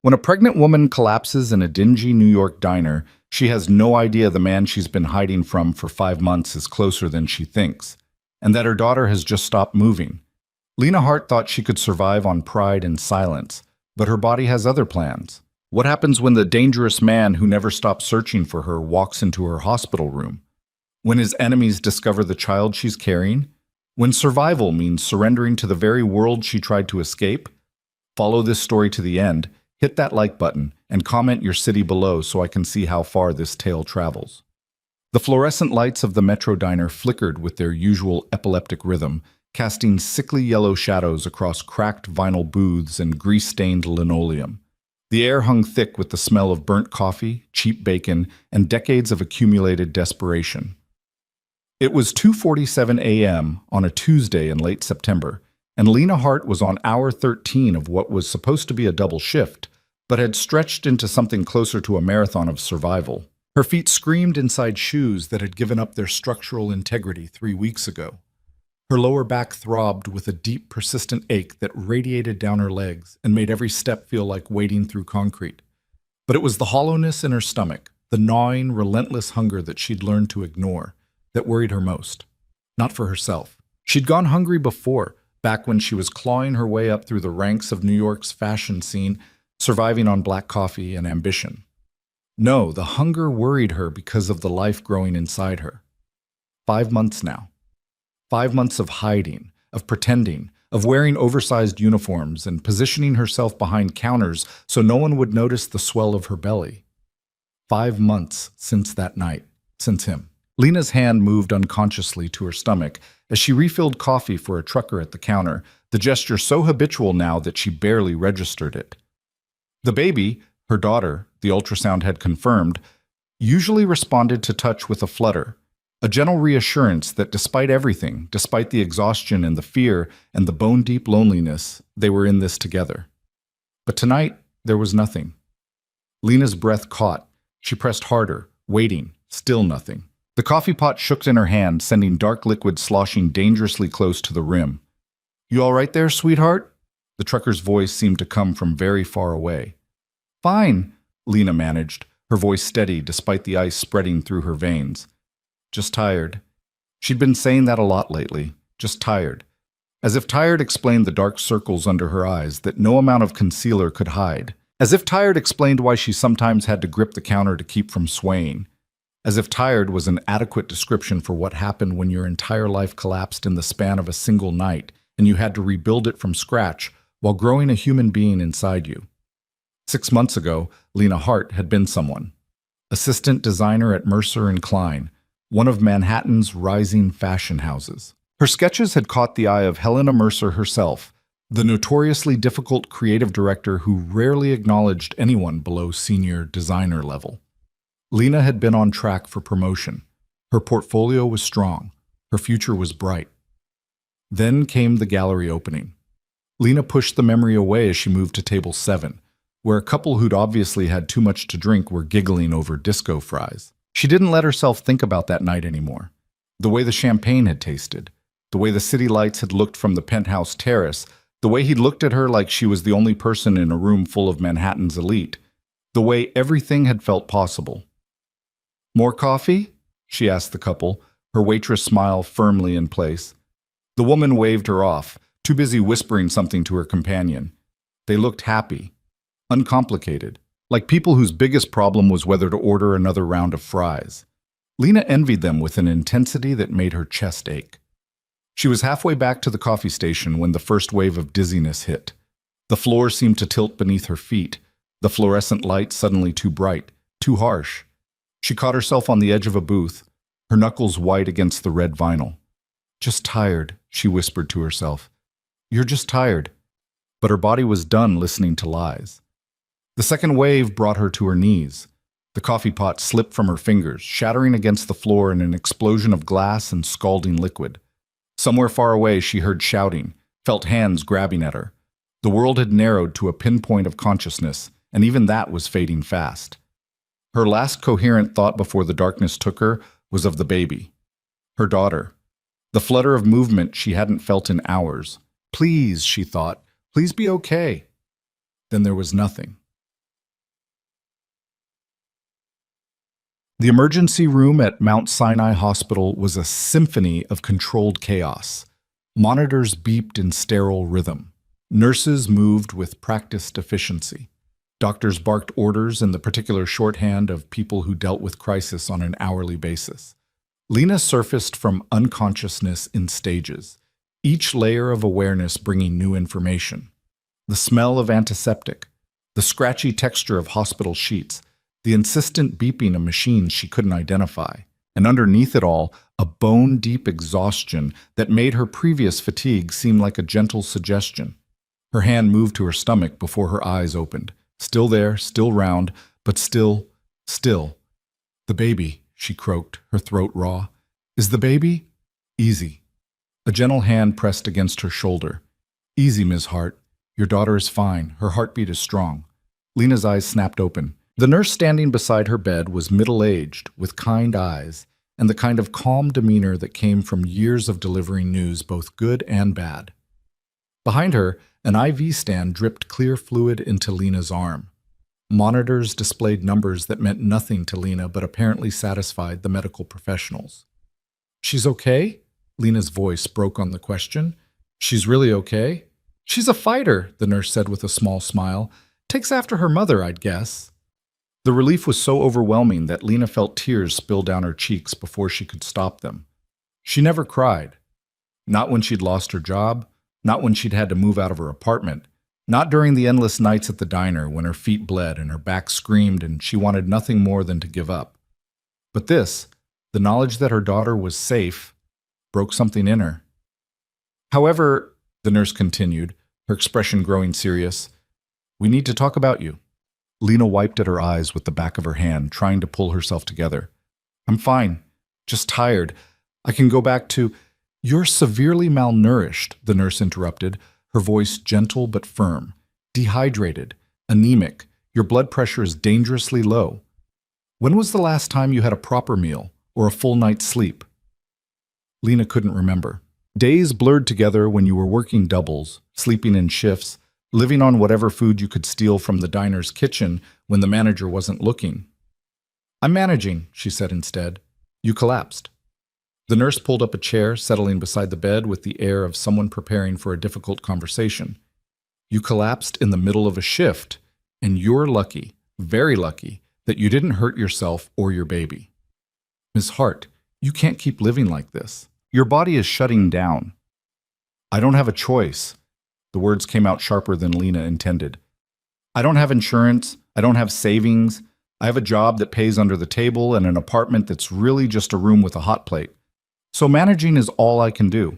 When a pregnant woman collapses in a dingy New York diner, she has no idea the man she's been hiding from for 5 months is closer than she thinks, and that her daughter has just stopped moving. Lena Hart thought she could survive on pride and silence, but her body has other plans. What happens when the dangerous man who never stopped searching for her walks into her hospital room? When his enemies discover the child she's carrying? When survival means surrendering to the very world she tried to escape? Follow this story to the end, hit that like button, and comment your city below so I can see how far this tale travels. The fluorescent lights of the Metro diner flickered with their usual epileptic rhythm, casting sickly yellow shadows across cracked vinyl booths and grease-stained linoleum. The air hung thick with the smell of burnt coffee, cheap bacon, and decades of accumulated desperation. It was 2:47 a.m. on a Tuesday in late September, and Lena Hart was on hour 13 of what was supposed to be a double shift, but had stretched into something closer to a marathon of survival. Her feet screamed inside shoes that had given up their structural integrity 3 weeks ago. Her lower back throbbed with a deep, persistent ache that radiated down her legs and made every step feel like wading through concrete. But it was the hollowness in her stomach, the gnawing, relentless hunger that she'd learned to ignore, that worried her most. Not for herself. She'd gone hungry before, back when she was clawing her way up through the ranks of New York's fashion scene, surviving on black coffee and ambition. No, the hunger worried her because of the life growing inside her. 5 months now. 5 months of hiding, of pretending, of wearing oversized uniforms and positioning herself behind counters so no one would notice the swell of her belly. 5 months since that night, since him. Lena's hand moved unconsciously to her stomach as she refilled coffee for a trucker at the counter, the gesture so habitual now that she barely registered it. The baby, her daughter, the ultrasound had confirmed, usually responded to touch with a flutter, a gentle reassurance that despite everything, despite the exhaustion and the fear and the bone-deep loneliness, they were in this together. But tonight, there was nothing. Lena's breath caught. She pressed harder, waiting, still nothing. The coffee pot shook in her hand, sending dark liquid sloshing dangerously close to the rim. "You all right there, sweetheart?" The trucker's voice seemed to come from very far away. "Fine," Lena managed, her voice steady despite the ice spreading through her veins. Just tired. She'd been saying that a lot lately. Just tired. As if tired explained the dark circles under her eyes that no amount of concealer could hide. As if tired explained why she sometimes had to grip the counter to keep from swaying. As if tired was an adequate description for what happened when your entire life collapsed in the span of a single night and you had to rebuild it from scratch while growing a human being inside you. 6 months ago, Lena Hart had been someone. Assistant designer at Mercer & Klein, one of Manhattan's rising fashion houses. Her sketches had caught the eye of Helena Mercer herself, the notoriously difficult creative director who rarely acknowledged anyone below senior designer level. Lena had been on track for promotion. Her portfolio was strong. Her future was bright. Then came the gallery opening. Lena pushed the memory away as she moved to table 7, where a couple who'd obviously had too much to drink were giggling over disco fries. She didn't let herself think about that night anymore. The way the champagne had tasted, the way the city lights had looked from the penthouse terrace, the way he'd looked at her like she was the only person in a room full of Manhattan's elite, the way everything had felt possible. "More coffee?" she asked the couple, her waitress smile firmly in place. The woman waved her off, too busy whispering something to her companion. They looked happy, uncomplicated, like people whose biggest problem was whether to order another round of fries. Lena envied them with an intensity that made her chest ache. She was halfway back to the coffee station when the first wave of dizziness hit. The floor seemed to tilt beneath her feet, the fluorescent light suddenly too bright, too harsh. She caught herself on the edge of a booth, her knuckles white against the red vinyl. "Just tired," she whispered to herself. "You're just tired." But her body was done listening to lies. The second wave brought her to her knees. The coffee pot slipped from her fingers, shattering against the floor in an explosion of glass and scalding liquid. Somewhere far away she heard shouting, felt hands grabbing at her. The world had narrowed to a pinpoint of consciousness, and even that was fading fast. Her last coherent thought before the darkness took her was of the baby. Her daughter. The flutter of movement she hadn't felt in hours. Please, she thought, please be okay. Then there was nothing. The emergency room at Mount Sinai Hospital was a symphony of controlled chaos. Monitors beeped in sterile rhythm. Nurses moved with practiced efficiency. Doctors barked orders in the particular shorthand of people who dealt with crisis on an hourly basis. Lena surfaced from unconsciousness in stages, each layer of awareness bringing new information. The smell of antiseptic, the scratchy texture of hospital sheets, the insistent beeping of machines she couldn't identify, and underneath it all, a bone-deep exhaustion that made her previous fatigue seem like a gentle suggestion. Her hand moved to her stomach before her eyes opened. Still there, still round, but still. The baby, she croaked, her throat raw. Is the baby? Easy. A gentle hand pressed against her shoulder. Easy, Ms. Hart. Your daughter is fine. Her heartbeat is strong. Lena's eyes snapped open. The nurse standing beside her bed was middle-aged, with kind eyes, and the kind of calm demeanor that came from years of delivering news, both good and bad. Behind her, an IV stand dripped clear fluid into Lena's arm. Monitors displayed numbers that meant nothing to Lena but apparently satisfied the medical professionals. She's okay? Lena's voice broke on the question. She's really okay? She's a fighter, the nurse said with a small smile. Takes after her mother, I'd guess. The relief was so overwhelming that Lena felt tears spill down her cheeks before she could stop them. She never cried. Not when she'd lost her job, not when she'd had to move out of her apartment, not during the endless nights at the diner when her feet bled and her back screamed and she wanted nothing more than to give up. But this, the knowledge that her daughter was safe, broke something in her. However, the nurse continued, her expression growing serious, we need to talk about you. Lena wiped at her eyes with the back of her hand, trying to pull herself together. I'm fine, just tired. I can go back to... You're severely malnourished, the nurse interrupted, her voice gentle but firm. Dehydrated, anemic, your blood pressure is dangerously low. When was the last time you had a proper meal or a full night's sleep? Lena couldn't remember. Days blurred together when you were working doubles, sleeping in shifts, living on whatever food you could steal from the diner's kitchen when the manager wasn't looking. I'm managing, she said instead. You collapsed. The nurse pulled up a chair, settling beside the bed with the air of someone preparing for a difficult conversation. You collapsed in the middle of a shift, and you're lucky, very lucky, that you didn't hurt yourself or your baby. Ms. Hart, you can't keep living like this. Your body is shutting down. I don't have a choice. The words came out sharper than Lena intended. I don't have insurance. I don't have savings. I have a job that pays under the table and an apartment that's really just a room with a hot plate. So managing is all I can do.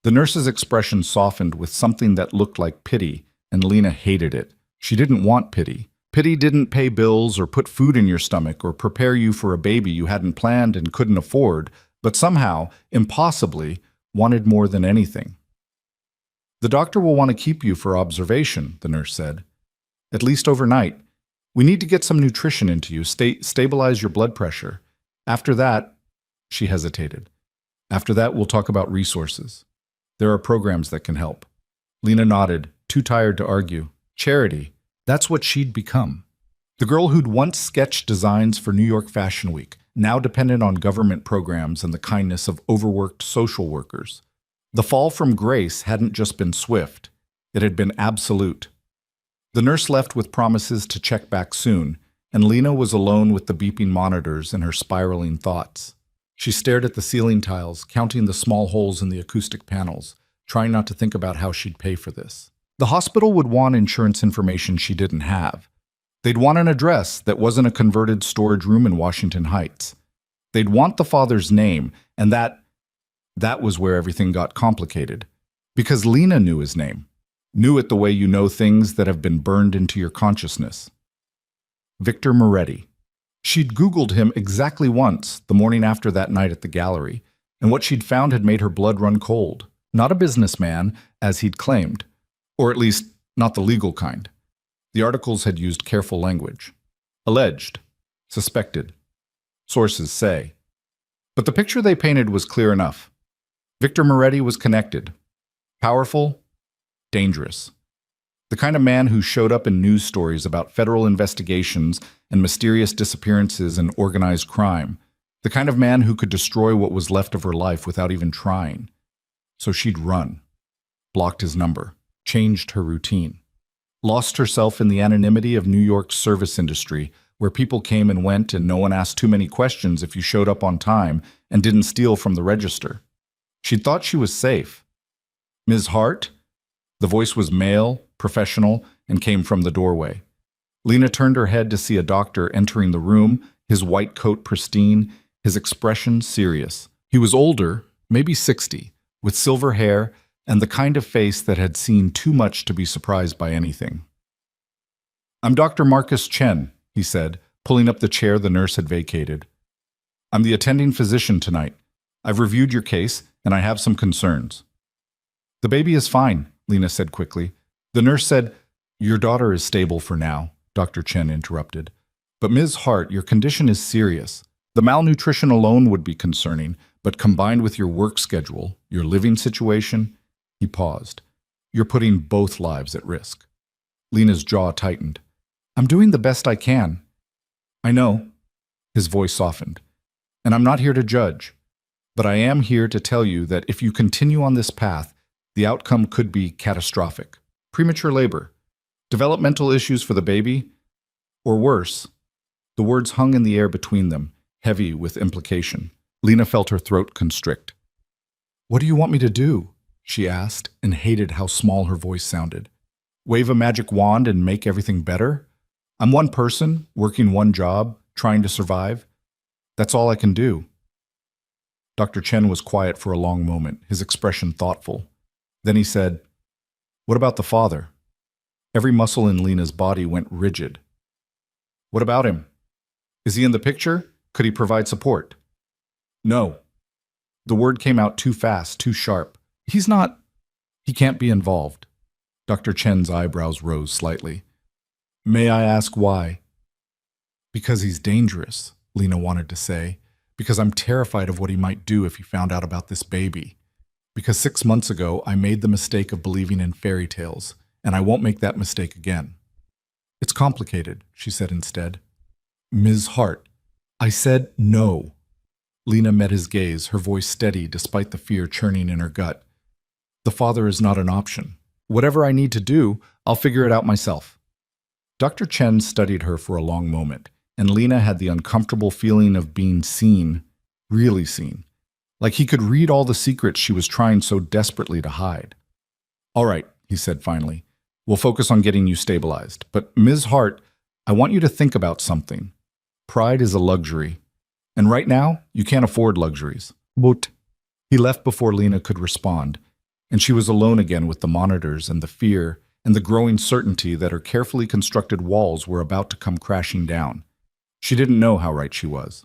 The nurse's expression softened with something that looked like pity, and Lena hated it. She didn't want pity. Pity didn't pay bills or put food in your stomach or prepare you for a baby you hadn't planned and couldn't afford, but somehow, impossibly, wanted more than anything. The doctor will want to keep you for observation, the nurse said. At least overnight. We need to get some nutrition into you, stabilize your blood pressure. After that, she hesitated. After that, we'll talk about resources. There are programs that can help. Lena nodded, too tired to argue. Charity. That's what she'd become. The girl who'd once sketched designs for New York Fashion Week, now dependent on government programs and the kindness of overworked social workers. The fall from grace hadn't just been swift. It had been absolute. The nurse left with promises to check back soon, and Lena was alone with the beeping monitors and her spiraling thoughts. She stared at the ceiling tiles, counting the small holes in the acoustic panels, trying not to think about how she'd pay for this. The hospital would want insurance information she didn't have. They'd want an address that wasn't a converted storage room in Washington Heights. They'd want the father's name, and that was where everything got complicated. Because Lena knew his name. Knew it the way you know things that have been burned into your consciousness. Victor Moretti. She'd Googled him exactly once, the morning after that night at the gallery, and what she'd found had made her blood run cold. Not a businessman, as he'd claimed. Or at least, not the legal kind. The articles had used careful language. Alleged. Suspected. Sources say. But the picture they painted was clear enough. Victor Moretti was connected. Powerful. Dangerous. The kind of man who showed up in news stories about federal investigations and mysterious disappearances and organized crime. The kind of man who could destroy what was left of her life without even trying. So she'd run, blocked his number, changed her routine, lost herself in the anonymity of New York's service industry, where people came and went and no one asked too many questions if you showed up on time and didn't steal from the register. She'd thought she was safe. Ms. Hart? The voice was male, professional, and came from the doorway. Lena turned her head to see a doctor entering the room, his white coat pristine, his expression serious. He was older, maybe 60, with silver hair and the kind of face that had seen too much to be surprised by anything. "I'm Dr. Marcus Chen," he said, pulling up the chair the nurse had vacated. "I'm the attending physician tonight. I've reviewed your case, and I have some concerns." "The baby is fine," Lena said quickly. The nurse said, "Your daughter is stable for now," Dr. Chen interrupted. "But Ms. Hart, your condition is serious. The malnutrition alone would be concerning, but combined with your work schedule, your living situation," he paused, "you're putting both lives at risk." Lena's jaw tightened. "I'm doing the best I can." "I know." His voice softened. "And I'm not here to judge. But I am here to tell you that if you continue on this path, the outcome could be catastrophic. Premature labor, developmental issues for the baby, or worse." The words hung in the air between them, heavy with implication. Lena felt her throat constrict. "What do you want me to do?" she asked, and hated how small her voice sounded. "Wave a magic wand and make everything better? I'm one person, working one job, trying to survive. That's all I can do." Dr. Chen was quiet for a long moment, his expression thoughtful. Then he said, "What about the father?" Every muscle in Lena's body went rigid. "What about him? Is he in the picture? Could he provide support?" "No." The word came out too fast, too sharp. "He's not. He can't be involved." Dr. Chen's eyebrows rose slightly. "May I ask why?" "Because he's dangerous," Lena wanted to say. "Because I'm terrified of what he might do if he found out about this baby. Because 6 months ago, I made the mistake of believing in fairy tales, and I won't make that mistake again." "It's complicated," she said instead. "Ms. Hart." "I said no." Lena met his gaze, her voice steady despite the fear churning in her gut. "The father is not an option. Whatever I need to do, I'll figure it out myself." Dr. Chen studied her for a long moment, and Lena had the uncomfortable feeling of being seen, really seen. Like he could read all the secrets she was trying so desperately to hide. "All right," he said finally. "We'll focus on getting you stabilized. But Ms. Hart, I want you to think about something. Pride is a luxury. And right now, you can't afford luxuries." "But..." He left before Lena could respond, and she was alone again with the monitors and the fear and the growing certainty that her carefully constructed walls were about to come crashing down. She didn't know how right she was.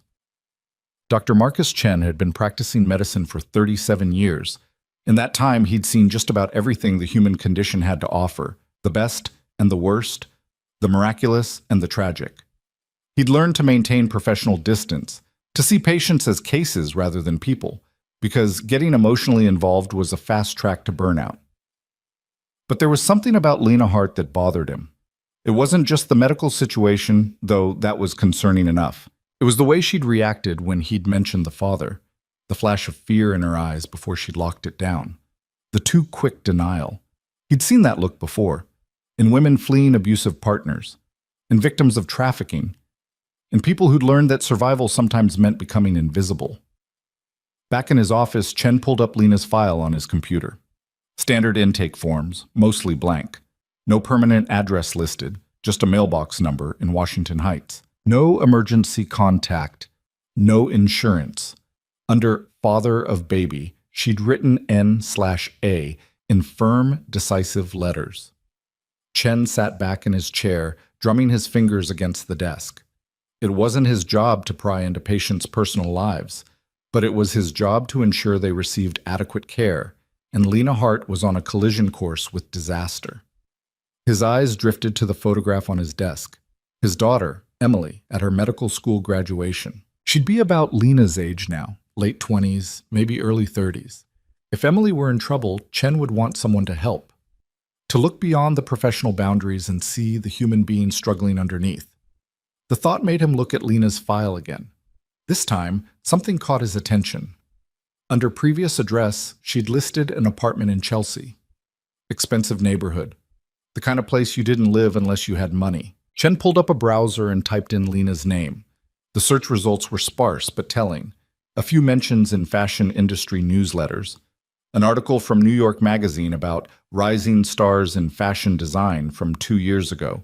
Dr. Marcus Chen had been practicing medicine for 37 years. In that time, he'd seen just about everything the human condition had to offer, the best and the worst, the miraculous and the tragic. He'd learned to maintain professional distance, to see patients as cases rather than people, because getting emotionally involved was a fast track to burnout. But there was something about Lena Hart that bothered him. It wasn't just the medical situation, though that was concerning enough. It was the way she'd reacted when he'd mentioned the father, the flash of fear in her eyes before she'd locked it down, the too quick denial. He'd seen that look before, in women fleeing abusive partners, in victims of trafficking, in people who'd learned that survival sometimes meant becoming invisible. Back in his office, Chen pulled up Lena's file on his computer. Standard intake forms, mostly blank. No permanent address listed, just a mailbox number in Washington Heights. No emergency contact. No insurance. Under father of baby, she'd written N/A in firm, decisive letters. Chen sat back in his chair, drumming his fingers against the desk. It wasn't his job to pry into patients' personal lives, but it was his job to ensure they received adequate care, and Lena Hart was on a collision course with disaster. His eyes drifted to the photograph on his desk. His daughter, Emily, at her medical school graduation. She'd be about Lena's age now, late 20s, maybe early 30s. If Emily were in trouble, Chen would want someone to help to look beyond the professional boundaries and see the human being struggling underneath. The thought made him look at Lena's file again. This time, something caught his attention. Under previous address, she'd listed an apartment in Chelsea. Expensive neighborhood. The kind of place you didn't live unless you had money. Chen pulled up a browser and typed in Lena's name. The search results were sparse but telling. A few mentions in fashion industry newsletters. An article from New York Magazine about rising stars in fashion design from 2 years ago,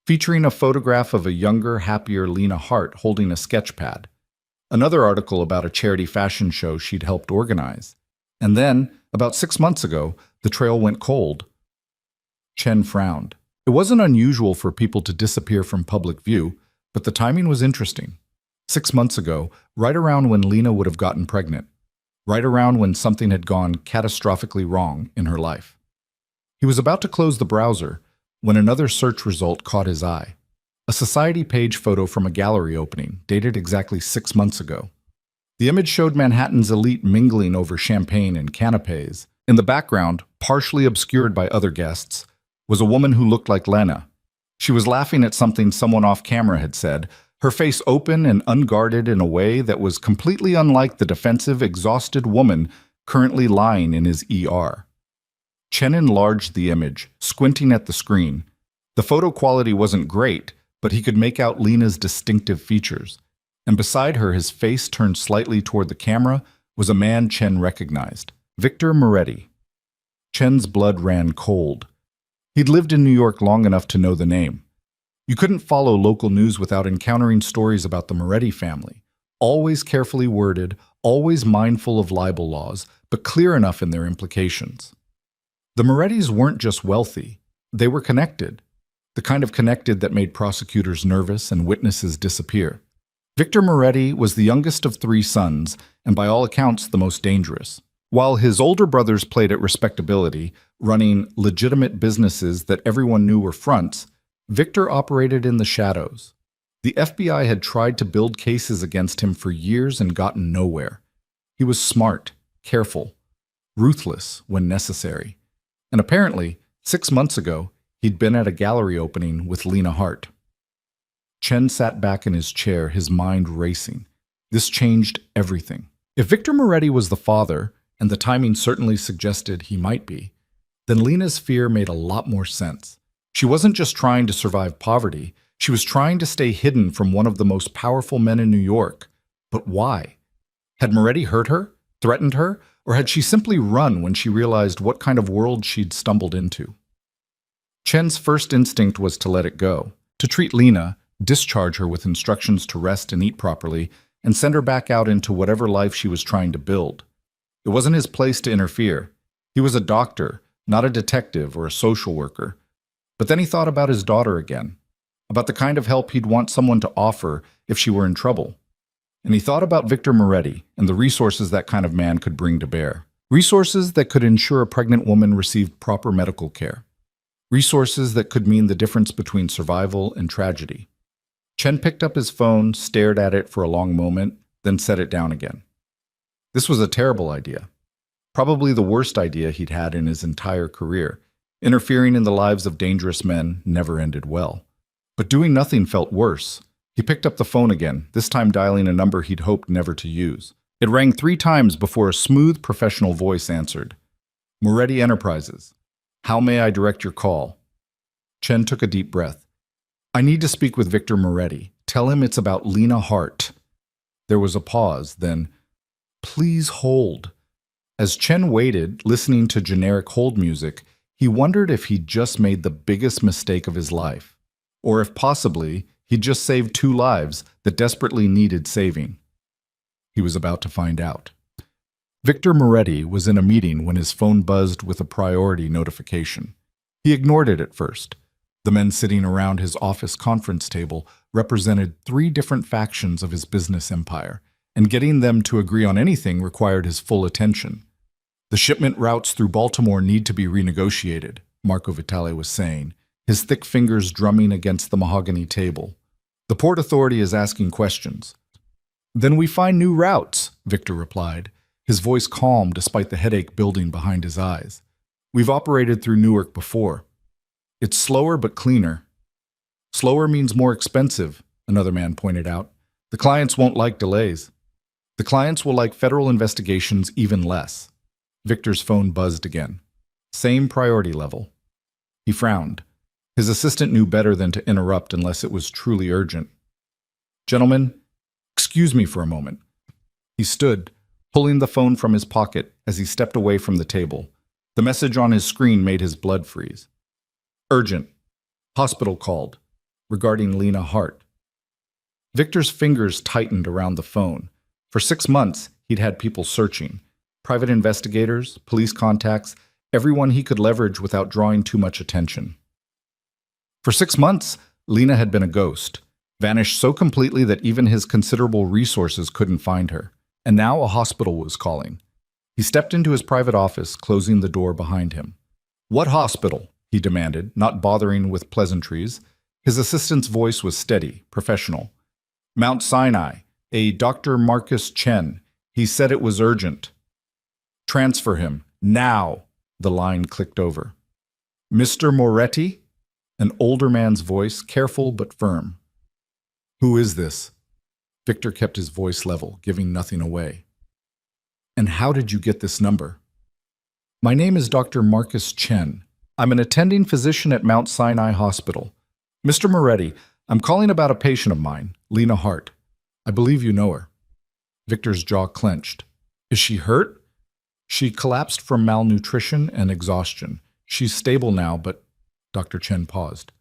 featuring a photograph of a younger, happier Lena Hart holding a sketch pad. Another article about a charity fashion show she'd helped organize. And then, about 6 months ago, the trail went cold. Chen frowned. It wasn't unusual for people to disappear from public view, but the timing was interesting. 6 months ago, right around when Lena would have gotten pregnant. Right around when something had gone catastrophically wrong in her life. He was about to close the browser when another search result caught his eye. A society page photo from a gallery opening, dated exactly 6 months ago. The image showed Manhattan's elite mingling over champagne and canapes. In the background, partially obscured by other guests, was a woman who looked like Lena. She was laughing at something someone off camera had said, her face open and unguarded in a way that was completely unlike the defensive, exhausted woman currently lying in his ER. Chen enlarged the image, squinting at the screen. The photo quality wasn't great, but he could make out Lena's distinctive features. And beside her, his face turned slightly toward the camera, was a man Chen recognized, Victor Moretti. Chen's blood ran cold. He'd lived in New York long enough to know the name. You couldn't follow local news without encountering stories about the Moretti family, always carefully worded, always mindful of libel laws, but clear enough in their implications. The Morettis weren't just wealthy, they were connected. The kind of connected that made prosecutors nervous and witnesses disappear. Victor Moretti was the youngest of 3 sons, and by all accounts the most dangerous. While his older brothers played at respectability, running legitimate businesses that everyone knew were fronts, Victor operated in the shadows. The FBI had tried to build cases against him for years and gotten nowhere. He was smart, careful, ruthless when necessary. And apparently, 6 months ago, he'd been at a gallery opening with Lena Hart. Chen sat back in his chair, his mind racing. This changed everything. If Victor Moretti was the father, and the timing certainly suggested he might be, then Lena's fear made a lot more sense. She wasn't just trying to survive poverty, she was trying to stay hidden from one of the most powerful men in New York. But why? Had Moretti hurt her, threatened her, or had she simply run when she realized what kind of world she'd stumbled into? Chen's first instinct was to let it go, to treat Lena, discharge her with instructions to rest and eat properly, and send her back out into whatever life she was trying to build. It wasn't his place to interfere. He was a doctor, not a detective or a social worker. But then he thought about his daughter again, about the kind of help he'd want someone to offer if she were in trouble. And he thought about Victor Moretti and the resources that kind of man could bring to bear. Resources that could ensure a pregnant woman received proper medical care. Resources that could mean the difference between survival and tragedy. Chen picked up his phone, stared at it for a long moment, then set it down again. This was a terrible idea. Probably the worst idea he'd had in his entire career. Interfering in the lives of dangerous men never ended well. But doing nothing felt worse. He picked up the phone again, this time dialing a number he'd hoped never to use. It rang 3 times before a smooth, professional voice answered. Moretti Enterprises. How may I direct your call? Chen took a deep breath. I need to speak with Victor Moretti. Tell him it's about Lena Hart. There was a pause, then, please hold. As Chen waited, listening to generic hold music, he wondered if he'd just made the biggest mistake of his life. Or if possibly, he'd just saved 2 lives that desperately needed saving. He was about to find out. Victor Moretti was in a meeting when his phone buzzed with a priority notification. He ignored it at first. The men sitting around his office conference table represented 3 different factions of his business empire, and getting them to agree on anything required his full attention. The shipment routes through Baltimore need to be renegotiated, Marco Vitale was saying, his thick fingers drumming against the mahogany table. The Port Authority is asking questions. Then we find new routes, Victor replied, his voice calm despite the headache building behind his eyes. We've operated through Newark before. It's slower but cleaner. Slower means more expensive, another man pointed out. The clients won't like delays. The clients will like federal investigations even less. Victor's phone buzzed again. Same priority level. He frowned. His assistant knew better than to interrupt unless it was truly urgent. Gentlemen, excuse me for a moment. He stood, pulling the phone from his pocket as he stepped away from the table. The message on his screen made his blood freeze. Urgent. Hospital called. Regarding Lena Hart. Victor's fingers tightened around the phone. For 6 months, he'd had people searching. Private investigators, police contacts, everyone he could leverage without drawing too much attention. For 6 months, Lena had been a ghost, vanished so completely that even his considerable resources couldn't find her. And now a hospital was calling. He stepped into his private office, closing the door behind him. What hospital? He demanded, not bothering with pleasantries. His assistant's voice was steady, professional. Mount Sinai, a Dr. Marcus Chen. He said it was urgent. Transfer him, now, the line clicked over. Mr. Moretti? An older man's voice, careful but firm. Who is this? Victor kept his voice level, giving nothing away. And how did you get this number? My name is Dr. Marcus Chen. I'm an attending physician at Mount Sinai Hospital. Mr. Moretti, I'm calling about a patient of mine, Lena Hart. I believe you know her. Victor's jaw clenched. Is she hurt? She collapsed from malnutrition and exhaustion. She's stable now, but... Dr. Chen paused.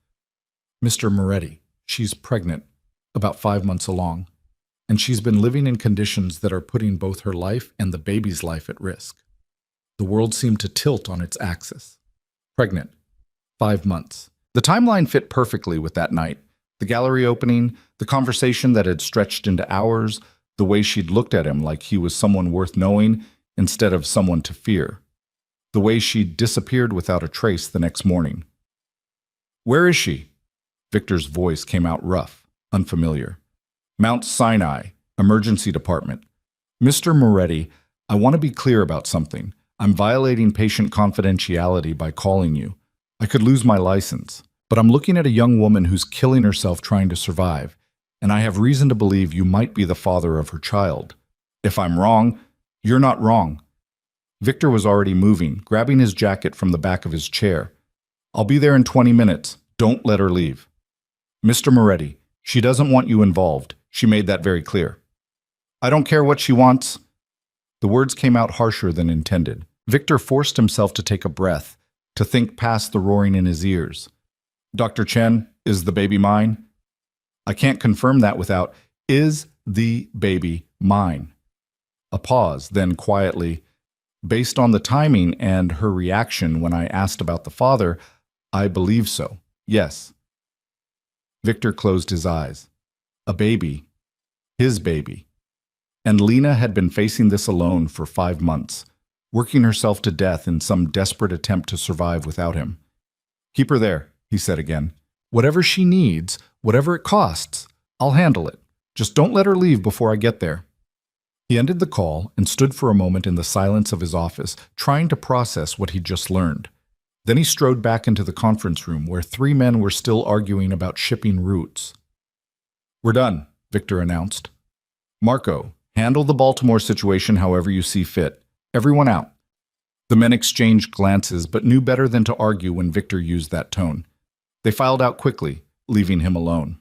Mr. Moretti, she's pregnant, about 5 months along, and she's been living in conditions that are putting both her life and the baby's life at risk. The world seemed to tilt on its axis. Pregnant. 5 months. The timeline fit perfectly with that night. The gallery opening, the conversation that had stretched into hours, the way she'd looked at him like he was someone worth knowing instead of someone to fear. The way she'd disappeared without a trace the next morning. Where is she? Victor's voice came out rough, unfamiliar. Mount Sinai, Emergency Department. Mr. Moretti, I want to be clear about something. I'm violating patient confidentiality by calling you. I could lose my license, but I'm looking at a young woman who's killing herself trying to survive, and I have reason to believe you might be the father of her child. If I'm wrong, you're not wrong. Victor was already moving, grabbing his jacket from the back of his chair. I'll be there in 20 minutes. Don't let her leave. Mr. Moretti, she doesn't want you involved. She made that very clear. I don't care what she wants. The words came out harsher than intended. Victor forced himself to take a breath, to think past the roaring in his ears. Dr. Chen, is the baby mine? I can't confirm that without, is the baby mine? A pause, then quietly, based on the timing and her reaction when I asked about the father, I believe so, yes. Victor closed his eyes. A baby. His baby. And Lena had been facing this alone for 5 months, working herself to death in some desperate attempt to survive without him. Keep her there, he said again. Whatever she needs, whatever it costs, I'll handle it. Just don't let her leave before I get there. He ended the call and stood for a moment in the silence of his office, trying to process what he'd just learned. Then he strode back into the conference room where 3 men were still arguing about shipping routes. We're done, Victor announced. Marco, handle the Baltimore situation however you see fit. Everyone out. The men exchanged glances but knew better than to argue when Victor used that tone. They filed out quickly, leaving him alone.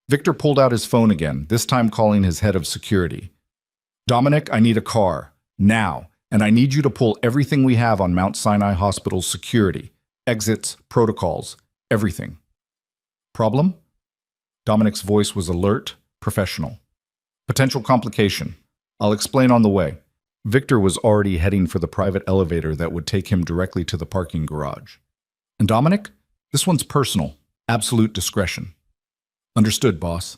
Victor pulled out his phone again, this time calling his head of security. Dominic, I need a car. Now. And I need you to pull everything we have on Mount Sinai Hospital's security, exits, protocols, everything. Problem? Dominic's voice was alert, professional. Potential complication. I'll explain on the way. Victor was already heading for the private elevator that would take him directly to the parking garage. And Dominic? This one's personal, absolute discretion. Understood, boss.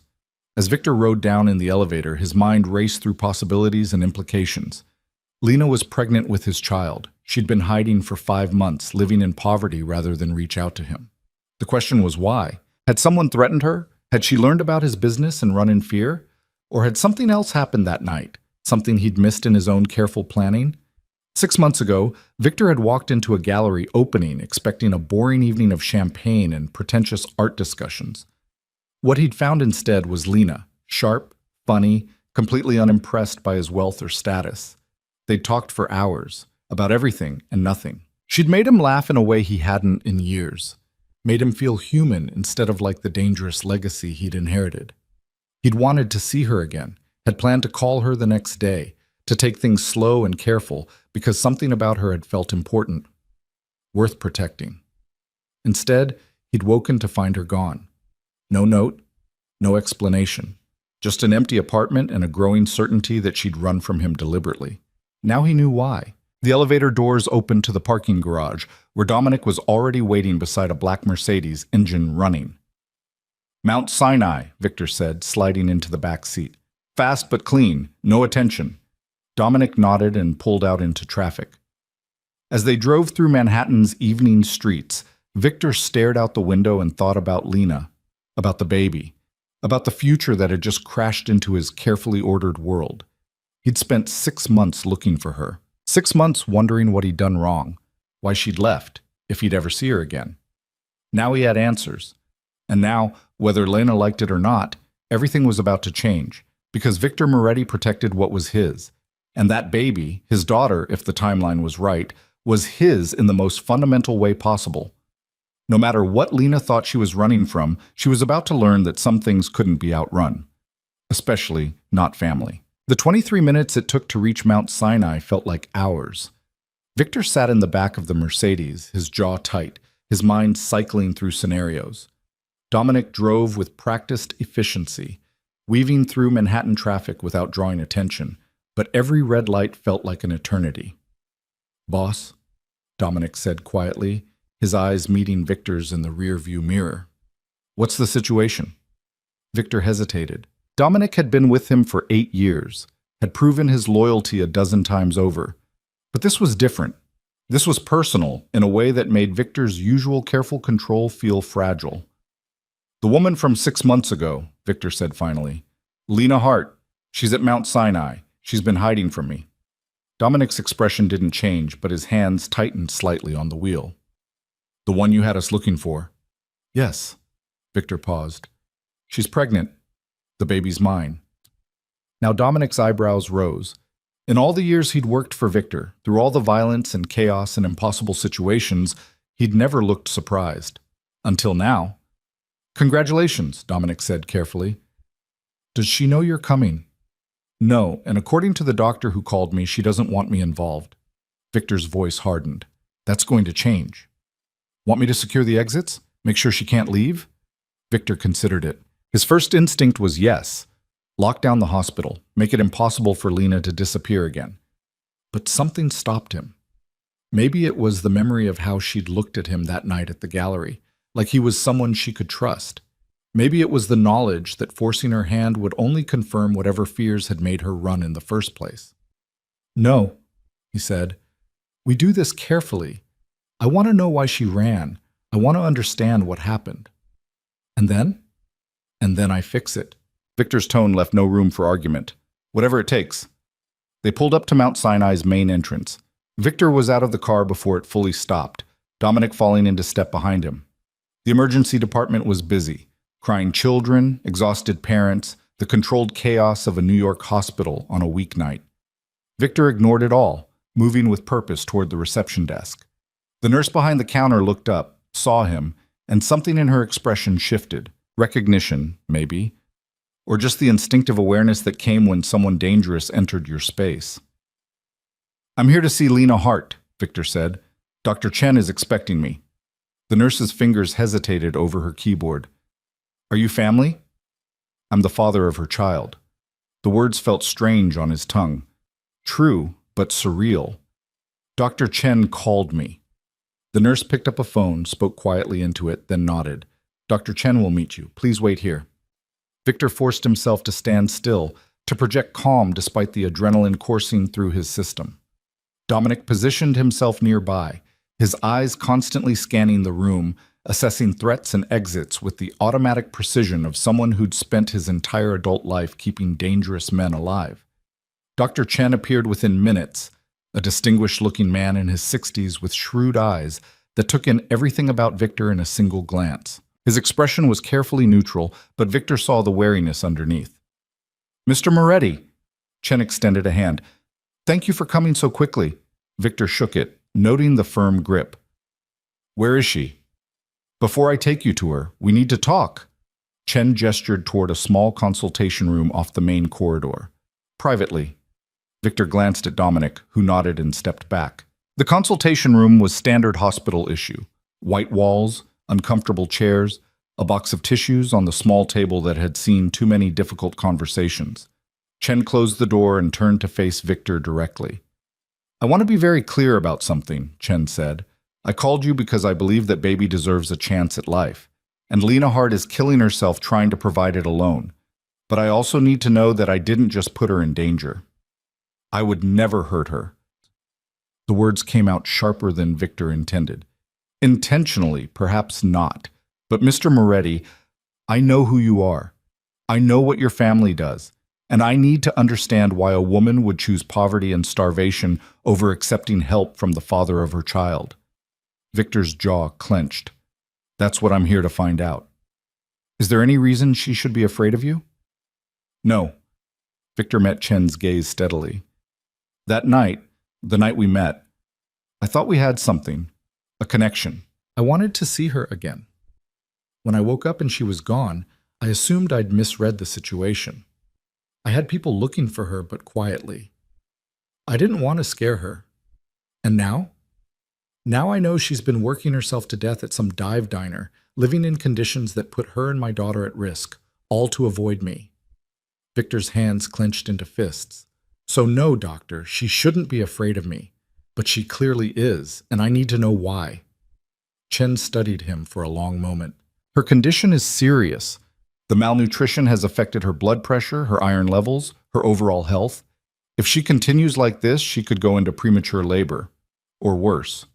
As Victor rode down in the elevator, his mind raced through possibilities and implications. Lena was pregnant with his child. She'd been hiding for 5 months, living in poverty rather than reach out to him. The question was why? Had someone threatened her? Had she learned about his business and run in fear? Or had something else happened that night? Something he'd missed in his own careful planning? 6 months ago, Victor had walked into a gallery opening expecting a boring evening of champagne and pretentious art discussions. What he'd found instead was Lena, sharp, funny, completely unimpressed by his wealth or status. They'd talked for hours, about everything and nothing. She'd made him laugh in a way he hadn't in years, made him feel human instead of like the dangerous legacy he'd inherited. He'd wanted to see her again, had planned to call her the next day, to take things slow and careful because something about her had felt important, worth protecting. Instead, he'd woken to find her gone. No note, no explanation, just an empty apartment and a growing certainty that she'd run from him deliberately. Now he knew why. The elevator doors opened to the parking garage, where Dominic was already waiting beside a black Mercedes, engine running. "Mount Sinai," Victor said, sliding into the back seat. "Fast but clean, no attention." Dominic nodded and pulled out into traffic. As they drove through Manhattan's evening streets, Victor stared out the window and thought about Lena, about the baby, about the future that had just crashed into his carefully ordered world. He'd spent 6 months looking for her, 6 months wondering what he'd done wrong, why she'd left, if he'd ever see her again. Now he had answers. And now, whether Lena liked it or not, everything was about to change, because Victor Moretti protected what was his. And that baby, his daughter, if the timeline was right, was his in the most fundamental way possible. No matter what Lena thought she was running from, she was about to learn that some things couldn't be outrun, especially not family. The 23 minutes it took to reach Mount Sinai felt like hours. Victor sat in the back of the Mercedes, his jaw tight, his mind cycling through scenarios. Dominic drove with practiced efficiency, weaving through Manhattan traffic without drawing attention, but every red light felt like an eternity. "Boss," Dominic said quietly, his eyes meeting Victor's in the rearview mirror. "What's the situation?" Victor hesitated. Dominic had been with him for 8 years, had proven his loyalty a dozen times over. But this was different. This was personal in a way that made Victor's usual careful control feel fragile. "The woman from 6 months ago," Victor said finally. "Lena Hart. She's at Mount Sinai. She's been hiding from me." Dominic's expression didn't change, but his hands tightened slightly on the wheel. "The one you had us looking for?" "Yes." Victor paused. "She's pregnant. The baby's mine." Now Dominic's eyebrows rose. In all the years he'd worked for Victor, through all the violence and chaos and impossible situations, he'd never looked surprised. Until now. "Congratulations," Dominic said carefully. "Does she know you're coming?" "No, and according to the doctor who called me, she doesn't want me involved." Victor's voice hardened. "That's going to change." "Want me to secure the exits? Make sure she can't leave?" Victor considered it. His first instinct was yes. Lock down the hospital. Make it impossible for Lena to disappear again. But something stopped him. Maybe it was the memory of how she'd looked at him that night at the gallery, like he was someone she could trust. Maybe it was the knowledge that forcing her hand would only confirm whatever fears had made her run in the first place. "No," he said. "We do this carefully. I want to know why she ran. I want to understand what happened. And then? And then I fix it." Victor's tone left no room for argument. "Whatever it takes." They pulled up to Mount Sinai's main entrance. Victor was out of the car before it fully stopped, Dominic falling into step behind him. The emergency department was busy. Crying children, exhausted parents, the controlled chaos of a New York hospital on a weeknight. Victor ignored it all, moving with purpose toward the reception desk. The nurse behind the counter looked up, saw him, and something in her expression shifted. Recognition, maybe, or just the instinctive awareness that came when someone dangerous entered your space. "I'm here to see Lena Hart," Victor said. "Dr. Chen is expecting me." The nurse's fingers hesitated over her keyboard. "Are you family?" "I'm the father of her child." The words felt strange on his tongue. True, but surreal. "Dr. Chen called me." The nurse picked up a phone, spoke quietly into it, then nodded. "Dr. Chen will meet you. Please wait here." Victor forced himself to stand still, to project calm despite the adrenaline coursing through his system. Dominic positioned himself nearby, his eyes constantly scanning the room, assessing threats and exits with the automatic precision of someone who'd spent his entire adult life keeping dangerous men alive. Dr. Chen appeared within minutes, a distinguished-looking man in his 60s with shrewd eyes that took in everything about Victor in a single glance. His expression was carefully neutral, but Victor saw the wariness underneath. "Mr. Moretti," Chen extended a hand. "Thank you for coming so quickly." Victor shook it, noting the firm grip. "Where is she?" "Before I take you to her, we need to talk." Chen gestured toward a small consultation room off the main corridor. "Privately." Victor glanced at Dominic, who nodded and stepped back. The consultation room was standard hospital issue. White walls, uncomfortable chairs, a box of tissues on the small table that had seen too many difficult conversations. Chen closed the door and turned to face Victor directly. "I want to be very clear about something," Chen said. "I called you because I believe that baby deserves a chance at life, and Lena Hart is killing herself trying to provide it alone. But I also need to know that I didn't just put her in danger. I would never hurt her." The words came out sharper than Victor intended. "Intentionally, perhaps not. But Mr. Moretti, I know who you are. I know what your family does. And I need to understand why a woman would choose poverty and starvation over accepting help from the father of her child." Victor's jaw clenched. "That's what I'm here to find out. Is there any reason she should be afraid of you?" "No." Victor met Chen's gaze steadily. "That night, the night we met, I thought we had something, a connection. I wanted to see her again. When I woke up and she was gone, I assumed I'd misread the situation. I had people looking for her, but quietly. I didn't want to scare her. And now? Now I know she's been working herself to death at some dive diner, living in conditions that put her and my daughter at risk, all to avoid me." Victor's hands clenched into fists. "So no, doctor, she shouldn't be afraid of me. But she clearly is, and I need to know why." Chen studied him for a long moment. "Her condition is serious. The malnutrition has affected her blood pressure, her iron levels, her overall health. If she continues like this, she could go into premature labor, or worse."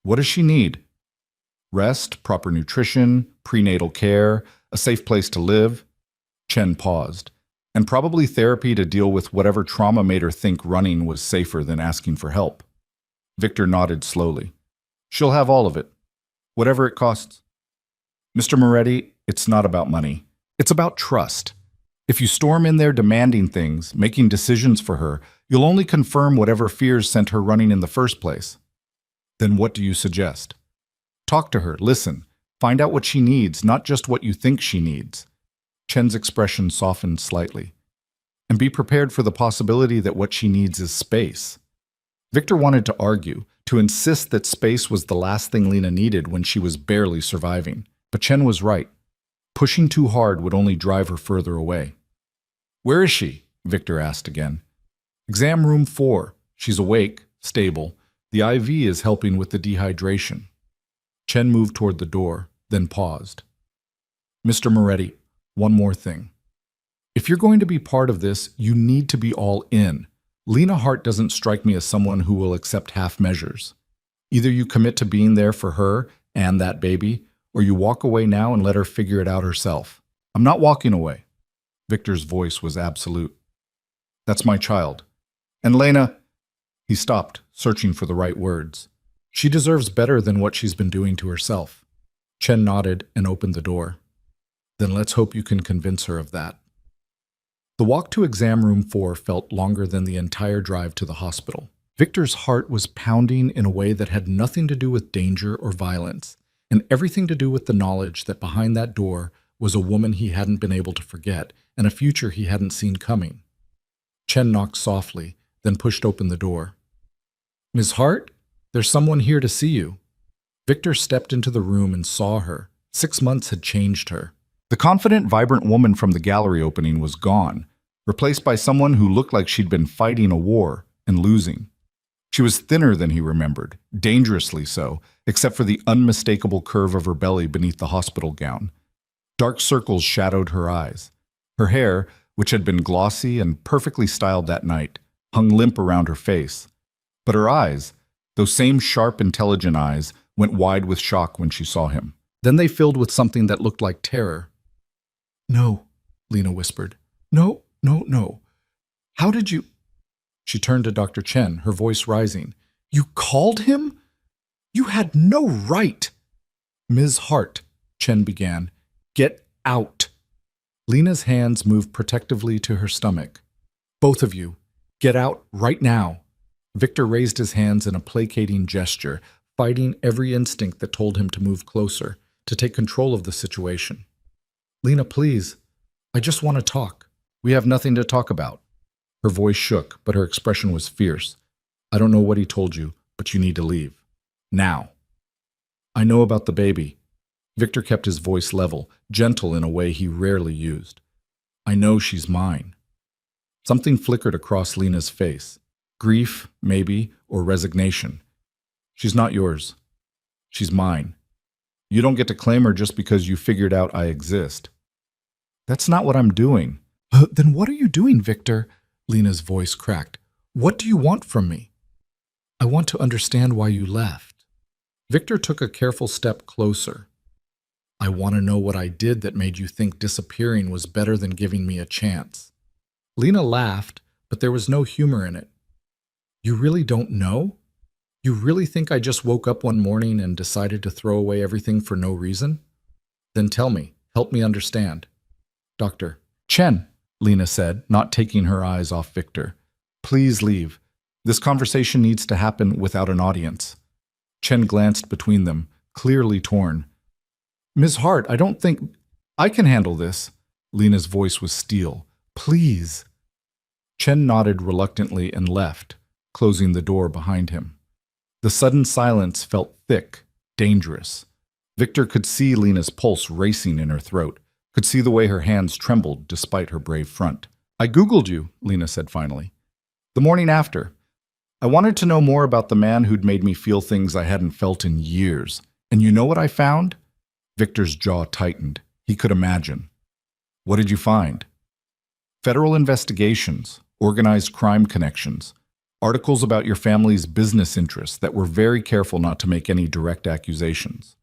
"What does she need?" "Rest, proper nutrition, prenatal care, a safe place to live." Chen paused. "And probably therapy to deal with whatever trauma made her think running was safer than asking for help." Victor nodded slowly. "She'll have all of it, whatever it costs." "Mr. Moretti, it's not about money. It's about trust. If you storm in there demanding things, making decisions for her, you'll only confirm whatever fears sent her running in the first place." "Then what do you suggest?" "Talk to her, listen, find out what she needs, not just what you think she needs." Chen's expression softened slightly. "And be prepared for the possibility that what she needs is space." Victor wanted to argue, to insist that space was the last thing Lena needed when she was barely surviving. But Chen was right. Pushing too hard would only drive her further away. "Where is she?" Victor asked again. "Exam room 4. She's awake, stable. The IV is helping with the dehydration." Chen moved toward the door, then paused. "Mr. Moretti, one more thing. If you're going to be part of this, you need to be all in. Lena Hart doesn't strike me as someone who will accept half measures. Either you commit to being there for her and that baby, or you walk away now and let her figure it out herself." "I'm not walking away." Victor's voice was absolute. "That's my child. And Lena—" He stopped, searching for the right words. "She deserves better than what she's been doing to herself." Chen nodded and opened the door. "Then let's hope you can convince her of that." The walk to exam room 4 felt longer than the entire drive to the hospital. Victor's heart was pounding in a way that had nothing to do with danger or violence, and everything to do with the knowledge that behind that door was a woman he hadn't been able to forget and a future he hadn't seen coming. Chen knocked softly, then pushed open the door. "Ms. Hart, there's someone here to see you." Victor stepped into the room and saw her. 6 months had changed her. The confident, vibrant woman from the gallery opening was gone, replaced by someone who looked like she'd been fighting a war and losing. She was thinner than he remembered, dangerously so, except for the unmistakable curve of her belly beneath the hospital gown. Dark circles shadowed her eyes. Her hair, which had been glossy and perfectly styled that night, hung limp around her face. But her eyes, those same sharp, intelligent eyes, went wide with shock when she saw him. Then they filled with something that looked like terror. "No," Lena whispered. "No, no, no. How did you—" She turned to Dr. Chen, her voice rising. You called him? You had no right. Ms. Hart, Chen began. Get out. Lena's hands moved protectively to her stomach. Both of you, get out right now. Victor raised his hands in a placating gesture, fighting every instinct that told him to move closer, to take control of the situation. Lena, please. I just want to talk. We have nothing to talk about. Her voice shook, but her expression was fierce. I don't know what he told you, but you need to leave. Now. I know about the baby. Victor kept his voice level, gentle in a way he rarely used. I know she's mine. Something flickered across Lena's face. Grief, maybe, or resignation. She's not yours. She's mine. You don't get to claim her just because you figured out I exist. That's not what I'm doing. Then what are you doing, Victor? Lena's voice cracked. What do you want from me? I want to understand why you left. Victor took a careful step closer. I want to know what I did that made you think disappearing was better than giving me a chance. Lena laughed, but there was no humor in it. You really don't know? You really think I just woke up one morning and decided to throw away everything for no reason? Then tell me, help me understand. Dr. Chen, Lena said, not taking her eyes off Victor. Please leave. This conversation needs to happen without an audience. Chen glanced between them, clearly torn. Ms. Hart, I don't think... I can handle this. Lena's voice was steel. Please. Chen nodded reluctantly and left, closing the door behind him. The sudden silence felt thick, dangerous. Victor could see Lena's pulse racing in her throat, could see the way her hands trembled despite her brave front. I Googled you, Lena said finally. The morning after. I wanted to know more about the man who'd made me feel things I hadn't felt in years. And you know what I found? Victor's jaw tightened. He could imagine. What did you find? Federal investigations, organized crime connections, articles about your family's business interests that were very careful not to make any direct accusations.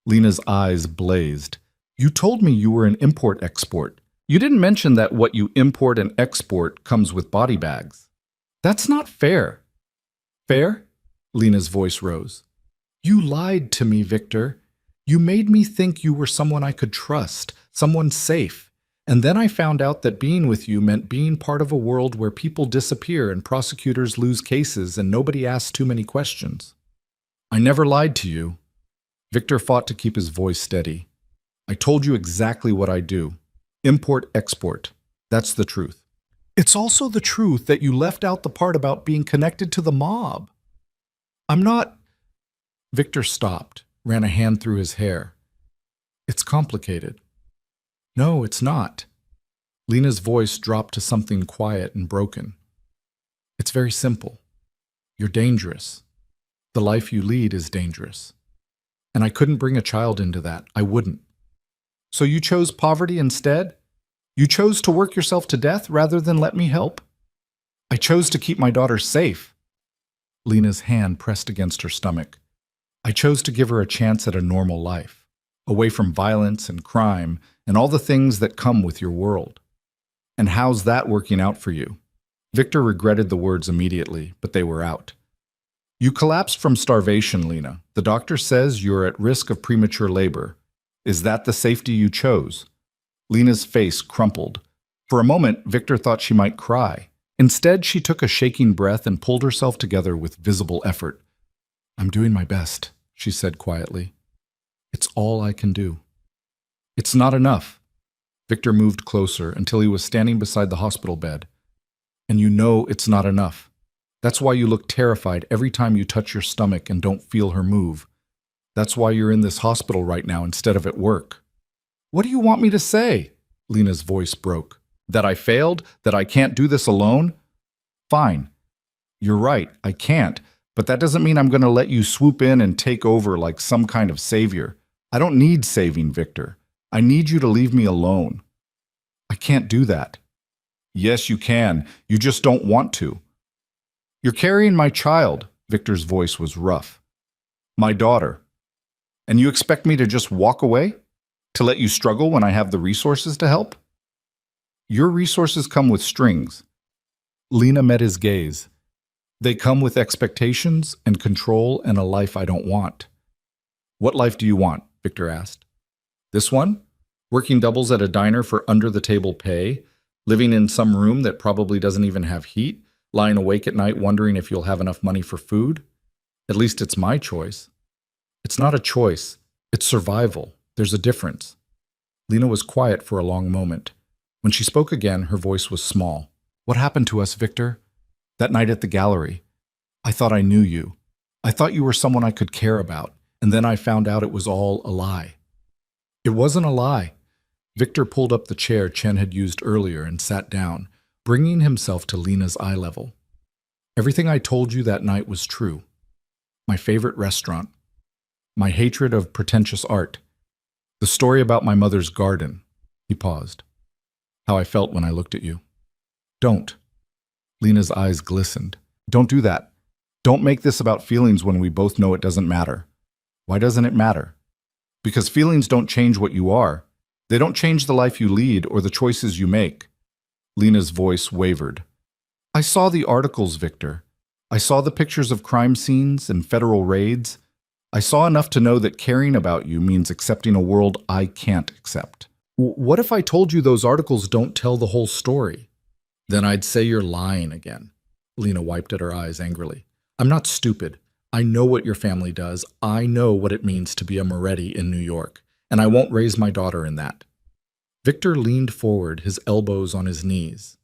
Lena's eyes blazed. You told me you were an import-export. You didn't mention that what you import and export comes with body bags. That's not fair. Fair? Lena's voice rose. You lied to me, Victor. You made me think you were someone I could trust, someone safe. And then I found out that being with you meant being part of a world where people disappear and prosecutors lose cases and nobody asks too many questions. I never lied to you. Victor fought to keep his voice steady. I told you exactly what I do. Import-export. That's the truth. It's also the truth that you left out the part about being connected to the mob. I'm not... Victor stopped, ran a hand through his hair. It's complicated. No, it's not. Lena's voice dropped to something quiet and broken. It's very simple. You're dangerous. The life you lead is dangerous. And I couldn't bring a child into that. I wouldn't. So you chose poverty instead? You chose to work yourself to death rather than let me help? I chose to keep my daughter safe. Lena's hand pressed against her stomach. I chose to give her a chance at a normal life, away from violence and crime and all the things that come with your world. And how's that working out for you? Victor regretted the words immediately, but they were out. You collapsed from starvation, Lena. The doctor says you're at risk of premature labor. Is that the safety you chose? Lena's face crumpled. For a moment, Victor thought she might cry. Instead, she took a shaking breath and pulled herself together with visible effort. I'm doing my best, she said quietly. It's all I can do. It's not enough. Victor moved closer until he was standing beside the hospital bed. And you know it's not enough. That's why you look terrified every time you touch your stomach and don't feel her move. That's why you're in this hospital right now instead of at work. What do you want me to say? Lena's voice broke. That I failed? That I can't do this alone? Fine. You're right, I can't. But that doesn't mean I'm going to let you swoop in and take over like some kind of savior. I don't need saving, Victor. I need you to leave me alone. I can't do that. Yes, you can. You just don't want to. You're carrying my child, Victor's voice was rough. My daughter. And you expect me to just walk away? To let you struggle when I have the resources to help? Your resources come with strings. Lena met his gaze. They come with expectations and control and a life I don't want. What life do you want? Victor asked. This one? Working doubles at a diner for under-the-table pay, living in some room that probably doesn't even have heat, lying awake at night wondering if you'll have enough money for food? At least it's my choice. It's not a choice. It's survival. There's a difference. Lena was quiet for a long moment. When she spoke again, her voice was small. What happened to us, Victor? That night at the gallery. I thought I knew you. I thought you were someone I could care about, and then I found out it was all a lie. It wasn't a lie. Victor pulled up the chair Chen had used earlier and sat down, bringing himself to Lena's eye level. Everything I told you that night was true. My favorite restaurant. My hatred of pretentious art. The story about my mother's garden. He paused. How I felt when I looked at you. Don't. Lena's eyes glistened. Don't do that. Don't make this about feelings when we both know it doesn't matter. Why doesn't it matter? Because feelings don't change what you are. They don't change the life you lead or the choices you make. Lena's voice wavered. I saw the articles, Victor. I saw the pictures of crime scenes and federal raids. I saw enough to know that caring about you means accepting a world I can't accept. What if I told you those articles don't tell the whole story? Then I'd say you're lying again. Lena wiped at her eyes angrily. I'm not stupid. I know what your family does. I know what it means to be a Moretti in New York, and I won't raise my daughter in that. Victor leaned forward, his elbows on his knees.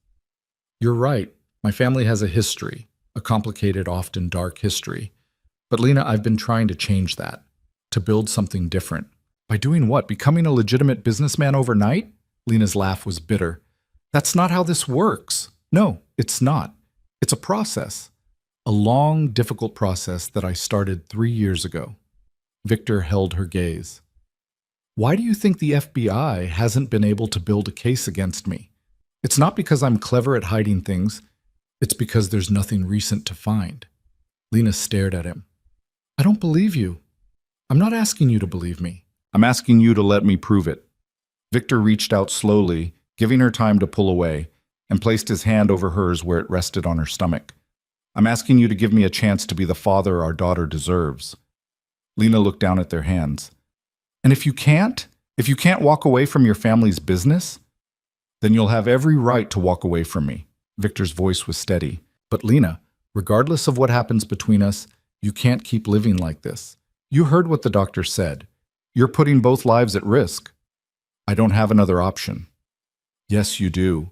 You're right. My family has a history, a complicated, often dark history. But Lena, I've been trying to change that, to build something different. By doing what? Becoming a legitimate businessman overnight? Lena's laugh was bitter. That's not how this works. No, it's not. It's a process. A long, difficult process that I started 3 years ago. Victor held her gaze. Why do you think the FBI hasn't been able to build a case against me? It's not because I'm clever at hiding things. It's because there's nothing recent to find. Lena stared at him. I don't believe you. I'm not asking you to believe me. I'm asking you to let me prove it. Victor reached out slowly, giving her time to pull away, and placed his hand over hers where it rested on her stomach. I'm asking you to give me a chance to be the father our daughter deserves. Lena looked down at their hands. And if you can't walk away from your family's business, then you'll have every right to walk away from me. Victor's voice was steady. But Lena, regardless of what happens between us, you can't keep living like this. You heard what the doctor said. You're putting both lives at risk. I don't have another option. Yes, you do.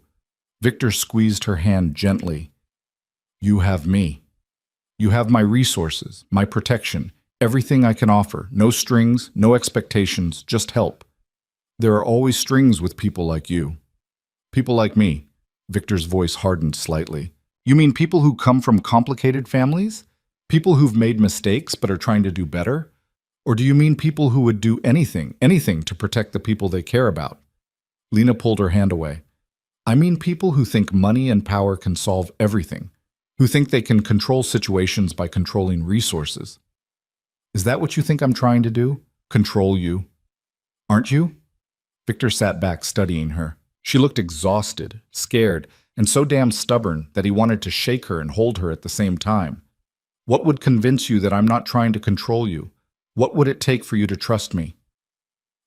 Victor squeezed her hand gently. You have me. You have my resources, my protection, everything I can offer. No strings, no expectations, just help. There are always strings with people like you. People like me. Victor's voice hardened slightly. You mean people who come from complicated families? People who've made mistakes but are trying to do better? Or do you mean people who would do anything to protect the people they care about? Lena pulled her hand away. I mean people who think money and power can solve everything, who think they can control situations by controlling resources. Is that what you think I'm trying to do? Control you? Aren't you? Victor sat back studying her. She looked exhausted, scared, and so damn stubborn that he wanted to shake her and hold her at the same time. What would convince you that I'm not trying to control you? What would it take for you to trust me?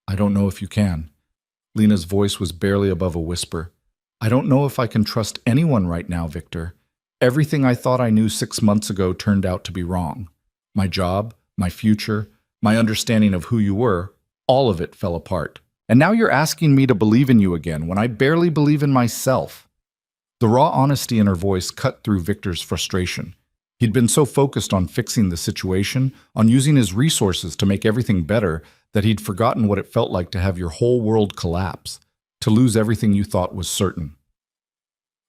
I don't know if you can. Lena's voice was barely above a whisper. I don't know if I can trust anyone right now, Victor. Everything I thought I knew 6 months ago turned out to be wrong. My job, my future, my understanding of who you were, all of it fell apart. And now you're asking me to believe in you again when I barely believe in myself. The raw honesty in her voice cut through Victor's frustration. He'd been so focused on fixing the situation, on using his resources to make everything better, that he'd forgotten what it felt like to have your whole world collapse, to lose everything you thought was certain.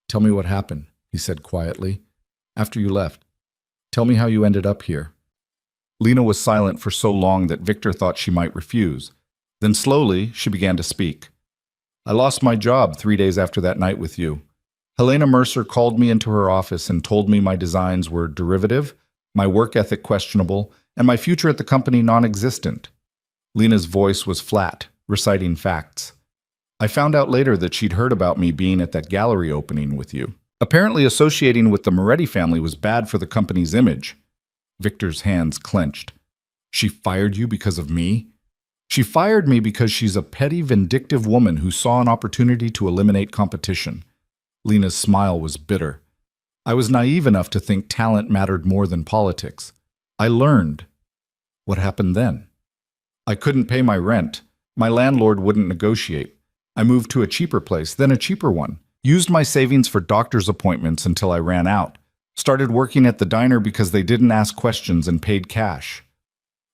Tell me what happened, he said quietly. After you left, tell me how you ended up here. Lena was silent for so long that Victor thought she might refuse. Then slowly, she began to speak. I lost my job 3 days after that night with you. Helena Mercer called me into her office and told me my designs were derivative, my work ethic questionable, and my future at the company non-existent. Lena's voice was flat, reciting facts. I found out later that she'd heard about me being at that gallery opening with you. Apparently, associating with the Moretti family was bad for the company's image. Victor's hands clenched. She fired you because of me? She fired me because she's a petty, vindictive woman who saw an opportunity to eliminate competition. Lena's smile was bitter. I was naive enough to think talent mattered more than politics. I learned. What happened then? I couldn't pay my rent. My landlord wouldn't negotiate. I moved to a cheaper place, then a cheaper one. Used my savings for doctor's appointments until I ran out. Started working at the diner because they didn't ask questions and paid cash.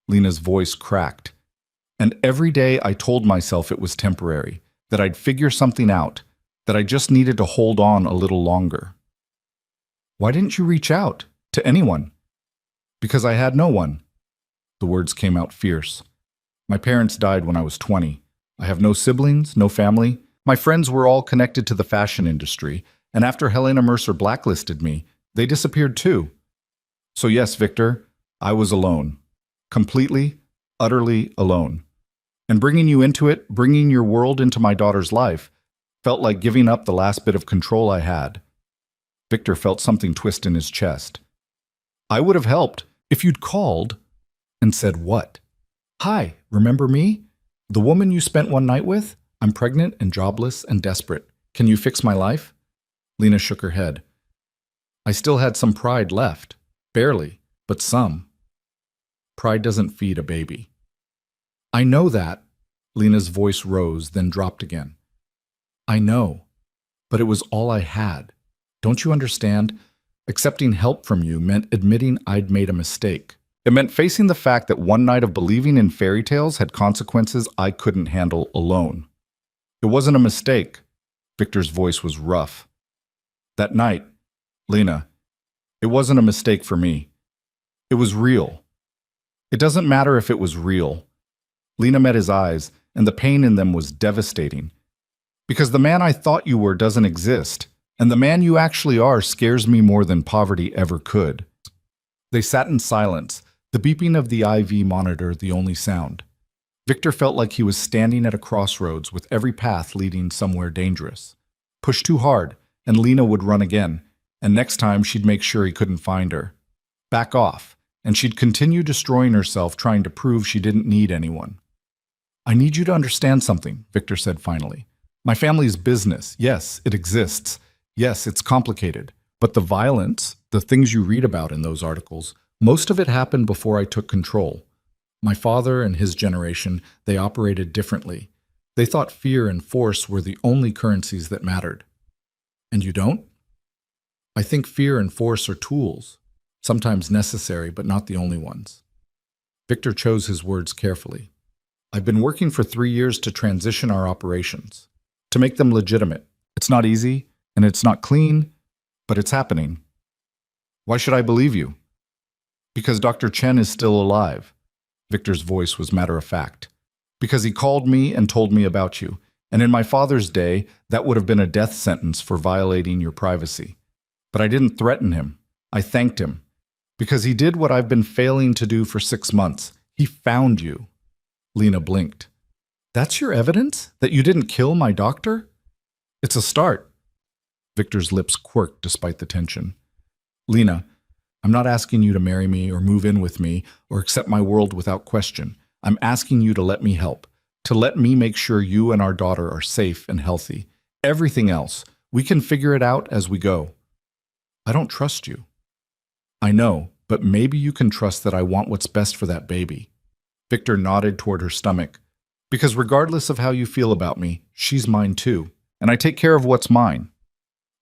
Lena's voice cracked. And every day I told myself it was temporary, that I'd figure something out, that I just needed to hold on a little longer. Why didn't you reach out to anyone? Because I had no one. The words came out fierce. My parents died when I was 20. I have no siblings, no family. My friends were all connected to the fashion industry, and after Helena Mercer blacklisted me, they disappeared too. So yes, Victor, I was alone. Completely, utterly alone. And bringing you into it, bringing your world into my daughter's life, felt like giving up the last bit of control I had. Victor felt something twist in his chest. I would have helped if you'd called and said what? Hi, remember me? The woman you spent one night with? I'm pregnant and jobless and desperate. Can you fix my life? Lena shook her head. I still had some pride left. Barely, but some. Pride doesn't feed a baby. I know that. Lena's voice rose, then dropped again. I know, but it was all I had. Don't you understand? Accepting help from you meant admitting I'd made a mistake. It meant facing the fact that one night of believing in fairy tales had consequences I couldn't handle alone. It wasn't a mistake. Victor's voice was rough. That night, Lena, it wasn't a mistake for me. It was real. It doesn't matter if it was real. Lena met his eyes, and the pain in them was devastating. Because the man I thought you were doesn't exist, and the man you actually are scares me more than poverty ever could. They sat in silence, the beeping of the IV monitor the only sound. Victor felt like he was standing at a crossroads with every path leading somewhere dangerous. Push too hard, and Lena would run again, and next time she'd make sure he couldn't find her. Back off, and she'd continue destroying herself trying to prove she didn't need anyone. I need you to understand something, Victor said finally. My family's business, yes, it exists. Yes, it's complicated. But the violence, the things you read about in those articles, most of it happened before I took control. My father and his generation, they operated differently. They thought fear and force were the only currencies that mattered. And you don't? I think fear and force are tools, sometimes necessary, but not the only ones. Victor chose his words carefully. I've been working for 3 years to transition our operations, to make them legitimate. It's not easy, and it's not clean, but it's happening. Why should I believe you? Because Dr. Chen is still alive. Victor's voice was matter-of-fact. Because he called me and told me about you, and in my father's day, that would have been a death sentence for violating your privacy. But I didn't threaten him. I thanked him. Because he did what I've been failing to do for 6 months. He found you. Lena blinked. That's your evidence? That you didn't kill my doctor? It's a start. Victor's lips quirked despite the tension. Lena, I'm not asking you to marry me or move in with me or accept my world without question. I'm asking you to let me help, to let me make sure you and our daughter are safe and healthy. Everything else, we can figure it out as we go. I don't trust you. I know, but maybe you can trust that I want what's best for that baby. Victor nodded toward her stomach. Because regardless of how you feel about me, she's mine too, and I take care of what's mine.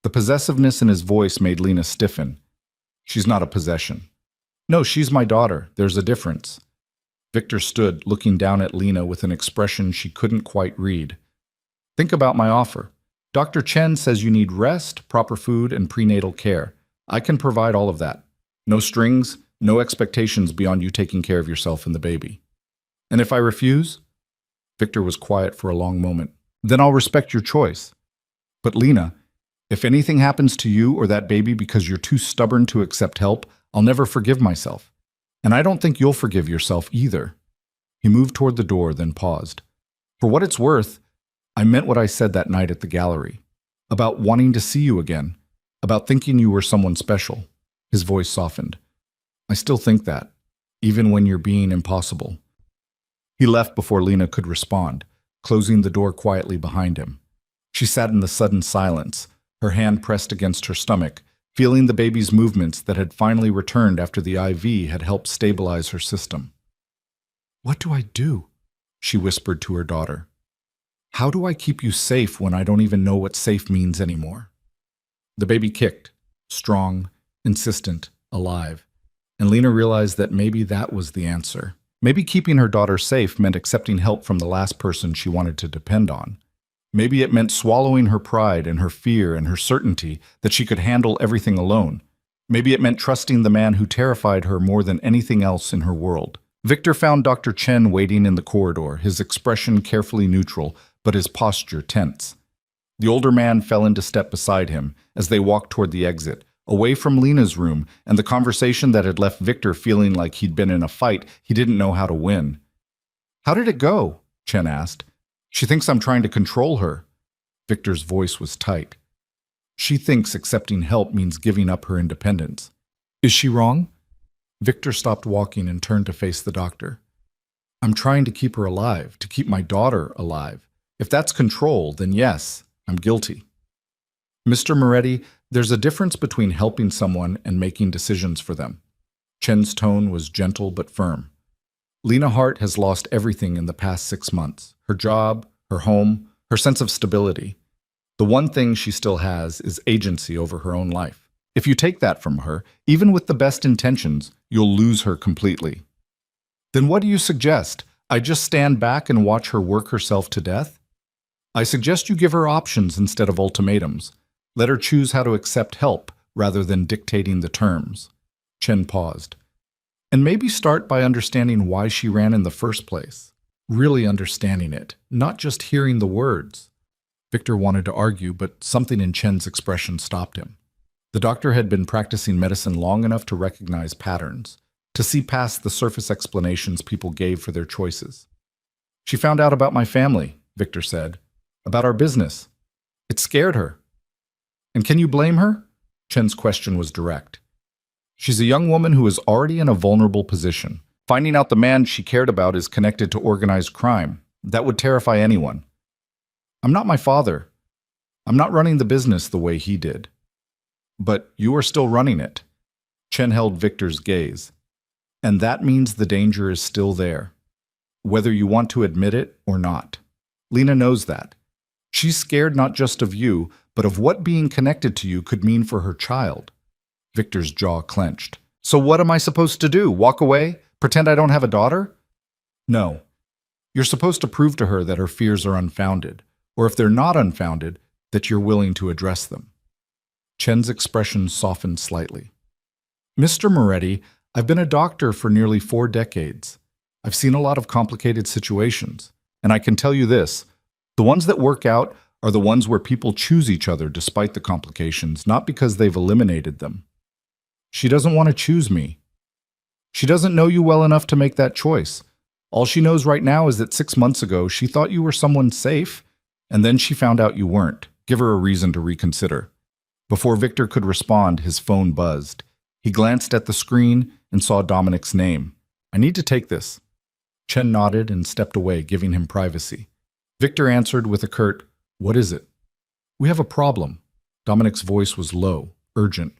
The possessiveness in his voice made Lena stiffen. She's not a possession. No, she's my daughter. There's a difference. Victor stood, looking down at Lena with an expression she couldn't quite read. Think about my offer. Dr. Chen says you need rest, proper food, and prenatal care. I can provide all of that. No strings, no expectations beyond you taking care of yourself and the baby. And if I refuse? Victor was quiet for a long moment. Then I'll respect your choice. But Lena, if anything happens to you or that baby because you're too stubborn to accept help, I'll never forgive myself. And I don't think you'll forgive yourself either. He moved toward the door, then paused. For what it's worth, I meant what I said that night at the gallery. About wanting to see you again. about thinking you were someone special. His voice softened. I still think that, even when you're being impossible. He left before Lena could respond, closing the door quietly behind him. She sat in the sudden silence, her hand pressed against her stomach, feeling the baby's movements that had finally returned after the IV had helped stabilize her system. What do I do? She whispered to her daughter. How do I keep you safe when I don't even know what safe means anymore? The baby kicked, strong, insistent, alive, and Lena realized that maybe that was the answer. Maybe keeping her daughter safe meant accepting help from the last person she wanted to depend on. Maybe it meant swallowing her pride and her fear and her certainty that she could handle everything alone. Maybe it meant trusting the man who terrified her more than anything else in her world. Victor found Dr. Chen waiting in the corridor, his expression carefully neutral, but his posture tense. The older man fell into step beside him as they walked toward the exit, away from Lena's room and the conversation that had left Victor feeling like he'd been in a fight he didn't know how to win. How did it go? Chen asked. She thinks I'm trying to control her. Victor's voice was tight. She thinks accepting help means giving up her independence. Is she wrong? Victor stopped walking and turned to face the doctor. I'm trying to keep her alive, to keep my daughter alive. If that's control, then yes, I'm guilty. Mr. Moretti, there's a difference between helping someone and making decisions for them. Chen's tone was gentle but firm. Lena Hart has lost everything in the past 6 months. Her job, her home, her sense of stability. The one thing she still has is agency over her own life. If you take that from her, even with the best intentions, you'll lose her completely. Then what do you suggest? I just stand back and watch her work herself to death? I suggest you give her options instead of ultimatums. Let her choose how to accept help rather than dictating the terms. Chen paused. And maybe start by understanding why she ran in the first place. Really understanding it, not just hearing the words. Victor wanted to argue, but something in Chen's expression stopped him. The doctor had been practicing medicine long enough to recognize patterns, to see past the surface explanations people gave for their choices. She found out about my family, Victor said, about our business. It scared her. And can you blame her? Chen's question was direct. She's a young woman who is already in a vulnerable position. Finding out the man she cared about is connected to organized crime. That would terrify anyone. I'm not my father. I'm not running the business the way he did. But you are still running it. Chen held Victor's gaze. And that means the danger is still there, whether you want to admit it or not. Lena knows that. She's scared not just of you, but of what being connected to you could mean for her child. Victor's jaw clenched. So what am I supposed to do? Walk away? Pretend I don't have a daughter? No. You're supposed to prove to her that her fears are unfounded, or if they're not unfounded, that you're willing to address them. Chen's expression softened slightly. Mr. Moretti, I've been a doctor for nearly 4 decades. I've seen a lot of complicated situations, and I can tell you this, the ones that work out are the ones where people choose each other despite the complications, not because they've eliminated them. She doesn't want to choose me. She doesn't know you well enough to make that choice. All she knows right now is that 6 months ago she thought you were someone safe, and then she found out you weren't. Give her a reason to reconsider. Before Victor could respond, his phone buzzed. He glanced at the screen and saw Dominic's name. I need to take this. Chen nodded and stepped away, giving him privacy. Victor answered with a curt, What is it? We have a problem. Dominic's voice was low, urgent.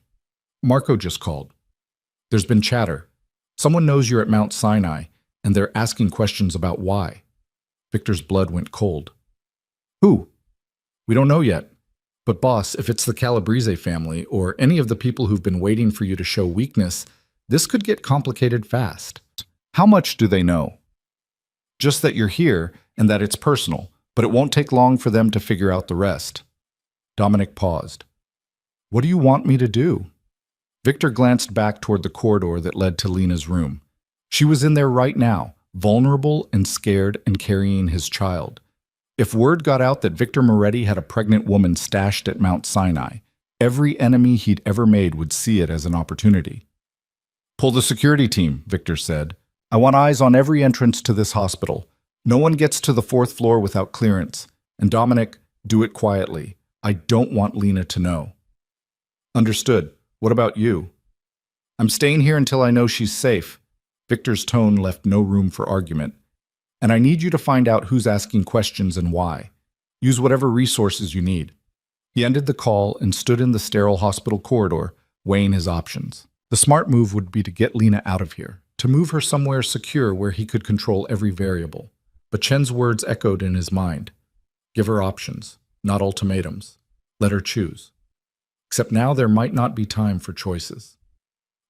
Marco just called. There's been chatter. Someone knows you're at Mount Sinai, and they're asking questions about why. Victor's blood went cold. Who? We don't know yet. But boss, if it's the Calabrese family, or any of the people who've been waiting for you to show weakness, this could get complicated fast. How much do they know? Just that you're here, and that it's personal, but it won't take long for them to figure out the rest. Dominic paused. What do you want me to do? Victor glanced back toward the corridor that led to Lena's room. She was in there right now, vulnerable and scared and carrying his child. If word got out that Victor Moretti had a pregnant woman stashed at Mount Sinai, every enemy he'd ever made would see it as an opportunity. Pull the security team, Victor said. I want eyes on every entrance to this hospital. No one gets to the 4th floor without clearance. And Dominic, do it quietly. I don't want Lena to know. Understood. What about you? I'm staying here until I know she's safe. Victor's tone left no room for argument. And I need you to find out who's asking questions and why. Use whatever resources you need. He ended the call and stood in the sterile hospital corridor, weighing his options. The smart move would be to get Lena out of here, to move her somewhere secure where he could control every variable. But Chen's words echoed in his mind. Give her options, not ultimatums. Let her choose. Except now there might not be time for choices.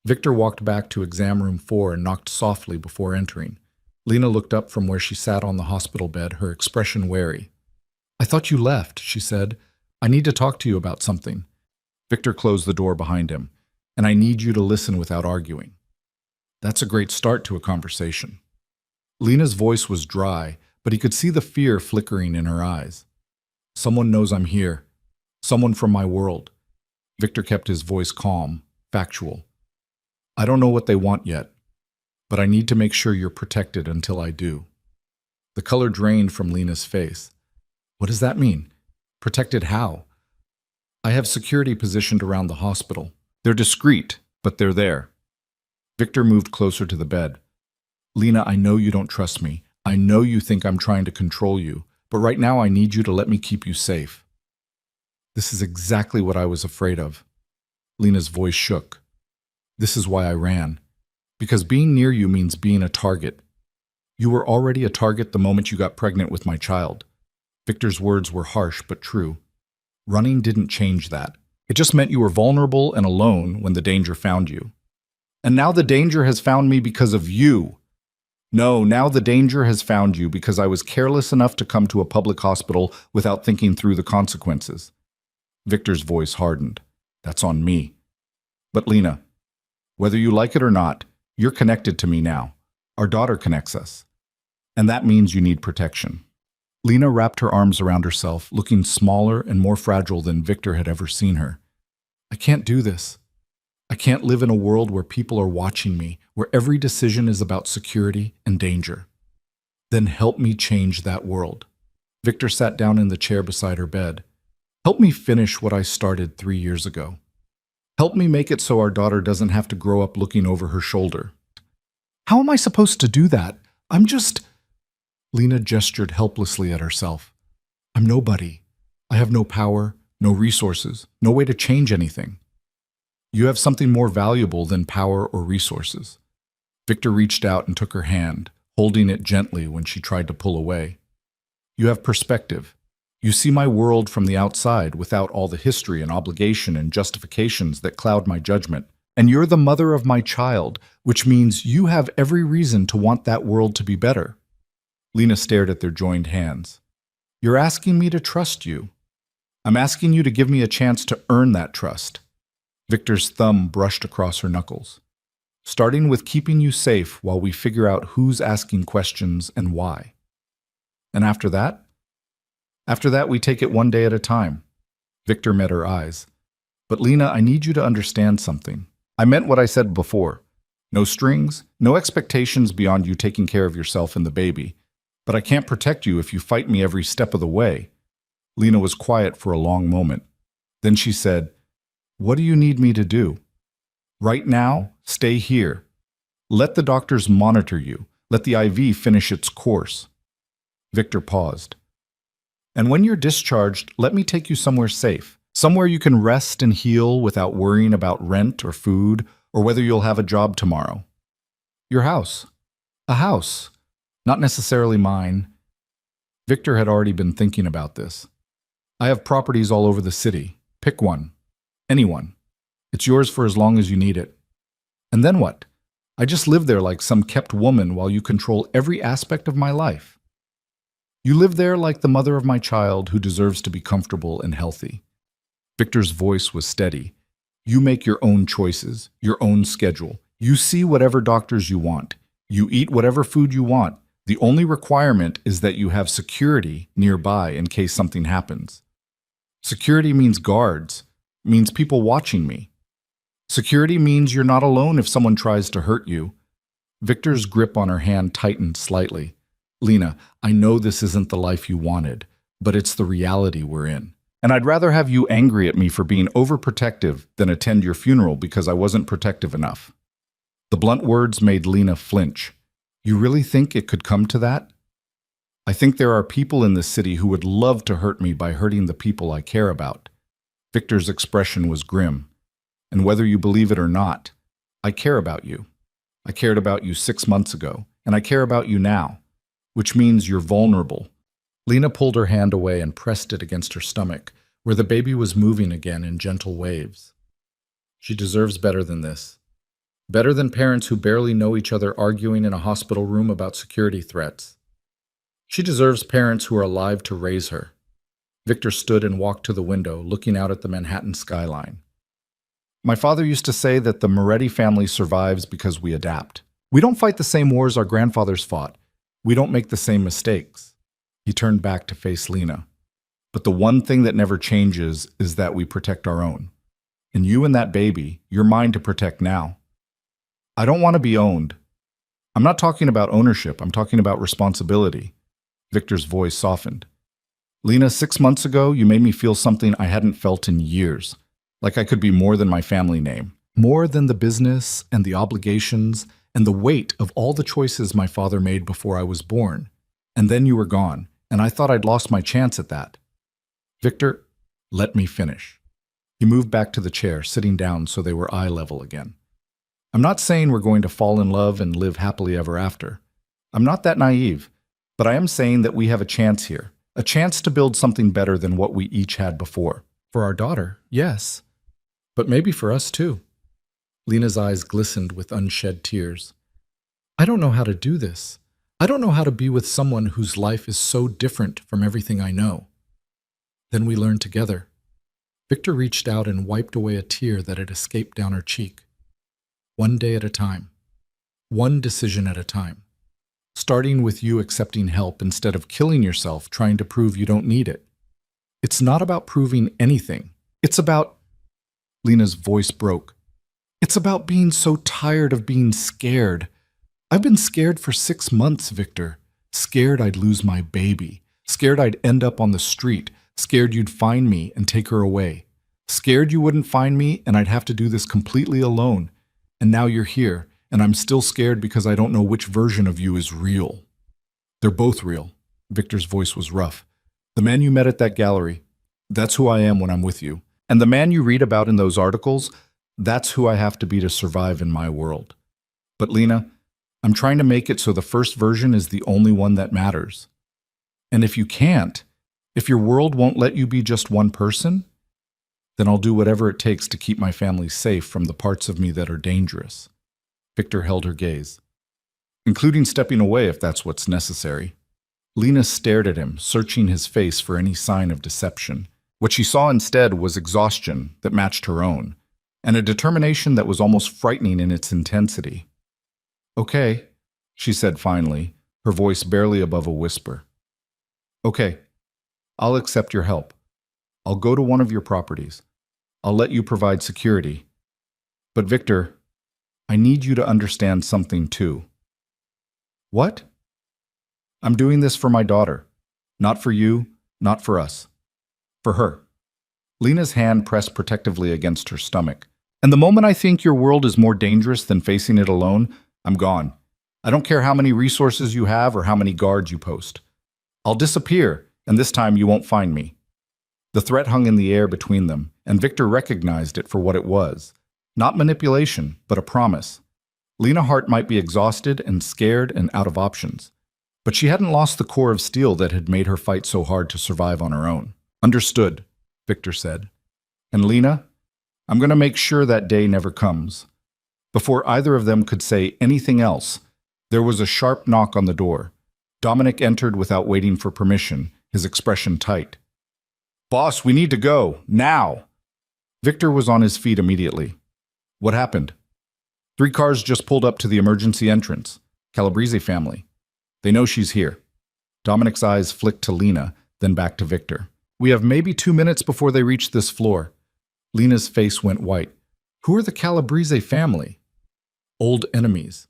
Victor walked back to exam room 4 and knocked softly before entering. Lena looked up from where she sat on the hospital bed, her expression wary. I thought you left, she said. I need to talk to you about something. Victor closed the door behind him. And I need you to listen without arguing. That's a great start to a conversation. Lena's voice was dry, but he could see the fear flickering in her eyes. Someone knows I'm here. Someone from my world. Victor kept his voice calm, factual. I don't know what they want yet, but I need to make sure you're protected until I do. The color drained from Lena's face. What does that mean? Protected how? I have security positioned around the hospital. They're discreet, but they're there. Victor moved closer to the bed. Lena, I know you don't trust me. I know you think I'm trying to control you, but right now I need you to let me keep you safe. This is exactly what I was afraid of. Lena's voice shook. This is why I ran. Because being near you means being a target. You were already a target the moment you got pregnant with my child. Victor's words were harsh but true. Running didn't change that. It just meant you were vulnerable and alone when the danger found you. And now the danger has found me because of you. No, now the danger has found you because I was careless enough to come to a public hospital without thinking through the consequences. Victor's voice hardened. That's on me. But Lena, whether you like it or not, you're connected to me now. Our daughter connects us. And that means you need protection. Lena wrapped her arms around herself, looking smaller and more fragile than Victor had ever seen her. I can't do this. I can't live in a world where people are watching me, where every decision is about security and danger. Then help me change that world. Victor sat down in the chair beside her bed. Help me finish what I started 3 years ago. Help me make it so our daughter doesn't have to grow up looking over her shoulder. How am I supposed to do that? Lena gestured helplessly at herself. I'm nobody. I have no power, no resources, no way to change anything. You have something more valuable than power or resources. Victor reached out and took her hand, holding it gently when she tried to pull away. You have perspective. You see my world from the outside without all the history and obligation and justifications that cloud my judgment. And you're the mother of my child, which means you have every reason to want that world to be better. Lena stared at their joined hands. You're asking me to trust you. I'm asking you to give me a chance to earn that trust. Victor's thumb brushed across her knuckles. Starting with keeping you safe while we figure out who's asking questions and why. And after that? After that, we take it one day at a time. Victor met her eyes. But Lena, I need you to understand something. I meant what I said before. No strings, no expectations beyond you taking care of yourself and the baby. But I can't protect you if you fight me every step of the way. Lena was quiet for a long moment. Then she said, What do you need me to do? Right now, stay here. Let the doctors monitor you. Let the IV finish its course. Victor paused. And when you're discharged, let me take you somewhere safe. Somewhere you can rest and heal without worrying about rent or food or whether you'll have a job tomorrow. Your house. A house. Not necessarily mine. Victor had already been thinking about this. I have properties all over the city. Pick one. Anyone. It's yours for as long as you need it. And then what? I just live there like some kept woman while you control every aspect of my life. You live there like the mother of my child who deserves to be comfortable and healthy. Victor's voice was steady. You make your own choices, your own schedule. You see whatever doctors you want. You eat whatever food you want. The only requirement is that you have security nearby in case something happens. Security means guards, means people watching me. Security means you're not alone if someone tries to hurt you. Victor's grip on her hand tightened slightly. Lena, I know this isn't the life you wanted, but it's the reality we're in. And I'd rather have you angry at me for being overprotective than attend your funeral because I wasn't protective enough. The blunt words made Lena flinch. You really think it could come to that? I think there are people in this city who would love to hurt me by hurting the people I care about. Victor's expression was grim. And whether you believe it or not, I care about you. I cared about you 6 months ago, and I care about you now, which means you're vulnerable. Lena pulled her hand away and pressed it against her stomach, where the baby was moving again in gentle waves. She deserves better than this. Better than parents who barely know each other arguing in a hospital room about security threats. She deserves parents who are alive to raise her. Victor stood and walked to the window, looking out at the Manhattan skyline. My father used to say that the Moretti family survives because we adapt. We don't fight the same wars our grandfathers fought. We don't make the same mistakes. He turned back to face Lena. But the one thing that never changes is that we protect our own. And you and that baby, you're mine to protect now. I don't want to be owned. I'm not talking about ownership, I'm talking about responsibility. Victor's voice softened. Lena, 6 months ago, you made me feel something I hadn't felt in years. Like I could be more than my family name. More than the business and the obligations and the weight of all the choices my father made before I was born. And then you were gone, and I thought I'd lost my chance at that. Victor, let me finish. He moved back to the chair, sitting down so they were eye level again. I'm not saying we're going to fall in love and live happily ever after. I'm not that naive, but I am saying that we have a chance here. A chance to build something better than what we each had before. For our daughter, yes. But maybe for us too. Lena's eyes glistened with unshed tears. I don't know how to do this. I don't know how to be with someone whose life is so different from everything I know. Then we learned together. Victor reached out and wiped away a tear that had escaped down her cheek. One day at a time. One decision at a time. Starting with you accepting help instead of killing yourself trying to prove you don't need it. It's not about proving anything. It's about... Lena's voice broke. It's about being so tired of being scared. I've been scared for 6 months, Victor. Scared I'd lose my baby. Scared I'd end up on the street. Scared you'd find me and take her away. Scared you wouldn't find me and I'd have to do this completely alone. And now you're here, and I'm still scared because I don't know which version of you is real. They're both real. Victor's voice was rough. The man you met at that gallery, that's who I am when I'm with you. And the man you read about in those articles, that's who I have to be to survive in my world. But Lena, I'm trying to make it so the first version is the only one that matters. And if you can't, if your world won't let you be just one person, then I'll do whatever it takes to keep my family safe from the parts of me that are dangerous. Victor held her gaze. Including stepping away if that's what's necessary. Lena stared at him, searching his face for any sign of deception. What she saw instead was exhaustion that matched her own, and a determination that was almost frightening in its intensity. Okay, she said finally, her voice barely above a whisper. Okay, I'll accept your help. I'll go to one of your properties. I'll let you provide security. But Victor, I need you to understand something too. What? I'm doing this for my daughter. Not for you, not for us. For her. Lena's hand pressed protectively against her stomach. And the moment I think your world is more dangerous than facing it alone, I'm gone. I don't care how many resources you have or how many guards you post. I'll disappear, and this time you won't find me. The threat hung in the air between them, and Victor recognized it for what it was. Not manipulation, but a promise. Lena Hart might be exhausted and scared and out of options, but she hadn't lost the core of steel that had made her fight so hard to survive on her own. Understood, Victor said. And Lena, I'm going to make sure that day never comes. Before either of them could say anything else, there was a sharp knock on the door. Dominic entered without waiting for permission, his expression tight. Boss, we need to go, now! Victor was on his feet immediately. What happened? 3 cars just pulled up to the emergency entrance. Calabrese family. They know she's here. Dominic's eyes flicked to Lena, then back to Victor. We have maybe 2 minutes before they reach this floor. Lena's face went white. Who are the Calabrese family? Old enemies.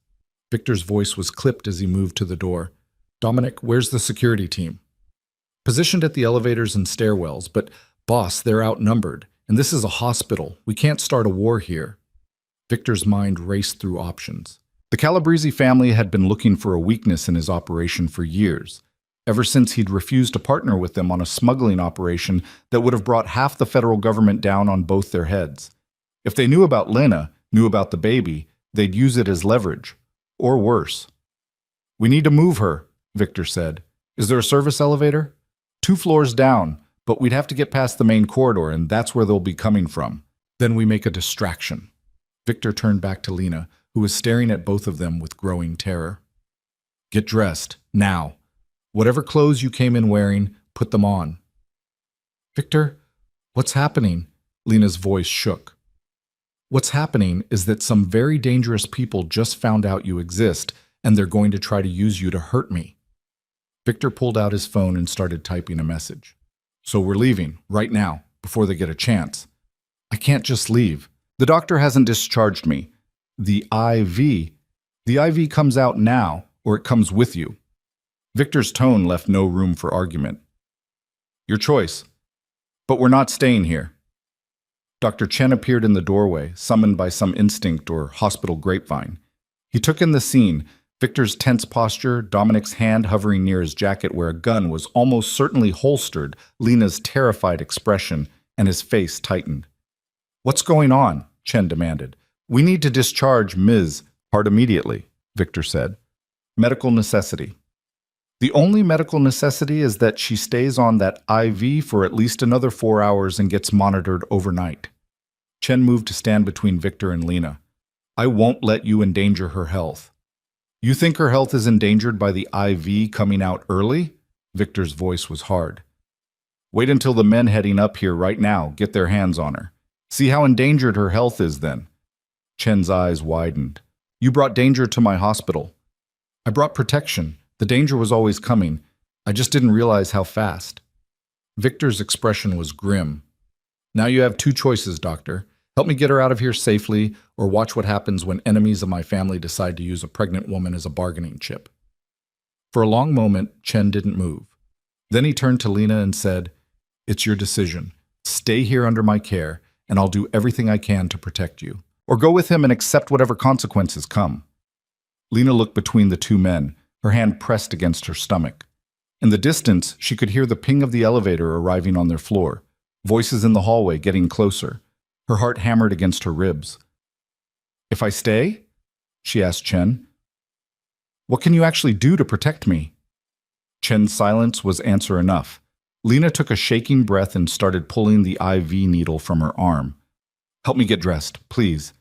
Victor's voice was clipped as he moved to the door. Dominic, where's the security team? Positioned at the elevators and stairwells, but Boss, they're outnumbered, and this is a hospital. We can't start a war here. Victor's mind raced through options. The Calabrese family had been looking for a weakness in his operation for years, ever since he'd refused to partner with them on a smuggling operation that would have brought half the federal government down on both their heads. If they knew about Lena, knew about the baby, they'd use it as leverage. Or worse. We need to move her, Victor said. Is there a service elevator? 2 floors down, but we'd have to get past the main corridor, and that's where they'll be coming from. Then we make a distraction. Victor turned back to Lena, who was staring at both of them with growing terror. Get dressed, now. Whatever clothes you came in wearing, put them on. Victor, what's happening? Lena's voice shook. What's happening is that some very dangerous people just found out you exist, and they're going to try to use you to hurt me. Victor pulled out his phone and started typing a message. So we're leaving, right now, before they get a chance. I can't just leave. The doctor hasn't discharged me. The IV comes out now, or it comes with you. Victor's tone left no room for argument. Your choice. But we're not staying here. Dr. Chen appeared in the doorway, summoned by some instinct or hospital grapevine. He took in the scene, Victor's tense posture, Dominic's hand hovering near his jacket where a gun was almost certainly holstered, Lena's terrified expression, and his face tightened. What's going on? Chen demanded. We need to discharge Ms. Hart immediately, Victor said. Medical necessity. The only medical necessity is that she stays on that IV for at least another 4 hours and gets monitored overnight. Chen moved to stand between Victor and Lena. I won't let you endanger her health. You think her health is endangered by the IV coming out early? Victor's voice was hard. Wait until the men heading up here right now get their hands on her. See how endangered her health is then. Chen's eyes widened. You brought danger to my hospital. I brought protection. The danger was always coming. I just didn't realize how fast. Victor's expression was grim. Now you have 2 choices, Doctor. Help me get her out of here safely, or watch what happens when enemies of my family decide to use a pregnant woman as a bargaining chip. For a long moment, Chen didn't move. Then he turned to Lena and said, It's your decision. Stay here under my care, and I'll do everything I can to protect you. Or go with him and accept whatever consequences come. Lena looked between the 2 men, her hand pressed against her stomach. In the distance, she could hear the ping of the elevator arriving on their floor, voices in the hallway getting closer. Her heart hammered against her ribs. If I stay? She asked Chen. What can you actually do to protect me? Chen's silence was answer enough. Lena took a shaking breath and started pulling the IV needle from her arm. Help me get dressed, please.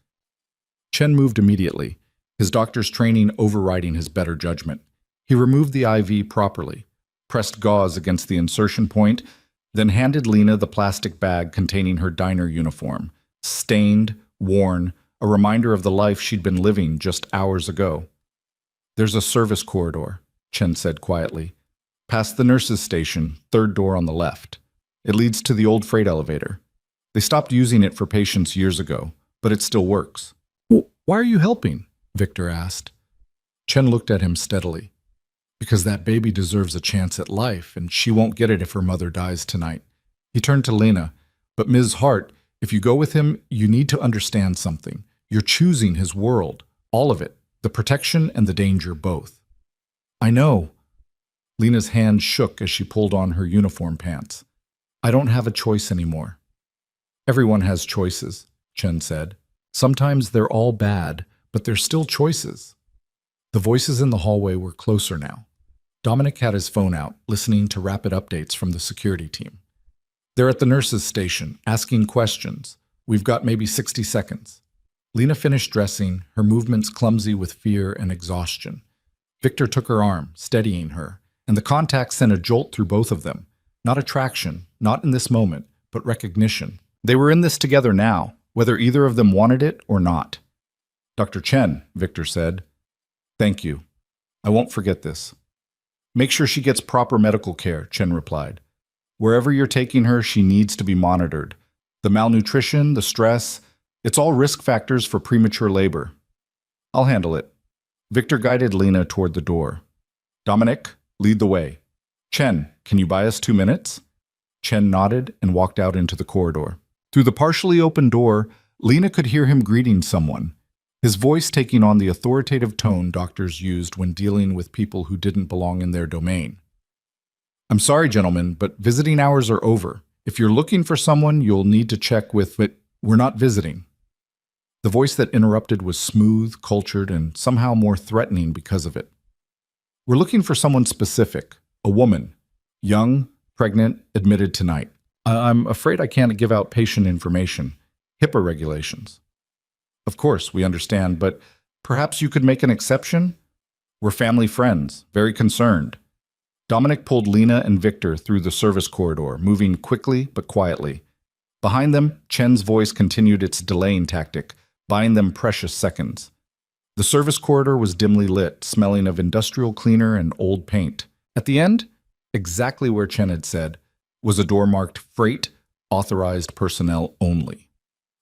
Chen moved immediately, his doctor's training overriding his better judgment. He removed the IV properly, pressed gauze against the insertion point, then handed Lena the plastic bag containing her diner uniform, stained, worn, a reminder of the life she'd been living just hours ago. There's a service corridor, Chen said quietly. Past the nurses' station, 3rd door on the left. It leads to the old freight elevator. They stopped using it for patients years ago, but it still works. Why are you helping? Victor asked. Chen looked at him steadily. Because that baby deserves a chance at life, and she won't get it if her mother dies tonight. He turned to Lena. But Ms. Hart, if you go with him, you need to understand something. You're choosing his world, all of it, the protection and the danger both. I know. Lena's hand shook as she pulled on her uniform pants. I don't have a choice anymore. Everyone has choices, Chen said. Sometimes they're all bad, but they're still choices. The voices in the hallway were closer now. Dominic had his phone out, listening to rapid updates from the security team. They're at the nurses' station, asking questions. We've got maybe 60 seconds. Lena finished dressing, her movements clumsy with fear and exhaustion. Victor took her arm, steadying her, and the contact sent a jolt through both of them. Not attraction, not in this moment, but recognition. They were in this together now, whether either of them wanted it or not. Dr. Chen, Victor said. Thank you. I won't forget this. Make sure she gets proper medical care, Chen replied. Wherever you're taking her, she needs to be monitored. The malnutrition, the stress, it's all risk factors for premature labor. I'll handle it. Victor guided Lena toward the door. Dominic, lead the way. Chen, can you buy us 2 minutes? Chen nodded and walked out into the corridor. Through the partially open door, Lena could hear him greeting someone, his voice taking on the authoritative tone doctors used when dealing with people who didn't belong in their domain. "I'm sorry, gentlemen, but visiting hours are over. If you're looking for someone, you'll need to check with, but we're not visiting." The voice that interrupted was smooth, cultured, and somehow more threatening because of it. "We're looking for someone specific, a woman, young, pregnant, admitted tonight. I'm afraid I can't give out patient information. HIPAA regulations." "Of course, we understand, but perhaps you could make an exception? We're family friends, very concerned." Dominic pulled Lena and Victor through the service corridor, moving quickly but quietly. Behind them, Chen's voice continued its delaying tactic, buying them precious seconds. The service corridor was dimly lit, smelling of industrial cleaner and old paint. At the end, exactly where Chen had said, was a door marked Freight, Authorized Personnel Only.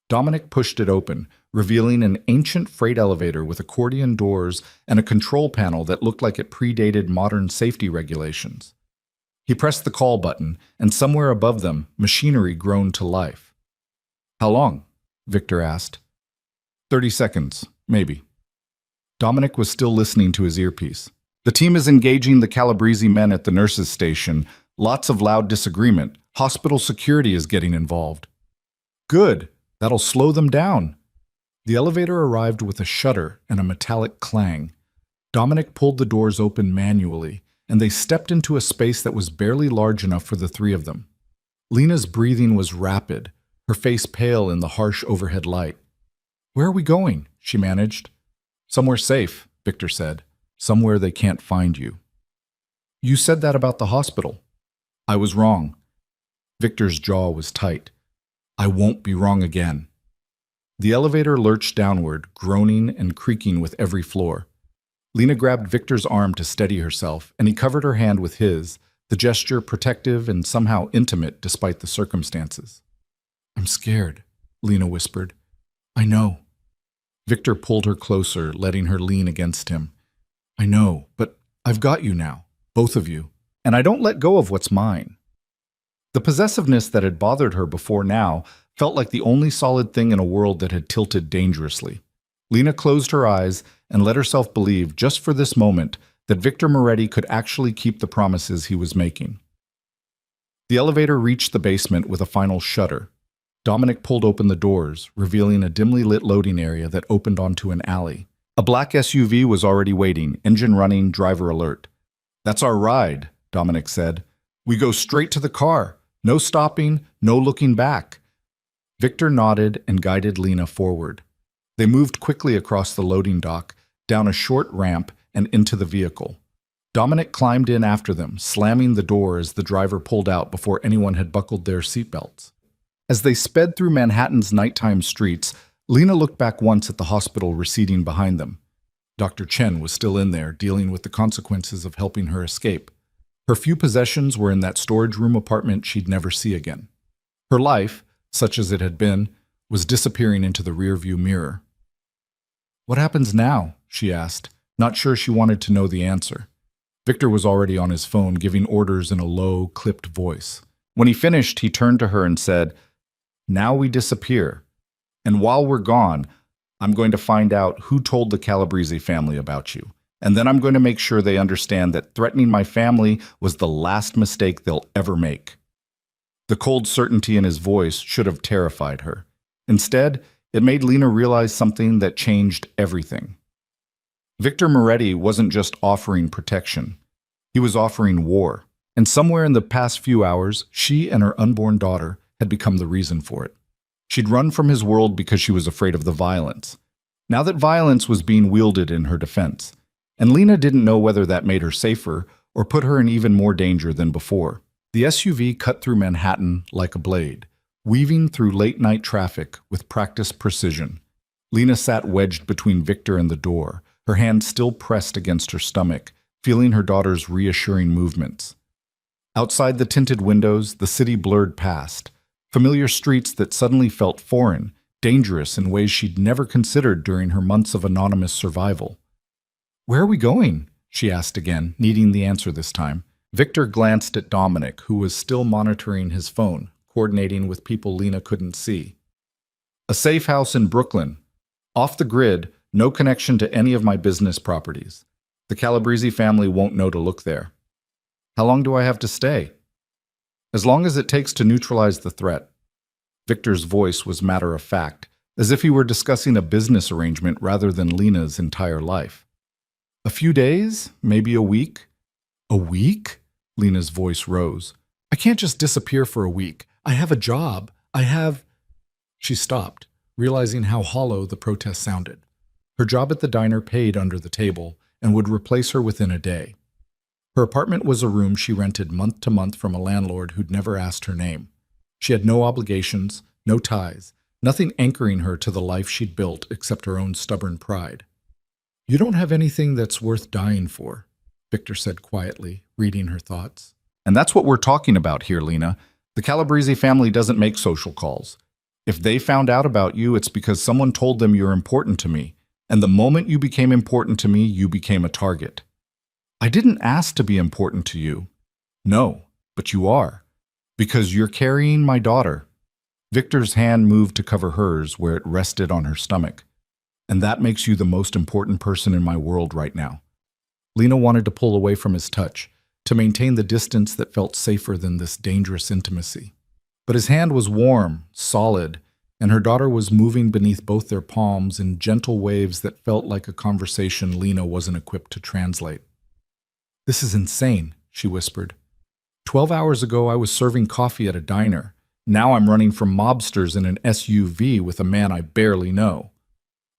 Dominic pushed it open, revealing an ancient freight elevator with accordion doors and a control panel that looked like it predated modern safety regulations. He pressed the call button, and somewhere above them, machinery groaned to life. "How long?" Victor asked. 30 seconds, maybe." Dominic was still listening to his earpiece. "The team is engaging the Calabrese men at the nurses' station. Lots of loud disagreement. Hospital security is getting involved." "Good. That'll slow them down." The elevator arrived with a shudder and a metallic clang. Dominic pulled the doors open manually, and they stepped into a space that was barely large enough for the three of them. Lena's breathing was rapid, her face pale in the harsh overhead light. "Where are we going?" she managed. "Somewhere safe," Victor said. "Somewhere they can't find you." "You said that about the hospital." "I was wrong." Victor's jaw was tight. "I won't be wrong again." The elevator lurched downward, groaning and creaking with every floor. Lena grabbed Victor's arm to steady herself, and he covered her hand with his, the gesture protective and somehow intimate despite the circumstances. "I'm scared," Lena whispered. "I know." Victor pulled her closer, letting her lean against him. "I know, but I've got you now, both of you, and I don't let go of what's mine." The possessiveness that had bothered her before now felt like the only solid thing in a world that had tilted dangerously. Lena closed her eyes and let herself believe, just for this moment, that Victor Moretti could actually keep the promises he was making. The elevator reached the basement with a final shudder. Dominic pulled open the doors, revealing a dimly lit loading area that opened onto an alley. A black SUV was already waiting, engine running, driver alert. "That's our ride," Dominic said. "We go straight to the car. No stopping, no looking back." Victor nodded and guided Lena forward. They moved quickly across the loading dock, down a short ramp, and into the vehicle. Dominic climbed in after them, slamming the door as the driver pulled out before anyone had buckled their seatbelts. As they sped through Manhattan's nighttime streets, Lena looked back once at the hospital receding behind them. Dr. Chen was still in there, dealing with the consequences of helping her escape. Her few possessions were in that storage room apartment she'd never see again. Her life, such as it had been, was disappearing into the rearview mirror. "What happens now?" she asked, not sure she wanted to know the answer. Victor was already on his phone, giving orders in a low, clipped voice. When he finished, he turned to her and said, "Now we disappear. And while we're gone, I'm going to find out who told the Calabrese family about you. And then I'm going to make sure they understand that threatening my family was the last mistake they'll ever make." The cold certainty in his voice should have terrified her. Instead, it made Lena realize something that changed everything. Victor Moretti wasn't just offering protection. He was offering war. And somewhere in the past few hours, she and her unborn daughter had become the reason for it. She'd run from his world because she was afraid of the violence. Now that violence was being wielded in her defense, and Lena didn't know whether that made her safer or put her in even more danger than before. The SUV cut through Manhattan like a blade, weaving through late-night traffic with practiced precision. Lena sat wedged between Victor and the door, her hand still pressed against her stomach, feeling her daughter's reassuring movements. Outside the tinted windows, the city blurred past, familiar streets that suddenly felt foreign, dangerous in ways she'd never considered during her months of anonymous survival. "Where are we going?" she asked again, needing the answer this time. Victor glanced at Dominic, who was still monitoring his phone, coordinating with people Lena couldn't see. A safe house in Brooklyn. Off the grid, no connection to any of my business properties. The Calabrese family won't know to look there. How long do I have to stay? As long as it takes to neutralize the threat. Victor's voice was matter of fact, as if he were discussing a business arrangement rather than Lena's entire life. A few days? Maybe a week? A week? Lena's voice rose. I can't just disappear for a week. I have a job. I have... She stopped, realizing how hollow the protest sounded. Her job at the diner paid under the table and would replace her within a day. Her apartment was a room she rented month to month from a landlord who'd never asked her name. She had no obligations, no ties, nothing anchoring her to the life she'd built except her own stubborn pride. You don't have anything that's worth dying for, Victor said quietly, reading her thoughts. And that's what we're talking about here, Lena. The Calabrese family doesn't make social calls. If they found out about you, it's because someone told them you're important to me. And the moment you became important to me, you became a target. I didn't ask to be important to you. No, but you are. Because you're carrying my daughter. Victor's hand moved to cover hers where it rested on her stomach. And that makes you the most important person in my world right now. Lena wanted to pull away from his touch, to maintain the distance that felt safer than this dangerous intimacy. But his hand was warm, solid, and her daughter was moving beneath both their palms in gentle waves that felt like a conversation Lena wasn't equipped to translate. This is insane, she whispered. 12 hours ago I was serving coffee at a diner. Now I'm running from mobsters in an SUV with a man I barely know.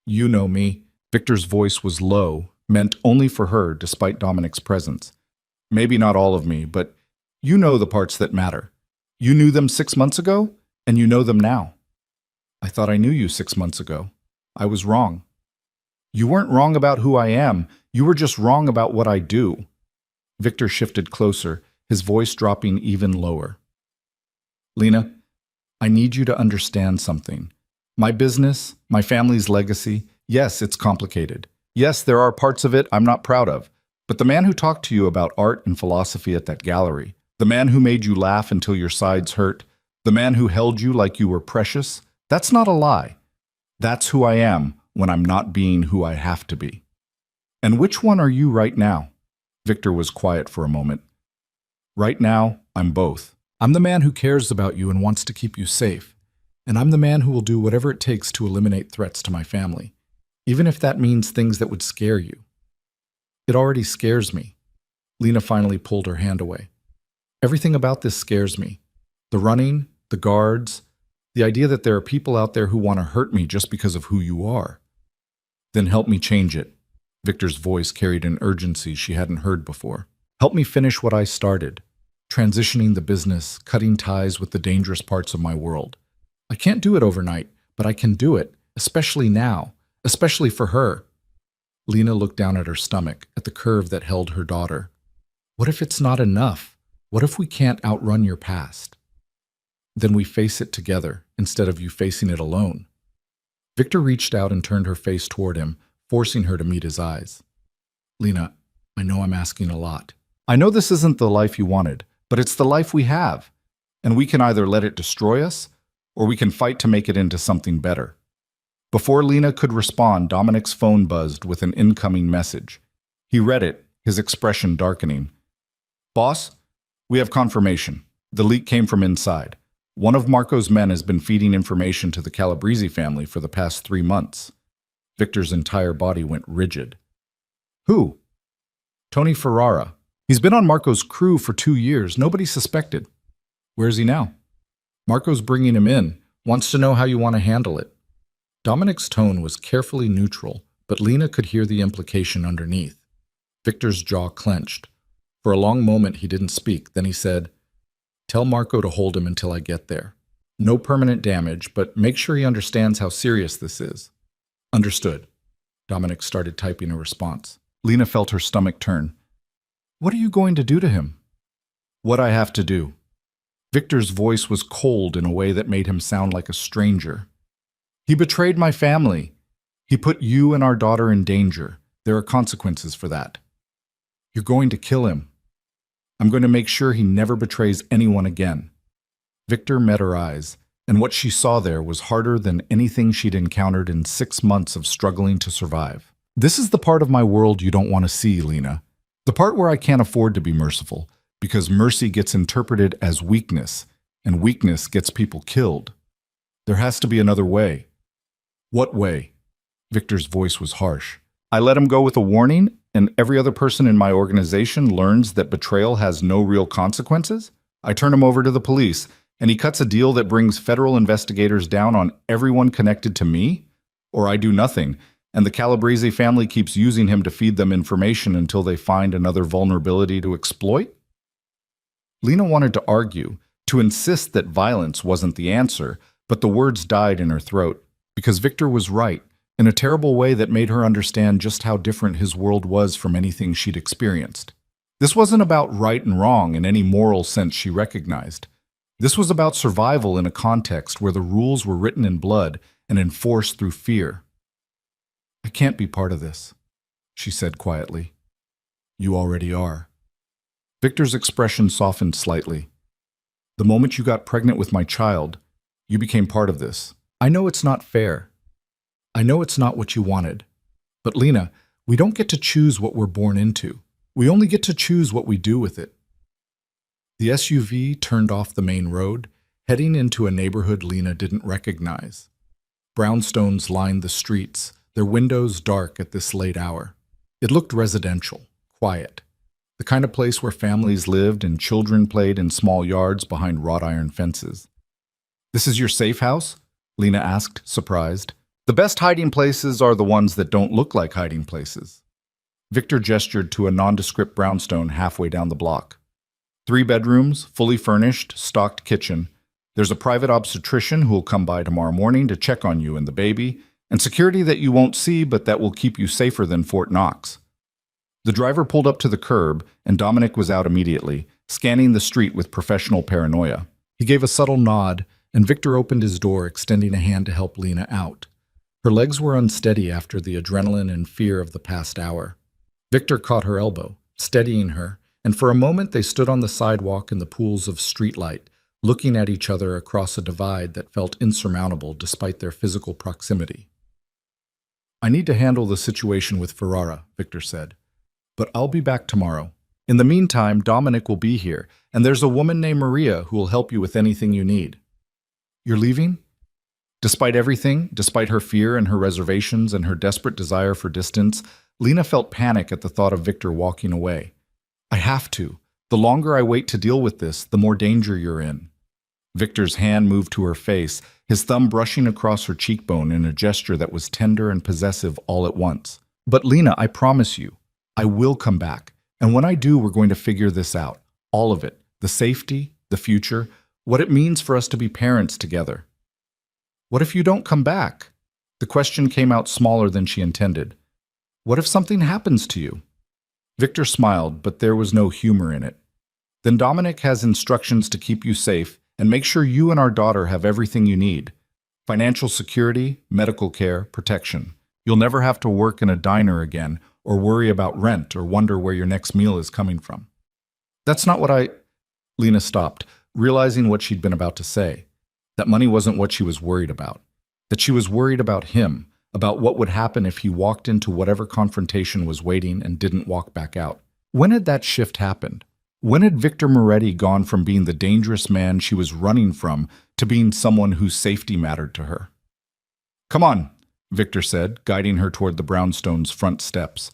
You know me. Victor's voice was low, meant only for her despite Dominic's presence. Maybe not all of me, but you know the parts that matter. You knew them 6 months ago, and you know them now. I thought I knew you 6 months ago. I was wrong. You weren't wrong about who I am. You were just wrong about what I do. Victor shifted closer, his voice dropping even lower. Lena, I need you to understand something. My business, my family's legacy, yes, it's complicated. Yes, there are parts of it I'm not proud of. But the man who talked to you about art and philosophy at that gallery, the man who made you laugh until your sides hurt, the man who held you like you were precious, that's not a lie. That's who I am when I'm not being who I have to be. And which one are you right now? Victor was quiet for a moment. Right now, I'm both. I'm the man who cares about you and wants to keep you safe. And I'm the man who will do whatever it takes to eliminate threats to my family, even if that means things that would scare you. It already scares me. Lena finally pulled her hand away. Everything about this scares me. The running, the guards, the idea that there are people out there who want to hurt me just because of who you are. Then help me change it. Victor's voice carried an urgency she hadn't heard before. Help me finish what I started, transitioning the business, cutting ties with the dangerous parts of my world. I can't do it overnight, but I can do it, especially now, especially for her. Lena looked down at her stomach, at the curve that held her daughter. What if it's not enough? What if we can't outrun your past? Then we face it together, instead of you facing it alone. Victor reached out and turned her face toward him, forcing her to meet his eyes. Lena, I know I'm asking a lot. I know this isn't the life you wanted, but it's the life we have. And we can either let it destroy us, or we can fight to make it into something better. Before Lena could respond, Dominic's phone buzzed with an incoming message. He read it, his expression darkening. Boss, we have confirmation. The leak came from inside. One of Marco's men has been feeding information to the Calabrese family for the past 3 months. Victor's entire body went rigid. Who? Tony Ferrara. He's been on Marco's crew for 2 years. Nobody suspected. Where's he now? Marco's bringing him in. Wants to know how you want to handle it. Dominic's tone was carefully neutral, but Lena could hear the implication underneath. Victor's jaw clenched. For a long moment he didn't speak. Then he said, Tell Marco to hold him until I get there. No permanent damage, but make sure he understands how serious this is. Understood. Dominic started typing a response. Lena felt her stomach turn. What are you going to do to him? What I have to do. Victor's voice was cold in a way that made him sound like a stranger. He betrayed my family. He put you and our daughter in danger. There are consequences for that. You're going to kill him. I'm going to make sure he never betrays anyone again." Victor met her eyes, and what she saw there was harder than anything she'd encountered in 6 months of struggling to survive. "This is the part of my world you don't want to see, Lena. The part where I can't afford to be merciful, because mercy gets interpreted as weakness, and weakness gets people killed. There has to be another way." "What way?" Victor's voice was harsh. "I let him go with a warning, and every other person in my organization learns that betrayal has no real consequences? I turn him over to the police, and he cuts a deal that brings federal investigators down on everyone connected to me? Or I do nothing, and the Calabrese family keeps using him to feed them information until they find another vulnerability to exploit?" Lena wanted to argue, to insist that violence wasn't the answer, but the words died in her throat, because Victor was right, in a terrible way that made her understand just how different his world was from anything she'd experienced. This wasn't about right and wrong in any moral sense she recognized. This was about survival in a context where the rules were written in blood and enforced through fear. "I can't be part of this," she said quietly. "You already are." Victor's expression softened slightly. "The moment you got pregnant with my child, you became part of this. I know it's not fair. I know it's not what you wanted. But Lena, we don't get to choose what we're born into. We only get to choose what we do with it." The SUV turned off the main road, heading into a neighborhood Lena didn't recognize. Brownstones lined the streets, their windows dark at this late hour. It looked residential, quiet, the kind of place where families lived and children played in small yards behind wrought iron fences. "This is your safe house?" Lena asked, surprised. "The best hiding places are the ones that don't look like hiding places." Victor gestured to a nondescript brownstone halfway down the block. 3 bedrooms, fully furnished, stocked kitchen. There's a private obstetrician who will come by tomorrow morning to check on you and the baby, and security that you won't see but that will keep you safer than Fort Knox. The driver pulled up to the curb, and Dominic was out immediately, scanning the street with professional paranoia. He gave a subtle nod, and Victor opened his door, extending a hand to help Lena out. Her legs were unsteady after the adrenaline and fear of the past hour. Victor caught her elbow, steadying her, and for a moment they stood on the sidewalk in the pools of streetlight, looking at each other across a divide that felt insurmountable despite their physical proximity. "I need to handle the situation with Ferrara," Victor said, "but I'll be back tomorrow. In the meantime, Dominic will be here, and there's a woman named Maria who will help you with anything you need." "You're leaving?" Despite everything, despite her fear and her reservations and her desperate desire for distance, Lena felt panic at the thought of Victor walking away. "I have to. The longer I wait to deal with this, the more danger you're in." Victor's hand moved to her face, his thumb brushing across her cheekbone in a gesture that was tender and possessive all at once. "But Lena, I promise you, I will come back. And when I do, we're going to figure this out. All of it. The safety, the future, what it means for us to be parents together." "What if you don't come back?" The question came out smaller than she intended. "What if something happens to you?" Victor smiled, but there was no humor in it. "Then Dominic has instructions to keep you safe and make sure you and our daughter have everything you need. Financial security, medical care, protection. You'll never have to work in a diner again or worry about rent or wonder where your next meal is coming from." "That's not what I—" Lena stopped, realizing what she'd been about to say. That money wasn't what she was worried about. That she was worried about him, about what would happen if he walked into whatever confrontation was waiting and didn't walk back out. When had that shift happened? When had Victor Moretti gone from being the dangerous man she was running from to being someone whose safety mattered to her? "Come on," Victor said, guiding her toward the brownstone's front steps.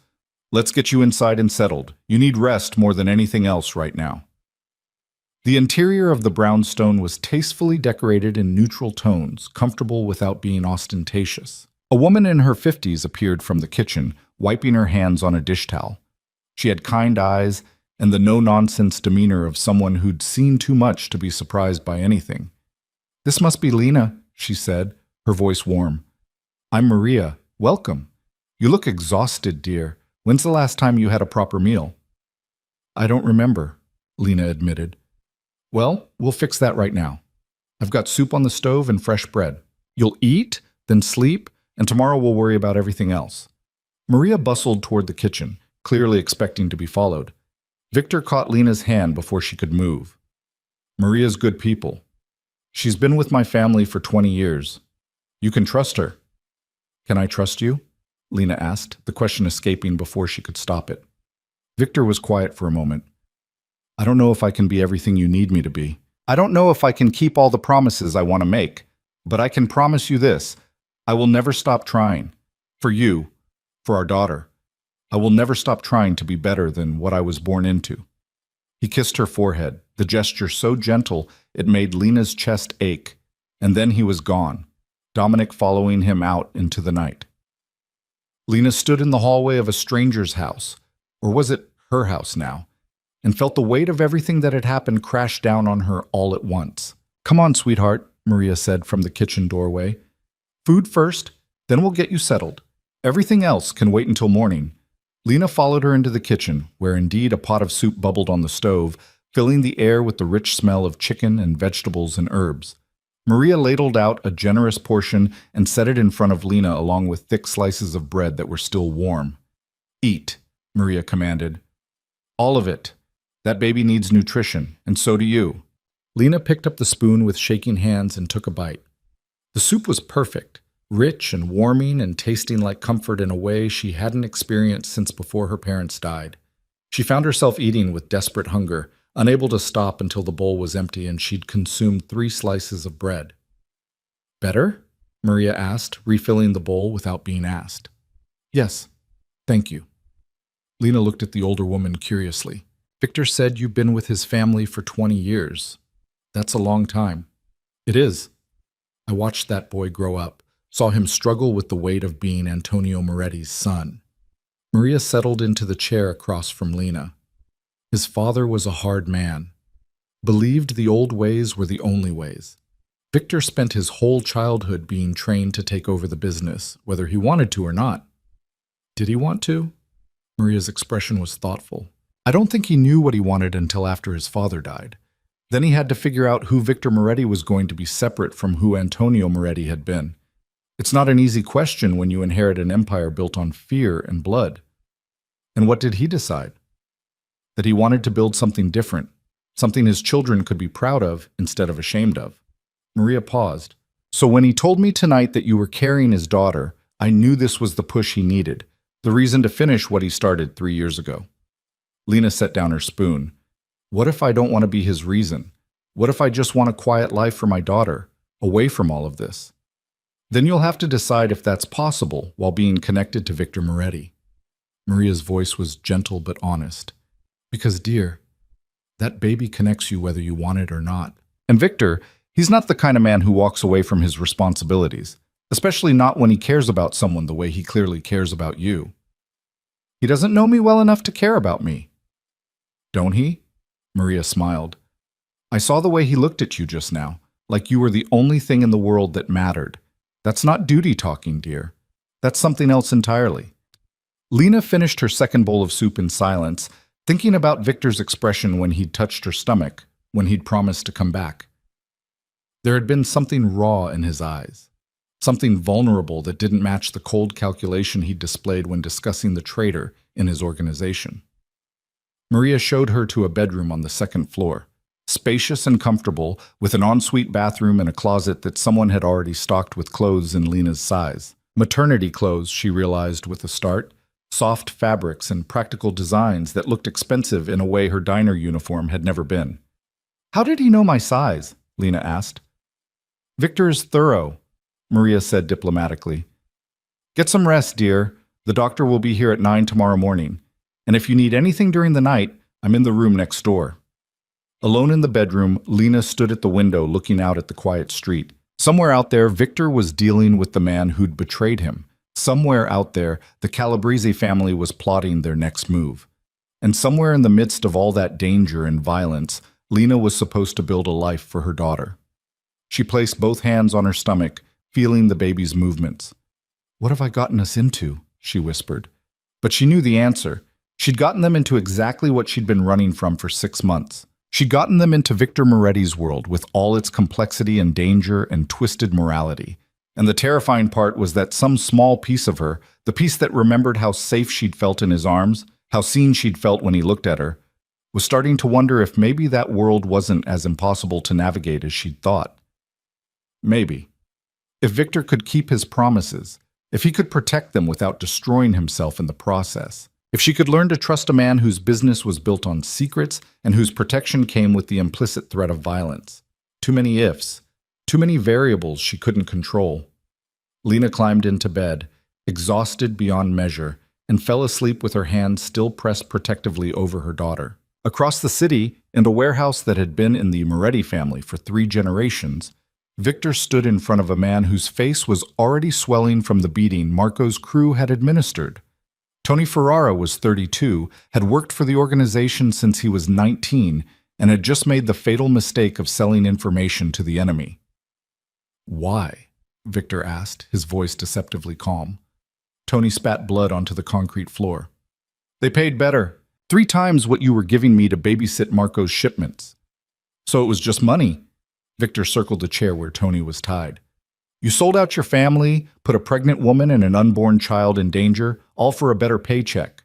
"Let's get you inside and settled. You need rest more than anything else right now." The interior of the brownstone was tastefully decorated in neutral tones, comfortable without being ostentatious. A woman in her 50s appeared from the kitchen, wiping her hands on a dish towel. She had kind eyes and the no-nonsense demeanor of someone who'd seen too much to be surprised by anything. "This must be Lena," she said, her voice warm. "I'm Maria. Welcome. You look exhausted, dear. When's the last time you had a proper meal?" "I don't remember," Lena admitted. "Well, we'll fix that right now. I've got soup on the stove and fresh bread. You'll eat, then sleep, and tomorrow we'll worry about everything else." Maria bustled toward the kitchen, clearly expecting to be followed. Victor caught Lena's hand before she could move. Maria's good people. She's been with my family for 20 years. You can trust her. Can I trust you? Lena asked, the question escaping before she could stop it. Victor was quiet for a moment. I don't know if I can be everything you need me to be. I don't know if I can keep all the promises I want to make, but I can promise you this. I will never stop trying. For you, for our daughter. I will never stop trying to be better than what I was born into. He kissed her forehead, the gesture so gentle it made Lena's chest ache, and then he was gone, Dominic following him out into the night. Lena stood in the hallway of a stranger's house, or was it her house now, and felt the weight of everything that had happened crash down on her all at once. Come on, sweetheart, Maria said from the kitchen doorway. Food first, then we'll get you settled. Everything else can wait until morning. Lena followed her into the kitchen, where indeed a pot of soup bubbled on the stove, filling the air with the rich smell of chicken and vegetables and herbs. Maria ladled out a generous portion and set it in front of Lena along with thick slices of bread that were still warm. Eat, Maria commanded. All of it. That baby needs nutrition, and so do you. Lena picked up the spoon with shaking hands and took a bite. The soup was perfect, rich and warming and tasting like comfort in a way she hadn't experienced since before her parents died. She found herself eating with desperate hunger, unable to stop until the bowl was empty and she'd consumed 3 slices of bread. Better? Maria asked, refilling the bowl without being asked. Yes, thank you. Lena looked at the older woman curiously. Victor said you've been with his family for 20 years. That's a long time. It is. I watched that boy grow up, saw him struggle with the weight of being Antonio Moretti's son. Maria settled into the chair across from Lena. His father was a hard man, believed the old ways were the only ways. Victor spent his whole childhood being trained to take over the business, whether he wanted to or not. Did he want to? Maria's expression was thoughtful. I don't think he knew what he wanted until after his father died. Then he had to figure out who Victor Moretti was going to be separate from who Antonio Moretti had been. It's not an easy question when you inherit an empire built on fear and blood. And what did he decide? That he wanted to build something different, something his children could be proud of instead of ashamed of. Maria paused. So when he told me tonight that you were carrying his daughter, I knew this was the push he needed, the reason to finish what he started 3 years ago. Lena set down her spoon. What if I don't want to be his reason? What if I just want a quiet life for my daughter, away from all of this? Then you'll have to decide if that's possible while being connected to Victor Moretti. Maria's voice was gentle but honest. Because, dear, that baby connects you whether you want it or not. And Victor, he's not the kind of man who walks away from his responsibilities, especially not when he cares about someone the way he clearly cares about you. He doesn't know me well enough to care about me. Don't he? Maria smiled. I saw the way he looked at you just now, like you were the only thing in the world that mattered. That's not duty talking, dear. That's something else entirely. Lena finished her second bowl of soup in silence, thinking about Victor's expression when he'd touched her stomach, when he'd promised to come back. There had been something raw in his eyes, something vulnerable that didn't match the cold calculation he'd displayed when discussing the traitor in his organization. Maria showed her to a bedroom on the second floor, spacious and comfortable, with an ensuite bathroom and a closet that someone had already stocked with clothes in Lena's size. Maternity clothes, she realized with a start, soft fabrics and practical designs that looked expensive in a way her diner uniform had never been. How did he know my size? Lena asked. Victor is thorough, Maria said diplomatically. Get some rest, dear. The doctor will be here at 9 tomorrow morning. And if you need anything during the night, I'm in the room next door. Alone in the bedroom, Lena stood at the window looking out at the quiet street. Somewhere out there, Victor was dealing with the man who'd betrayed him. Somewhere out there, the Calabrese family was plotting their next move. And somewhere in the midst of all that danger and violence, Lena was supposed to build a life for her daughter. She placed both hands on her stomach, feeling the baby's movements. What have I gotten us into? She whispered. But she knew the answer. She'd gotten them into exactly what she'd been running from for 6 months. She'd gotten them into Victor Moretti's world with all its complexity and danger and twisted morality. And the terrifying part was that some small piece of her, the piece that remembered how safe she'd felt in his arms, how seen she'd felt when he looked at her, was starting to wonder if maybe that world wasn't as impossible to navigate as she'd thought. Maybe. If Victor could keep his promises, if he could protect them without destroying himself in the process, if she could learn to trust a man whose business was built on secrets and whose protection came with the implicit threat of violence. Too many ifs, too many variables she couldn't control. Lena climbed into bed, exhausted beyond measure, and fell asleep with her hand still pressed protectively over her daughter. Across the city, in a warehouse that had been in the Moretti family for 3 generations, Victor stood in front of a man whose face was already swelling from the beating Marco's crew had administered. Tony Ferrara was 32, had worked for the organization since he was 19, and had just made the fatal mistake of selling information to the enemy. "Why?" Victor asked, his voice deceptively calm. Tony spat blood onto the concrete floor. "They paid better. 3 times what you were giving me to babysit Marco's shipments." "So it was just money?" Victor circled the chair where Tony was tied. "You sold out your family, put a pregnant woman and an unborn child in danger, all for a better paycheck."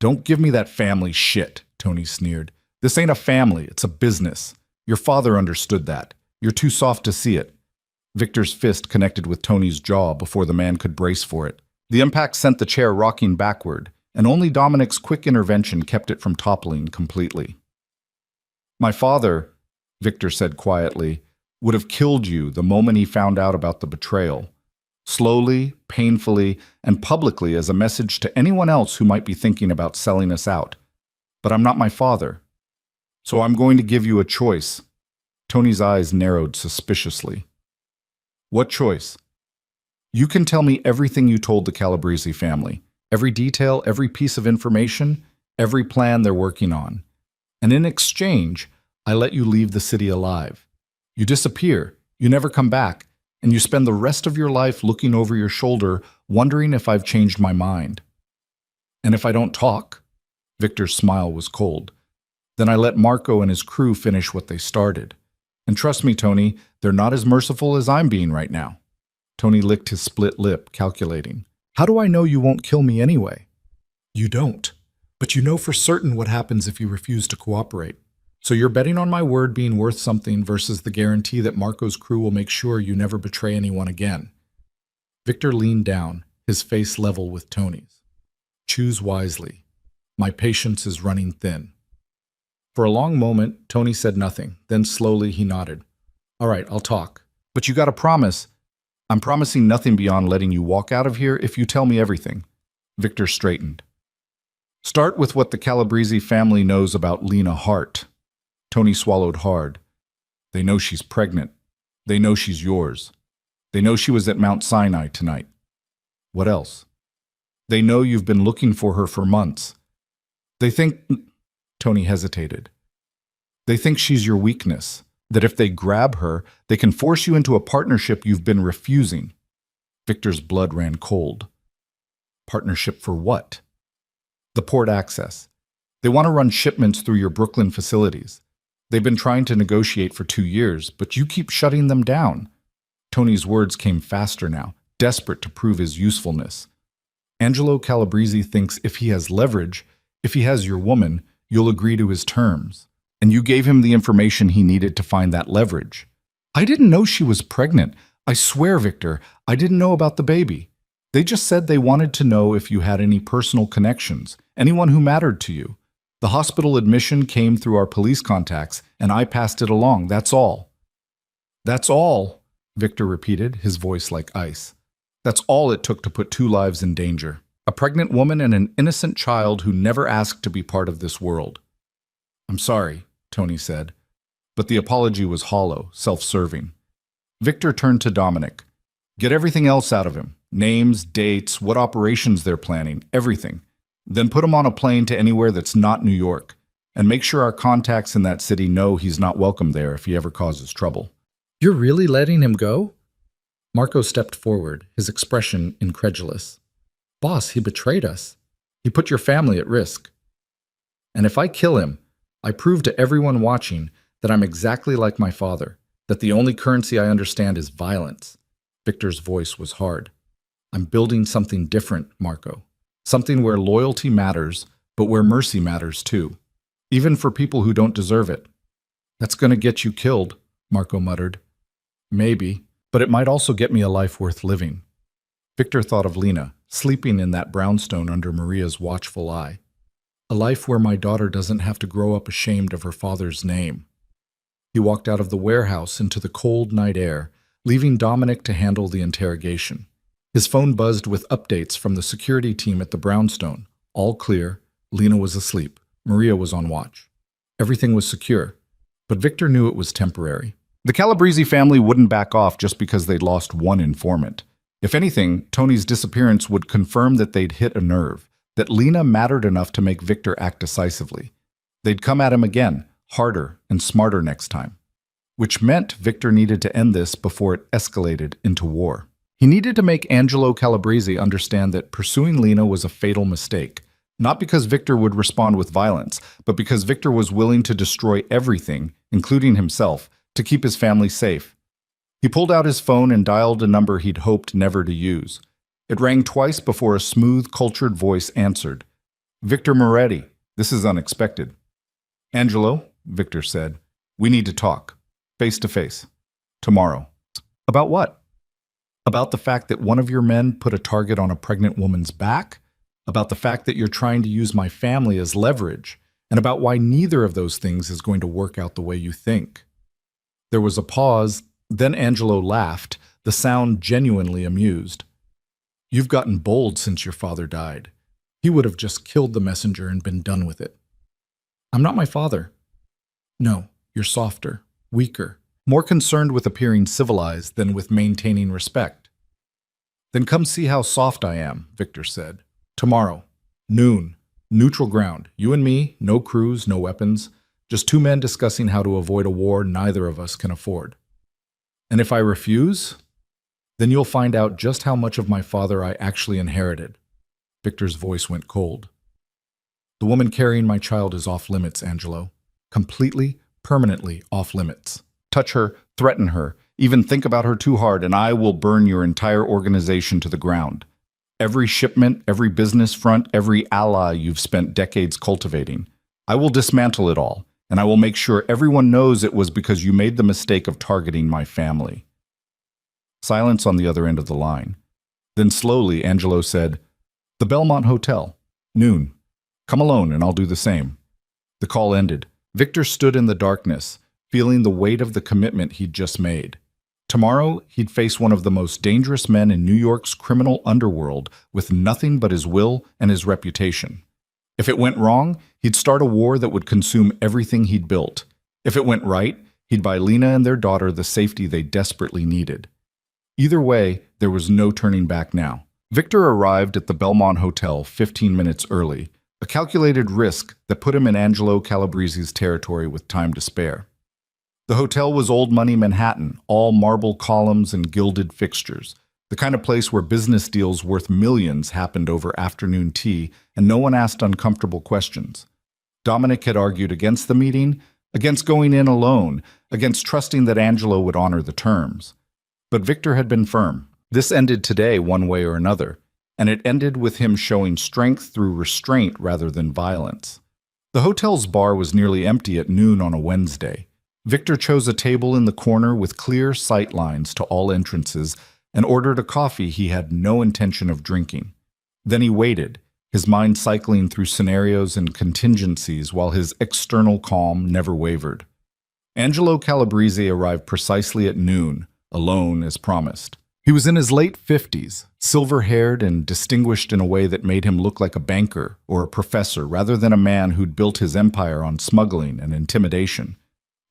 "Don't give me that family shit," Tony sneered. "This ain't a family, it's a business. Your father understood that. You're too soft to see it." Victor's fist connected with Tony's jaw before the man could brace for it. The impact sent the chair rocking backward, and only Dominic's quick intervention kept it from toppling completely. "My father," Victor said quietly, "would have killed you the moment he found out about the betrayal. Slowly, painfully, and publicly as a message to anyone else who might be thinking about selling us out. But I'm not my father. So I'm going to give you a choice." Tony's eyes narrowed suspiciously. "What choice?" "You can tell me everything you told the Calabrese family. Every detail, every piece of information, every plan they're working on. And in exchange, I let you leave the city alive. You disappear, you never come back, and you spend the rest of your life looking over your shoulder, wondering if I've changed my mind. And if I don't talk," Victor's smile was cold, "then I let Marco and his crew finish what they started. And trust me, Tony, they're not as merciful as I'm being right now." Tony licked his split lip, calculating. "How do I know you won't kill me anyway?" "You don't. But you know for certain what happens if you refuse to cooperate. So you're betting on my word being worth something versus the guarantee that Marco's crew will make sure you never betray anyone again." Victor leaned down, his face level with Tony's. "Choose wisely. My patience is running thin." For a long moment, Tony said nothing. Then slowly he nodded. "All right, I'll talk. But you gotta promise." "I'm promising nothing beyond letting you walk out of here if you tell me everything." Victor straightened. "Start with what the Calabrese family knows about Lena Hart." Tony swallowed hard. "They know she's pregnant. They know she's yours. They know she was at Mount Sinai tonight. What else? They know you've been looking for her for months. They think—" Tony hesitated. "They think she's your weakness. That if they grab her, they can force you into a partnership you've been refusing." Victor's blood ran cold. "Partnership for what?" "The port access. They want to run shipments through your Brooklyn facilities. They've been trying to negotiate for 2 years, but you keep shutting them down." Tony's words came faster now, desperate to prove his usefulness. "Angelo Calabrese thinks if he has leverage, if he has your woman, you'll agree to his terms. And you gave him the information he needed to find that leverage." "I didn't know she was pregnant. I swear, Victor, I didn't know about the baby. They just said they wanted to know if you had any personal connections, anyone who mattered to you. The hospital admission came through our police contacts, and I passed it along, that's all." "That's all," Victor repeated, his voice like ice. "That's all it took to put 2 lives in danger. A pregnant woman and an innocent child who never asked to be part of this world." "I'm sorry," Tony said, but the apology was hollow, self-serving. Victor turned to Dominic. "Get everything else out of him. Names, dates, what operations they're planning, everything. Then put him on a plane to anywhere that's not New York. And make sure our contacts in that city know he's not welcome there if he ever causes trouble." "You're really letting him go?" Marco stepped forward, his expression incredulous. "Boss, he betrayed us. He put your family at risk. And if I kill him, I prove to everyone watching that I'm exactly like my father, that the only currency I understand is violence." Victor's voice was hard. "I'm building something different, Marco. Something where loyalty matters, but where mercy matters too." even for people who don't deserve it. That's going to get you killed, Marco muttered. Maybe, but it might also get me a life worth living. Victor thought of Lena, sleeping in that brownstone under Maria's watchful eye. A life where my daughter doesn't have to grow up ashamed of her father's name. He walked out of the warehouse into the cold night air, leaving Dominic to handle the interrogation. His phone buzzed with updates from the security team at the brownstone. All clear. Lena was asleep. Maria was on watch. Everything was secure, but Victor knew it was temporary. The Calabrese family wouldn't back off just because they'd lost one informant. If anything, Tony's disappearance would confirm that they'd hit a nerve, that Lena mattered enough to make Victor act decisively. They'd come at him again, harder and smarter next time. Which meant Victor needed to end this before it escalated into war. He needed to make Angelo Calabrese understand that pursuing Lena was a fatal mistake, not because Victor would respond with violence, but because Victor was willing to destroy everything, including himself, to keep his family safe. He pulled out his phone and dialed a number he'd hoped never to use. It rang twice before a smooth, cultured voice answered. Victor Moretti, this is unexpected. Angelo, Victor said, we need to talk, face to face, tomorrow. About what? About the fact that one of your men put a target on a pregnant woman's back? About the fact that you're trying to use my family as leverage? And about why neither of those things is going to work out the way you think. There was a pause, then Angelo laughed, the sound genuinely amused. You've gotten bold since your father died. He would have just killed the messenger and been done with it. I'm not my father. No, you're softer, weaker, more concerned with appearing civilized than with maintaining respect. Then come see how soft I am, Victor said. Tomorrow, noon, neutral ground, you and me, no crews, no weapons, just two men discussing how to avoid a war neither of us can afford. And if I refuse, then you'll find out just how much of my father I actually inherited. Victor's voice went cold. The woman carrying my child is off limits, Angelo. Completely, permanently off limits. Touch her, threaten her, even think about her too hard, and I will burn your entire organization to the ground. Every shipment, every business front, every ally you've spent decades cultivating. I will dismantle it all, and I will make sure everyone knows it was because you made the mistake of targeting my family. Silence on the other end of the line. Then slowly, Angelo said, The Belmont Hotel, noon. Come alone and I'll do the same. The call ended. Victor stood in the darkness, feeling the weight of the commitment he'd just made. Tomorrow, he'd face one of the most dangerous men in New York's criminal underworld with nothing but his will and his reputation. If it went wrong, he'd start a war that would consume everything he'd built. If it went right, he'd buy Lena and their daughter the safety they desperately needed. Either way, there was no turning back now. Victor arrived at the Belmont Hotel 15 minutes early, a calculated risk that put him in Angelo Calabrese's territory with time to spare. The hotel was old money Manhattan, all marble columns and gilded fixtures, the kind of place where business deals worth millions happened over afternoon tea and no one asked uncomfortable questions. Dominic had argued against the meeting, against going in alone, against trusting that Angelo would honor the terms. But Victor had been firm. This ended today one way or another, and it ended with him showing strength through restraint rather than violence. The hotel's bar was nearly empty at noon on a Wednesday. Victor chose a table in the corner with clear sight lines to all entrances and ordered a coffee he had no intention of drinking. Then he waited, his mind cycling through scenarios and contingencies while his external calm never wavered. Angelo Calabrese arrived precisely at noon, alone as promised. He was in his late 50s, silver-haired and distinguished in a way that made him look like a banker or a professor rather than a man who'd built his empire on smuggling and intimidation.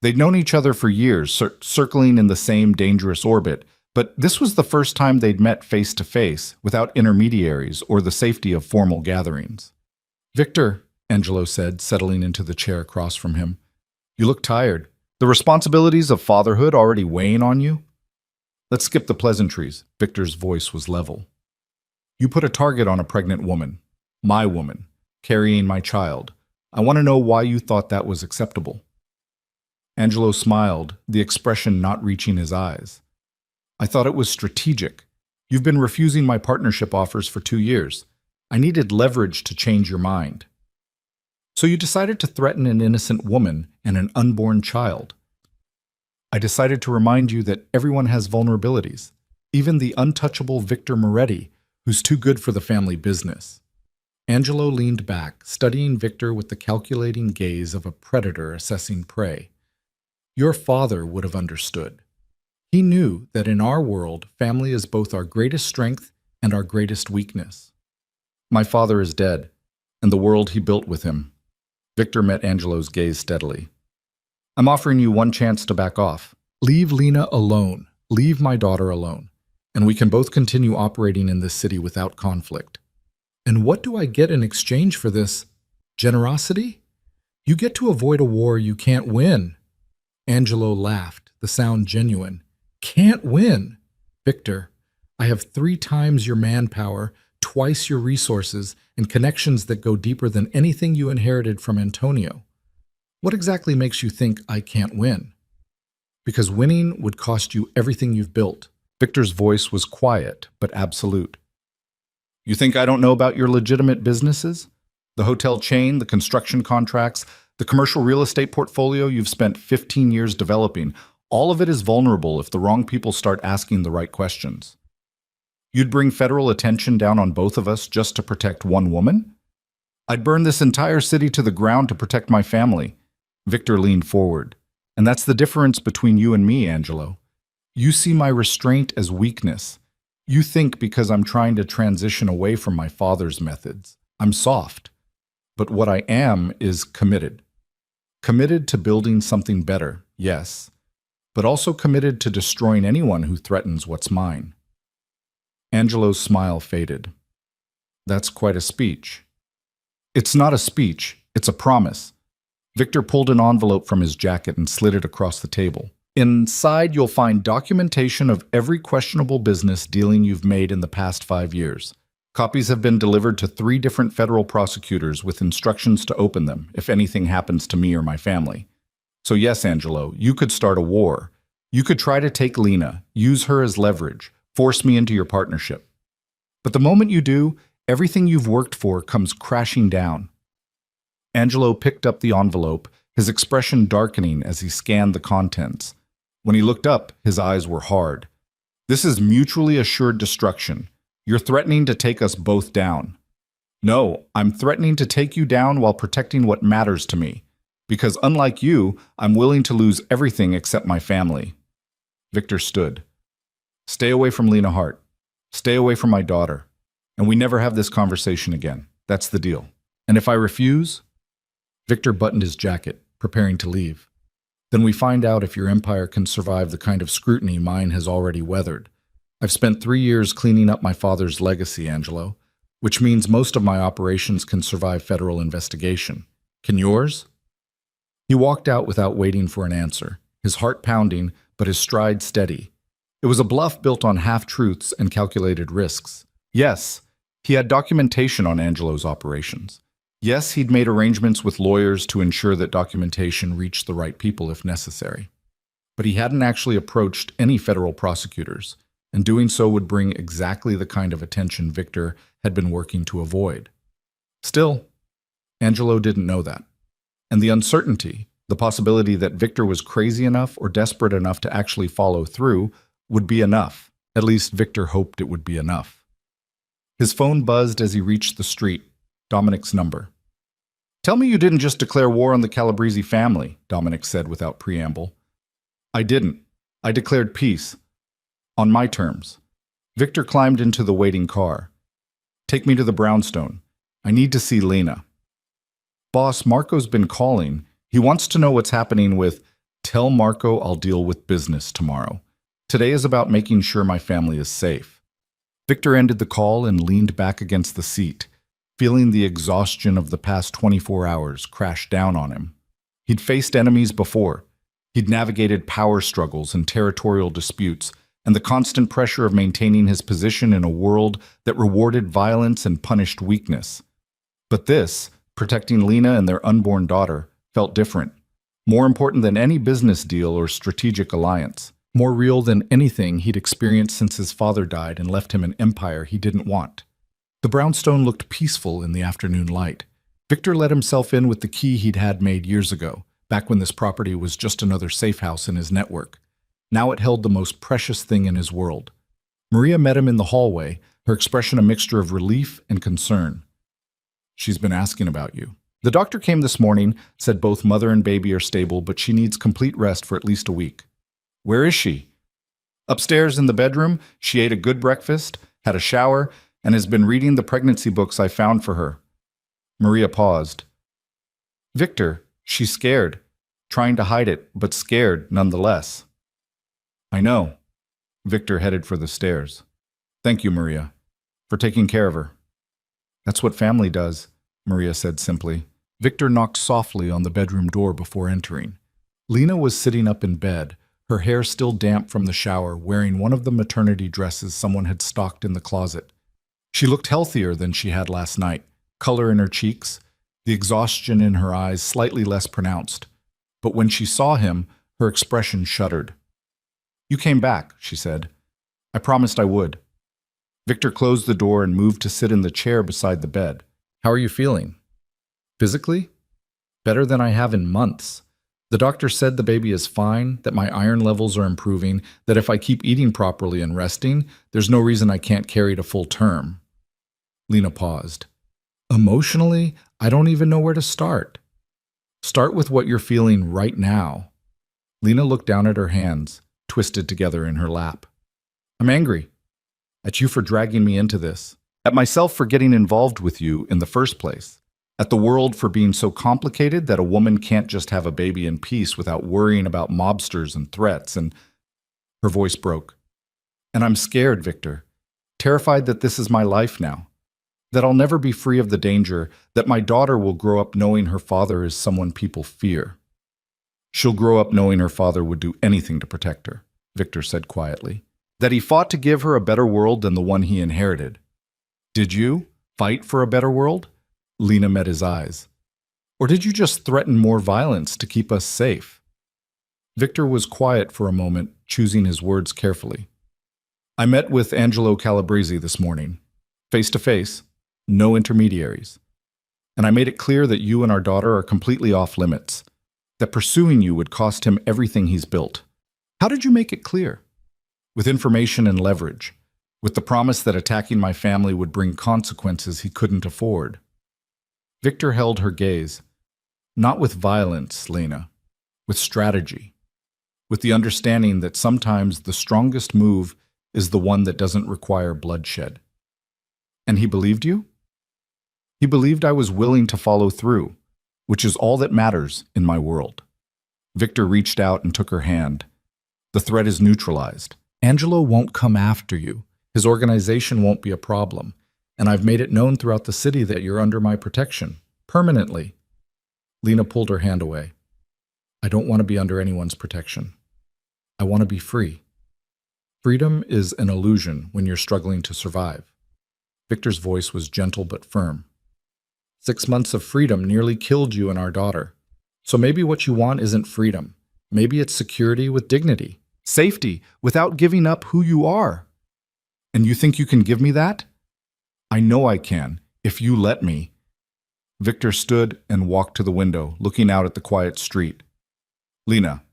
They'd known each other for years, circling in the same dangerous orbit, but this was the first time they'd met face-to-face, without intermediaries or the safety of formal gatherings. "Victor," Angelo said, settling into the chair across from him, "you look tired. The responsibilities of fatherhood already weighing on you?" "Let's skip the pleasantries." Victor's voice was level. "You put a target on a pregnant woman, my woman, carrying my child. I want to know why you thought that was acceptable." Angelo smiled, the expression not reaching his eyes. "I thought it was strategic. You've been refusing my partnership offers for 2 years. I needed leverage to change your mind." So you decided to threaten an innocent woman and an unborn child. I decided to remind you that everyone has vulnerabilities, even the untouchable Victor Moretti, who's too good for the family business. Angelo leaned back, studying Victor with the calculating gaze of a predator assessing prey. Your father would have understood. He knew that in our world, family is both our greatest strength and our greatest weakness. My father is dead, and the world he built with him. Victor met Angelo's gaze steadily. I'm offering you one chance to back off. Leave Lena alone. Leave my daughter alone. And we can both continue operating in this city without conflict. And what do I get in exchange for this? Generosity? You get to avoid a war you can't win. Angelo laughed, the sound genuine. Can't win? Victor, I have 3 times your manpower, twice your resources, and connections that go deeper than anything you inherited from Antonio. What exactly makes you think I can't win? Because winning would cost you everything you've built. Victor's voice was quiet, but absolute. You think I don't know about your legitimate businesses? The hotel chain, the construction contracts, the commercial real estate portfolio you've spent 15 years developing. All of it is vulnerable if the wrong people start asking the right questions. You'd bring federal attention down on both of us just to protect one woman? I'd burn this entire city to the ground to protect my family. Victor leaned forward. And that's the difference between you and me, Angelo. You see my restraint as weakness. You think because I'm trying to transition away from my father's methods, I'm soft. But what I am is committed. Committed to building something better, yes, but also committed to destroying anyone who threatens what's mine. Angelo's smile faded. That's quite a speech. It's not a speech, it's a promise. Victor pulled an envelope from his jacket and slid it across the table. Inside, you'll find documentation of every questionable business dealing you've made in the past 5 years. Copies have been delivered to 3 different federal prosecutors with instructions to open them if anything happens to me or my family. So yes, Angelo, you could start a war. You could try to take Lena, use her as leverage, force me into your partnership. But the moment you do, everything you've worked for comes crashing down. Angelo picked up the envelope, his expression darkening as he scanned the contents. When he looked up, his eyes were hard. This is mutually assured destruction. You're threatening to take us both down. No, I'm threatening to take you down while protecting what matters to me. Because unlike you, I'm willing to lose everything except my family. Victor stood. Stay away from Lena Hart. Stay away from my daughter. And we never have this conversation again. That's the deal. And if I refuse? Victor buttoned his jacket, preparing to leave. Then we find out if your empire can survive the kind of scrutiny mine has already weathered. I've spent 3 years cleaning up my father's legacy, Angelo, which means most of my operations can survive federal investigation. Can yours? He walked out without waiting for an answer, his heart pounding, but his stride steady. It was a bluff built on half-truths and calculated risks. Yes, he had documentation on Angelo's operations. Yes, he'd made arrangements with lawyers to ensure that documentation reached the right people if necessary. But he hadn't actually approached any federal prosecutors, and doing so would bring exactly the kind of attention Victor had been working to avoid. Still, Angelo didn't know that. And the uncertainty, the possibility that Victor was crazy enough or desperate enough to actually follow through, would be enough. At least Victor hoped it would be enough. His phone buzzed as he reached the street. Dominic's number. Tell me you didn't just declare war on the Calabrese family, Dominic said without preamble. I didn't. I declared peace. On my terms. Victor climbed into the waiting car. Take me to the brownstone. I need to see Lena. Boss, Marco's been calling. He wants to know what's happening with, tell Marco I'll deal with business tomorrow. Today is about making sure my family is safe. Victor ended the call and leaned back against the seat, feeling the exhaustion of the past 24 hours crash down on him. He'd faced enemies before. He'd navigated power struggles and territorial disputes, and the constant pressure of maintaining his position in a world that rewarded violence and punished weakness. But this, protecting Lena and their unborn daughter, felt different. More important than any business deal or strategic alliance. More real than anything he'd experienced since his father died and left him an empire he didn't want. The brownstone looked peaceful in the afternoon light. Victor let himself in with the key he'd had made years ago, back when this property was just another safe house in his network. Now it held the most precious thing in his world. Maria met him in the hallway, her expression a mixture of relief and concern. She's been asking about you. The doctor came this morning, said both mother and baby are stable, but she needs complete rest for at least a week. Where is she? Upstairs in the bedroom. She ate a good breakfast, had a shower, and has been reading the pregnancy books I found for her. Maria paused. Victor, she's scared, trying to hide it, but scared nonetheless. I know. Victor headed for the stairs. Thank you, Maria, for taking care of her. That's what family does, Maria said simply. Victor knocked softly on the bedroom door before entering. Lena was sitting up in bed, her hair still damp from the shower, wearing one of the maternity dresses someone had stocked in the closet. She looked healthier than she had last night, color in her cheeks, the exhaustion in her eyes slightly less pronounced. But when she saw him, her expression shuddered. You came back, she said. I promised I would. Victor closed the door and moved to sit in the chair beside the bed. How are you feeling? Physically? Better than I have in months. The doctor said the baby is fine, that my iron levels are improving, that if I keep eating properly and resting, there's no reason I can't carry to full term. Lena paused. Emotionally, I don't even know where to start. Start with what you're feeling right now. Lena looked down at her hands, twisted together in her lap. I'm angry. At you for dragging me into this. At myself for getting involved with you in the first place. At the world for being so complicated that a woman can't just have a baby in peace without worrying about mobsters and threats, and her voice broke. And I'm scared, Victor. Terrified that this is my life now. That I'll never be free of the danger, that my daughter will grow up knowing her father is someone people fear. She'll grow up knowing her father would do anything to protect her, Victor said quietly. That he fought to give her a better world than the one he inherited. Did you fight for a better world? Lena met his eyes. Or did you just threaten more violence to keep us safe? Victor was quiet for a moment, choosing his words carefully. I met with Angelo Calabrese this morning, face to face, no intermediaries. And I made it clear that you and our daughter are completely off limits, that pursuing you would cost him everything he's built. How did you make it clear? With information and leverage, with the promise that attacking my family would bring consequences he couldn't afford. Victor held her gaze. Not with violence, Lena, with strategy, with the understanding that sometimes the strongest move is the one that doesn't require bloodshed. And he believed you? He believed I was willing to follow through, which is all that matters in my world. Victor reached out and took her hand. The threat is neutralized. Angelo won't come after you. His organization won't be a problem. And I've made it known throughout the city that you're under my protection, permanently. Lena pulled her hand away. I don't want to be under anyone's protection. I want to be free. Freedom is an illusion when you're struggling to survive. Victor's voice was gentle but firm. 6 months of freedom nearly killed you and our daughter. So maybe what you want isn't freedom. Maybe it's security with dignity. Safety without giving up who you are. And you think you can give me that? I know I can, if you let me. Victor stood and walked to the window, looking out at the quiet street. Lena,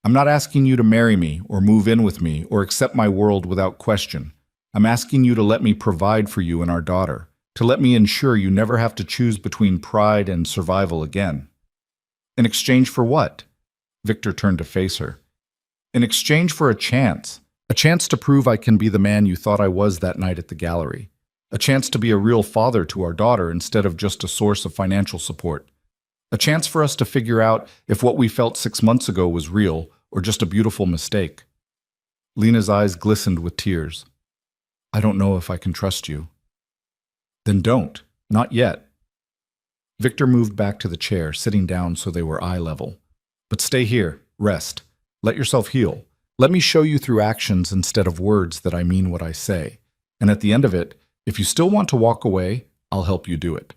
I'm not asking you to marry me or move in with me or accept my world without question. I'm asking you to let me provide for you and our daughter, to let me ensure you never have to choose between pride and survival again. In exchange for what? Victor turned to face her. In exchange for a chance to prove I can be the man you thought I was that night at the gallery. A chance to be a real father to our daughter instead of just a source of financial support. A chance for us to figure out if what we felt 6 months ago was real or just a beautiful mistake. Lena's eyes glistened with tears. I don't know if I can trust you. Then don't. Not yet. Victor moved back to the chair, sitting down so they were eye level. But stay here. Rest. Let yourself heal. Let me show you through actions instead of words that I mean what I say. And at the end of it, if you still want to walk away, I'll help you do it.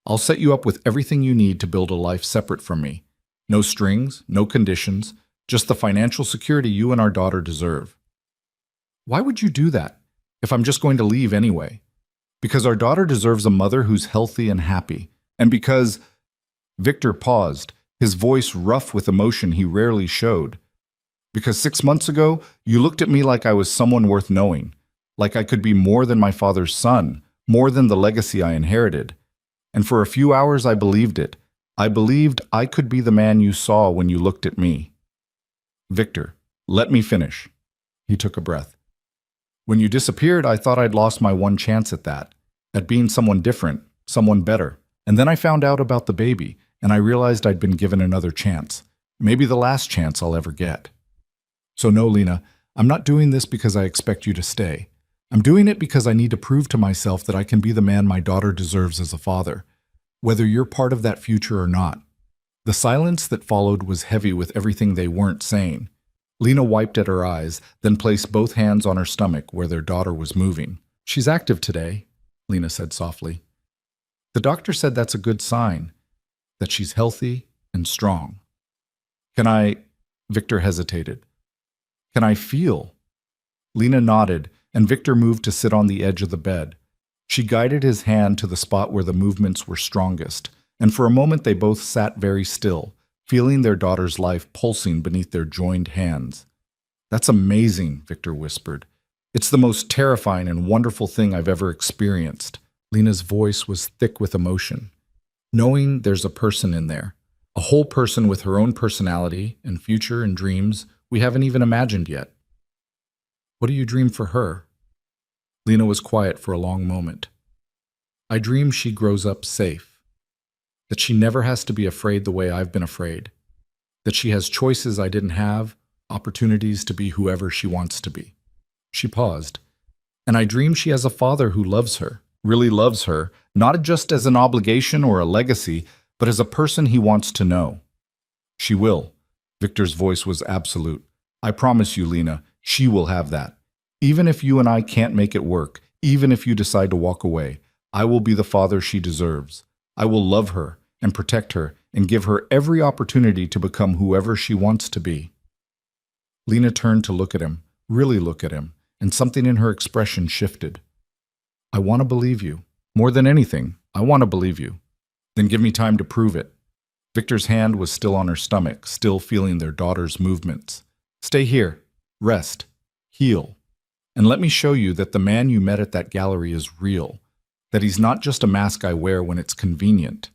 I'll set you up with everything you need to build a life separate from me. No strings, no conditions, just the financial security you and our daughter deserve. Why would you do that if I'm just going to leave anyway? Because our daughter deserves a mother who's healthy and happy, And because Victor paused, his voice rough with emotion he rarely showed. Because 6 months ago, you looked at me like I was someone worth knowing, like I could be more than my father's son, more than the legacy I inherited. And for a few hours I believed it. I believed I could be the man you saw when you looked at me. Victor, let me finish. He took a breath. When you disappeared, I thought I'd lost my one chance at that, at being someone different, someone better. And then I found out about the baby, and I realized I'd been given another chance, maybe the last chance I'll ever get. So no, Lena, I'm not doing this because I expect you to stay. I'm doing it because I need to prove to myself that I can be the man my daughter deserves as a father, whether you're part of that future or not. The silence that followed was heavy with everything they weren't saying. Lena wiped at her eyes, then placed both hands on her stomach where their daughter was moving. She's active today, Lena said softly. The doctor said that's a good sign, that she's healthy and strong. Can I? Victor hesitated. Can I feel? Lena nodded, and Victor moved to sit on the edge of the bed. She guided his hand to the spot where the movements were strongest, and for a moment they both sat very still, feeling their daughter's life pulsing beneath their joined hands. That's amazing, Victor whispered. It's the most terrifying and wonderful thing I've ever experienced. Lena's voice was thick with emotion. Knowing there's a person in there, a whole person with her own personality and future and dreams we haven't even imagined yet. What do you dream for her? Lena was quiet for a long moment. I dream she grows up safe, that she never has to be afraid the way I've been afraid, that she has choices I didn't have, opportunities to be whoever she wants to be. She paused. And I dream she has a father who loves her, really loves her, not just as an obligation or a legacy, but as a person he wants to know. She will. Victor's voice was absolute. I promise you, Lena, she will have that. Even if you and I can't make it work, even if you decide to walk away, I will be the father she deserves. I will love her and protect her and give her every opportunity to become whoever she wants to be. Lena turned to look at him, really look at him, and something in her expression shifted. I want to believe you. More than anything, I want to believe you. Then give me time to prove it. Victor's hand was still on her stomach, still feeling their daughter's movements. Stay here, rest, heal, and let me show you that the man you met at that gallery is real, that he's not just a mask I wear when it's convenient.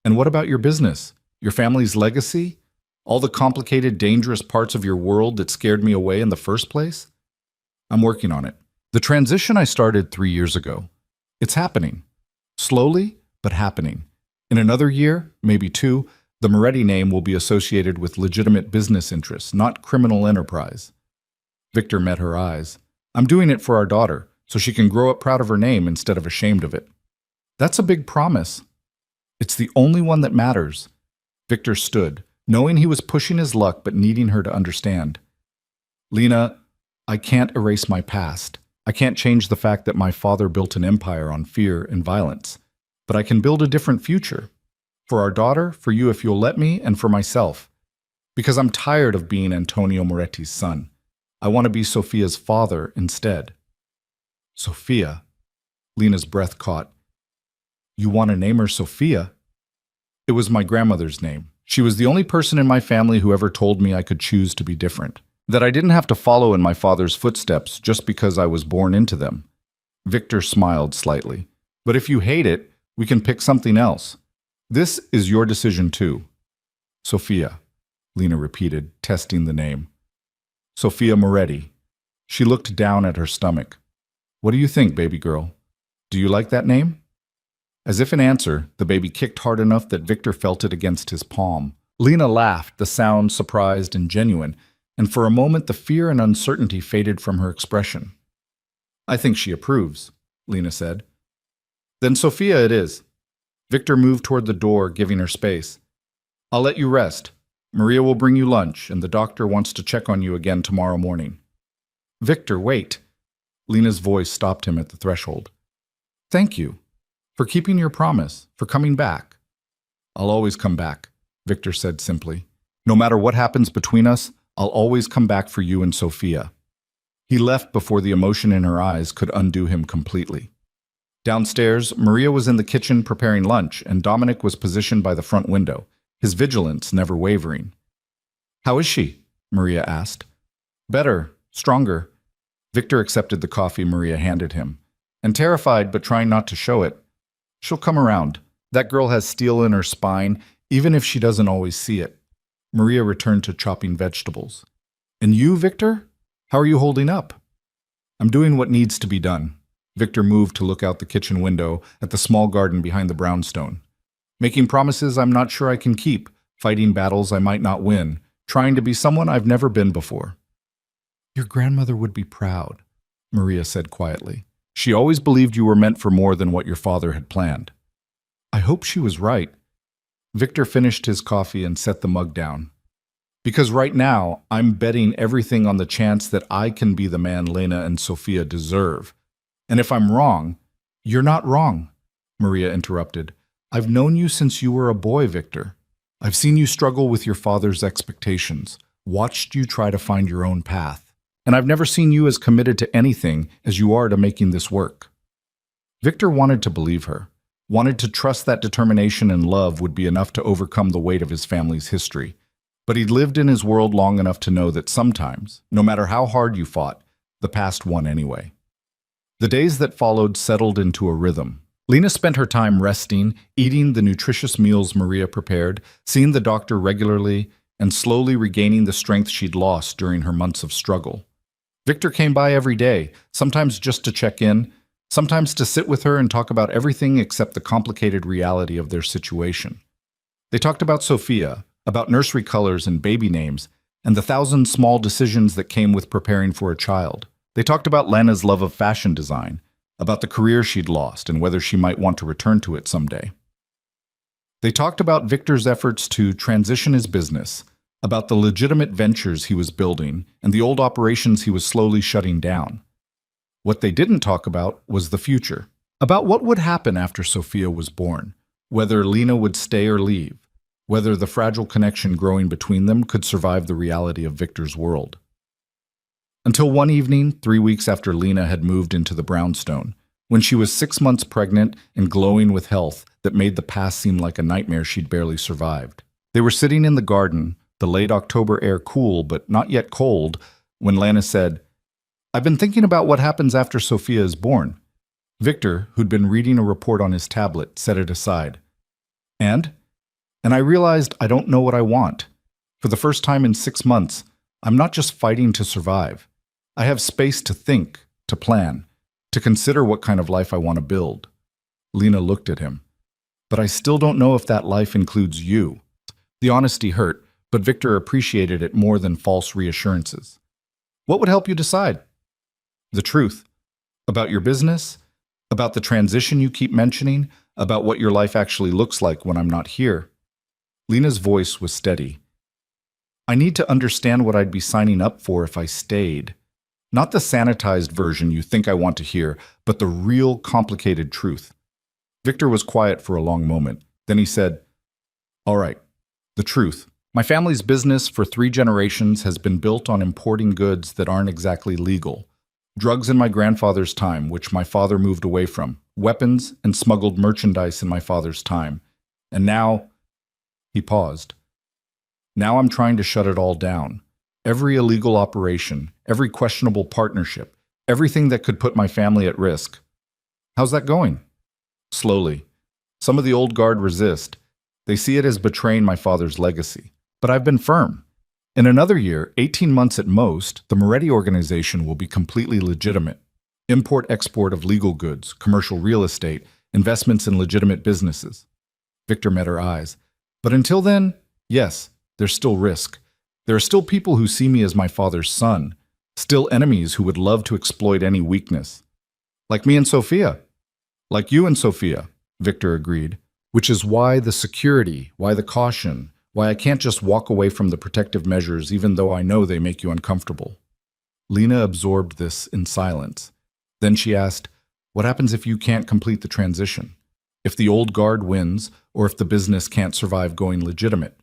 And what about your business, your family's legacy, all the complicated, dangerous parts of your world that scared me away in the first place? I'm working on it. The transition I started 3 years ago. It's happening. Slowly, but happening. In another year, maybe 2, the Moretti name will be associated with legitimate business interests, not criminal enterprise. Victor met her eyes. I'm doing it for our daughter, so she can grow up proud of her name instead of ashamed of it. That's a big promise. It's the only one that matters. Victor stood, knowing he was pushing his luck but needing her to understand. Lena, I can't erase my past. I can't change the fact that my father built an empire on fear and violence. But I can build a different future. For our daughter, for you if you'll let me, and for myself. Because I'm tired of being Antonio Moretti's son. I want to be Sophia's father instead. Sophia? Lena's breath caught. You want to name her Sophia? It was my grandmother's name. She was the only person in my family who ever told me I could choose to be different. That I didn't have to follow in my father's footsteps just because I was born into them. Victor smiled slightly. But if you hate it, we can pick something else. This is your decision too. Sophia, Lena repeated, testing the name. Sophia Moretti. She looked down at her stomach. What do you think, baby girl? Do you like that name? As if in answer, the baby kicked hard enough that Victor felt it against his palm. Lena laughed, the sound surprised and genuine, and for a moment the fear and uncertainty faded from her expression. I think she approves, Lena said. Then Sophia it is. Victor moved toward the door, giving her space. I'll let you rest. Maria will bring you lunch, and the doctor wants to check on you again tomorrow morning. Victor, wait. Lena's voice stopped him at the threshold. Thank you. For keeping your promise, for coming back. I'll always come back, Victor said simply. No matter what happens between us, I'll always come back for you and Sophia. He left before the emotion in her eyes could undo him completely. Downstairs, Maria was in the kitchen preparing lunch, and Dominic was positioned by the front window, his vigilance never wavering. "How is she?" Maria asked. "Better, stronger." Victor accepted the coffee Maria handed him, and terrified but trying not to show it, "She'll come around. That girl has steel in her spine, even if she doesn't always see it." Maria returned to chopping vegetables. "And you, Victor? How are you holding up?" "I'm doing what needs to be done." Victor moved to look out the kitchen window at the small garden behind the brownstone. "Making promises I'm not sure I can keep, fighting battles I might not win, trying to be someone I've never been before." "Your grandmother would be proud," Maria said quietly. "She always believed you were meant for more than what your father had planned." "I hope she was right." Victor finished his coffee and set the mug down. "Because right now, I'm betting everything on the chance that I can be the man Lena and Sophia deserve. And if I'm wrong—" "You're not wrong," Maria interrupted. "I've known you since you were a boy, Victor. I've seen you struggle with your father's expectations, watched you try to find your own path. And I've never seen you as committed to anything as you are to making this work." Victor wanted to believe her, wanted to trust that determination and love would be enough to overcome the weight of his family's history. But he'd lived in his world long enough to know that sometimes, no matter how hard you fought, the past won anyway. The days that followed settled into a rhythm. Lena spent her time resting, eating the nutritious meals Maria prepared, seeing the doctor regularly, and slowly regaining the strength she'd lost during her months of struggle. Victor came by every day, sometimes just to check in, sometimes to sit with her and talk about everything except the complicated reality of their situation. They talked about Sophia, about nursery colors and baby names, and the thousand small decisions that came with preparing for a child. They talked about Lena's love of fashion design, about the career she'd lost and whether she might want to return to it someday. They talked about Victor's efforts to transition his business, about the legitimate ventures he was building and the old operations he was slowly shutting down. What they didn't talk about was the future, about what would happen after Sophia was born, whether Lena would stay or leave, whether the fragile connection growing between them could survive the reality of Victor's world. Until one evening, 3 weeks after Lena had moved into the brownstone, when she was 6 months pregnant and glowing with health that made the past seem like a nightmare she'd barely survived. They were sitting in the garden, the late October air cool but not yet cold, when Lena said, "I've been thinking about what happens after Sophia is born." Victor, who'd been reading a report on his tablet, set it aside. And I realized I don't know what I want. For the first time in 6 months, I'm not just fighting to survive. I have space to think, to plan, to consider what kind of life I want to build. Lena looked at him. "But I still don't know if that life includes you." The honesty hurt, but Victor appreciated it more than false reassurances. "What would help you decide?" "The truth. About your business, about the transition you keep mentioning, about what your life actually looks like when I'm not here." Lena's voice was steady. "I need to understand what I'd be signing up for if I stayed. Not the sanitized version you think I want to hear, but the real complicated truth." Victor was quiet for a long moment. Then he said, "All right, the truth. My family's business for 3 generations has been built on importing goods that aren't exactly legal. Drugs in my grandfather's time, which my father moved away from. Weapons and smuggled merchandise in my father's time. And now—" He paused. "Now I'm trying to shut it all down. Every illegal operation, every questionable partnership, everything that could put my family at risk." "How's that going?" "Slowly. Some of the old guard resist. They see it as betraying my father's legacy. But I've been firm. In another year, 18 months at most, the Moretti organization will be completely legitimate. Import-export of legal goods, commercial real estate, investments in legitimate businesses." Victor met her eyes. "But until then, yes, there's still risk. There are still people who see me as my father's son, still enemies who would love to exploit any weakness." "Like me and Sophia." "Like you and Sophia," Victor agreed. "Which is why the security, why the caution, why I can't just walk away from the protective measures even though I know they make you uncomfortable." Lena absorbed this in silence. Then she asked, "What happens if you can't complete the transition? If the old guard wins, or if the business can't survive going legitimate?"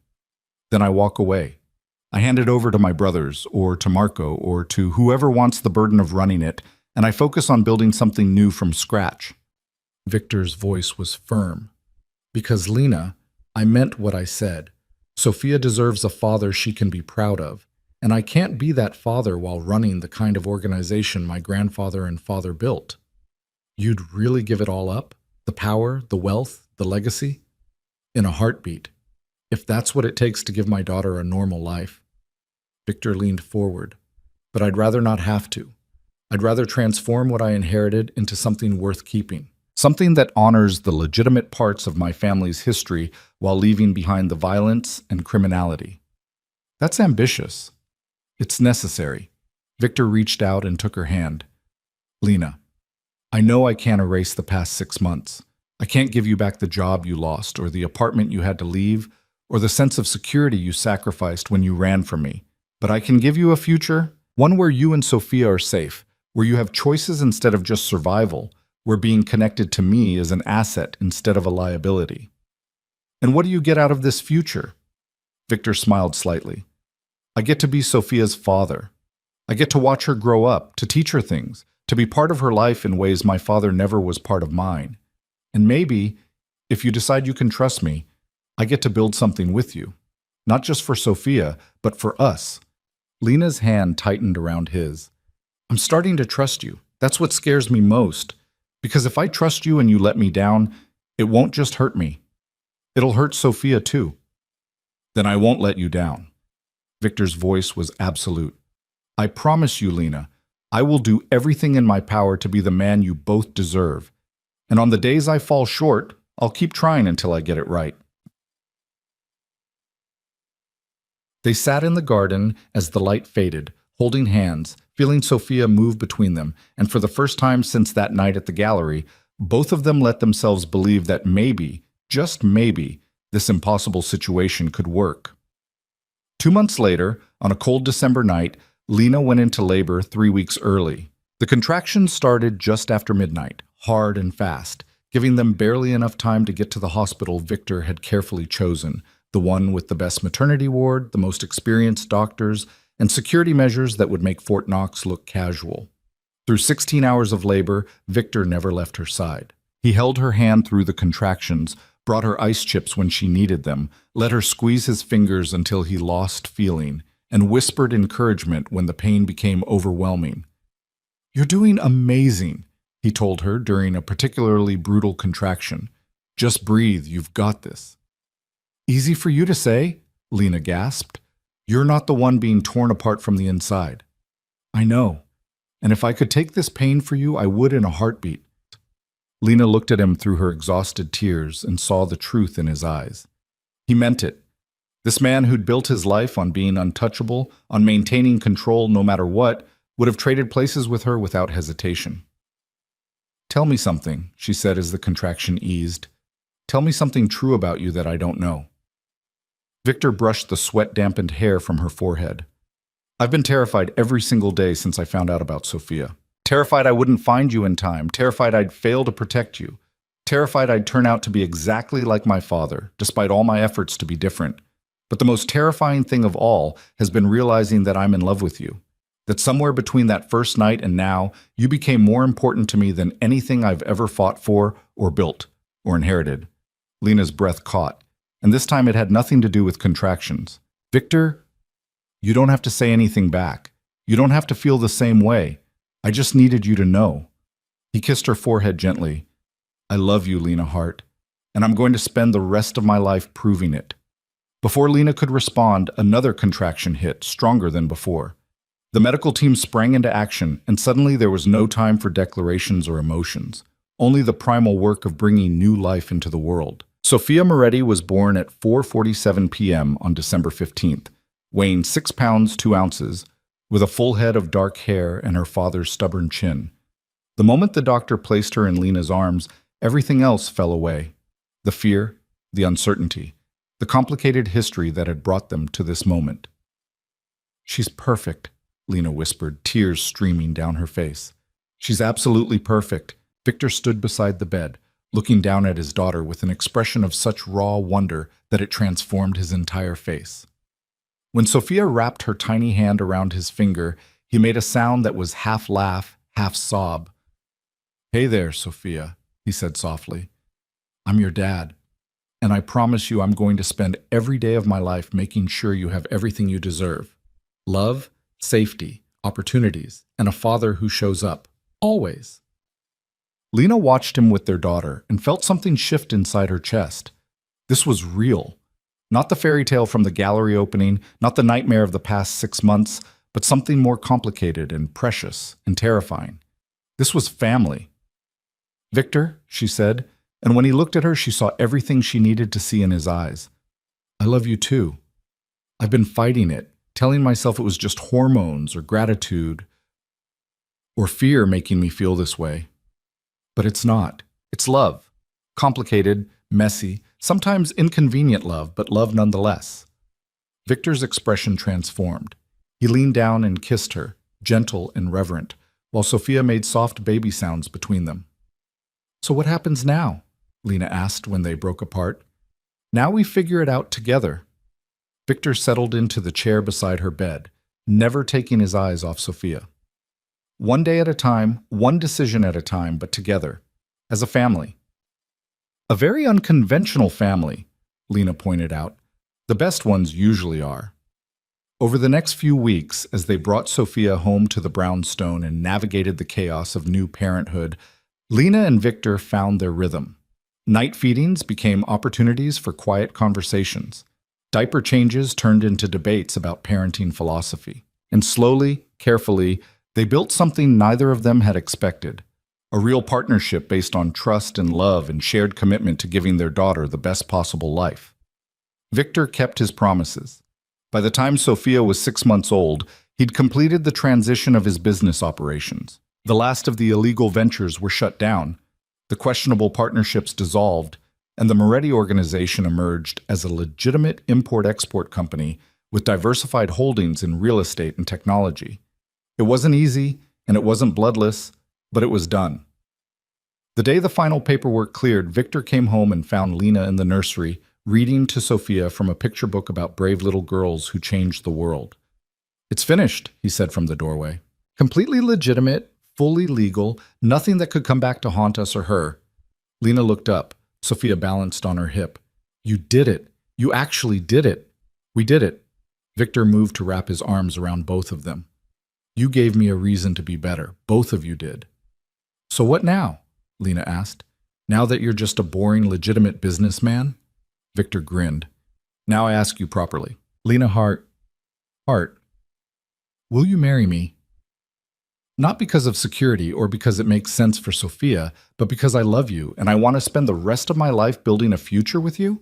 "Then I walk away. I hand it over to my brothers, or to Marco, or to whoever wants the burden of running it, and I focus on building something new from scratch." Victor's voice was firm. Because, Lena, I meant what I said. Sophia deserves a father she can be proud of, and I can't be that father while running the kind of organization my grandfather and father built. You'd really give it all up? The power, the wealth, the legacy? In a heartbeat. If that's what it takes to give my daughter a normal life. Victor leaned forward. But I'd rather not have to. I'd rather transform what I inherited into something worth keeping. Something that honors the legitimate parts of my family's history while leaving behind the violence and criminality. That's ambitious. It's necessary. Victor reached out and took her hand. Lena, I know I can't erase the past 6 months. I can't give you back the job you lost, or the apartment you had to leave, or the sense of security you sacrificed when you ran from me. But I can give you a future, one where you and Sophia are safe, where you have choices instead of just survival, where being connected to me is an asset instead of a liability. And what do you get out of this future? Victor smiled slightly. I get to be Sophia's father. I get to watch her grow up, to teach her things, to be part of her life in ways my father never was part of mine. And maybe, if you decide you can trust me, I get to build something with you. Not just for Sophia, but for us. Lena's hand tightened around his. I'm starting to trust you. That's what scares me most. Because if I trust you and you let me down, it won't just hurt me. It'll hurt Sophia too. Then I won't let you down. Victor's voice was absolute. I promise you, Lena, I will do everything in my power to be the man you both deserve. And on the days I fall short, I'll keep trying until I get it right. They sat in the garden as the light faded, holding hands, feeling Sophia move between them, and for the first time since that night at the gallery, both of them let themselves believe that maybe, just maybe, this impossible situation could work. 2 months later, on a cold December night, Lena went into labor 3 weeks early. The contractions started just after midnight, hard and fast, giving them barely enough time to get to the hospital Victor had carefully chosen, the one with the best maternity ward, the most experienced doctors, and security measures that would make Fort Knox look casual. Through 16 hours of labor, Victor never left her side. He held her hand through the contractions, brought her ice chips when she needed them, let her squeeze his fingers until he lost feeling, and whispered encouragement when the pain became overwhelming. You're doing amazing, he told her during a particularly brutal contraction. Just breathe, you've got this. Easy for you to say, Lena gasped. You're not the one being torn apart from the inside. I know, and if I could take this pain for you, I would in a heartbeat. Lena looked at him through her exhausted tears and saw the truth in his eyes. He meant it. This man who'd built his life on being untouchable, on maintaining control no matter what, would have traded places with her without hesitation. Tell me something, she said as the contraction eased. Tell me something true about you that I don't know. Victor brushed the sweat-dampened hair from her forehead. I've been terrified every single day since I found out about Sophia. Terrified I wouldn't find you in time, terrified I'd fail to protect you, terrified I'd turn out to be exactly like my father, despite all my efforts to be different. But the most terrifying thing of all has been realizing that I'm in love with you. That somewhere between that first night and now, you became more important to me than anything I've ever fought for or built or inherited. Lena's breath caught, and this time it had nothing to do with contractions. Victor, you don't have to say anything back. You don't have to feel the same way. I just needed you to know. He kissed her forehead gently. I love you, Lena Hart, and I'm going to spend the rest of my life proving it. Before Lena could respond, another contraction hit, stronger than before. The medical team sprang into action, and suddenly there was no time for declarations or emotions, only the primal work of bringing new life into the world. Sophia Moretti was born at 4:47 p.m. on December 15th, weighing 6 pounds 2 ounces, with a full head of dark hair and her father's stubborn chin. The moment the doctor placed her in Lena's arms, everything else fell away. The fear, the uncertainty, the complicated history that had brought them to this moment. She's perfect, Lena whispered, tears streaming down her face. She's absolutely perfect. Victor stood beside the bed, looking down at his daughter with an expression of such raw wonder that it transformed his entire face. When Sophia wrapped her tiny hand around his finger, he made a sound that was half laugh, half sob. Hey there, Sophia, he said softly. I'm your dad, and I promise you I'm going to spend every day of my life making sure you have everything you deserve. Love, safety, opportunities, and a father who shows up. Always. Lena watched him with their daughter and felt something shift inside her chest. This was real. Not the fairy tale from the gallery opening, not the nightmare of the past 6 months, but something more complicated and precious and terrifying. This was family. Victor, she said, and when he looked at her, she saw everything she needed to see in his eyes. I love you too. I've been fighting it, telling myself it was just hormones or gratitude or fear making me feel this way. But it's not. It's love. Complicated, messy, sometimes inconvenient love, but love nonetheless. Victor's expression transformed. He leaned down and kissed her, gentle and reverent, while Sophia made soft baby sounds between them. So what happens now? Lena asked when they broke apart. Now we figure it out together. Victor settled into the chair beside her bed, never taking his eyes off Sophia. One day at a time, one decision at a time, but together, as a family. A very unconventional family, Lena pointed out. The best ones usually are. Over the next few weeks, as they brought Sophia home to the brownstone and navigated the chaos of new parenthood, Lena and Victor found their rhythm. Night feedings became opportunities for quiet conversations. Diaper changes turned into debates about parenting philosophy. And slowly, carefully, they built something neither of them had expected. A real partnership based on trust and love and shared commitment to giving their daughter the best possible life. Victor kept his promises. By the time Sophia was 6 months old, he'd completed the transition of his business operations. The last of the illegal ventures were shut down, the questionable partnerships dissolved, and the Moretti organization emerged as a legitimate import-export company with diversified holdings in real estate and technology. It wasn't easy, and it wasn't bloodless, but it was done. The day the final paperwork cleared, Victor came home and found Lena in the nursery, reading to Sophia from a picture book about brave little girls who changed the world. It's finished, he said from the doorway. Completely legitimate, fully legal, nothing that could come back to haunt us or her. Lena looked up. Sophia balanced on her hip. You did it. You actually did it. We did it. Victor moved to wrap his arms around both of them. You gave me a reason to be better. Both of you did. So what now? Lena asked. Now that you're just a boring, legitimate businessman? Victor grinned. Now I ask you properly. Lena Hart, will you marry me? Not because of security or because it makes sense for Sophia, but because I love you and I want to spend the rest of my life building a future with you?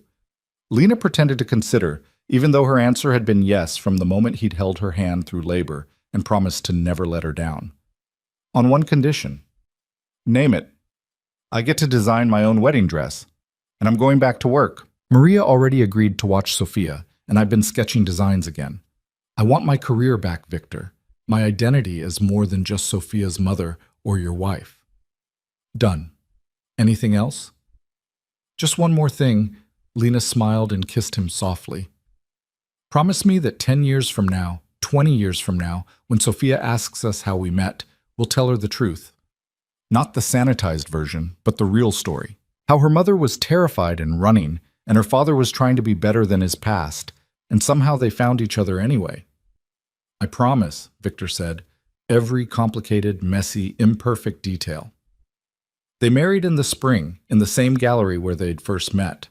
Lena pretended to consider, even though her answer had been yes from the moment he'd held her hand through labor and promised to never let her down. On one condition. Name it. I get to design my own wedding dress, and I'm going back to work. Maria already agreed to watch Sophia, and I've been sketching designs again. I want my career back, Victor. My identity as more than just Sophia's mother or your wife. Done. Anything else? Just one more thing. Lena smiled and kissed him softly. Promise me that 10 years from now, 20 years from now, when Sophia asks us how we met, we'll tell her the truth. Not the sanitized version, but the real story. How her mother was terrified and running, and her father was trying to be better than his past, and somehow they found each other anyway. I promise, Victor said, every complicated, messy, imperfect detail. They married in the spring, in the same gallery where they'd first met.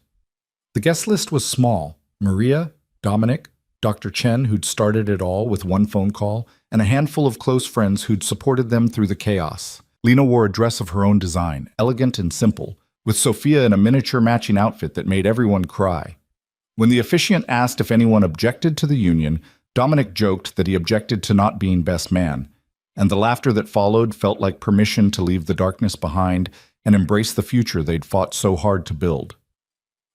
The guest list was small: Maria, Dominic, Dr. Chen, who'd started it all with one phone call, and a handful of close friends who'd supported them through the chaos. Lena wore a dress of her own design, elegant and simple, with Sophia in a miniature matching outfit that made everyone cry. When the officiant asked if anyone objected to the union, Dominic joked that he objected to not being best man, and the laughter that followed felt like permission to leave the darkness behind and embrace the future they'd fought so hard to build.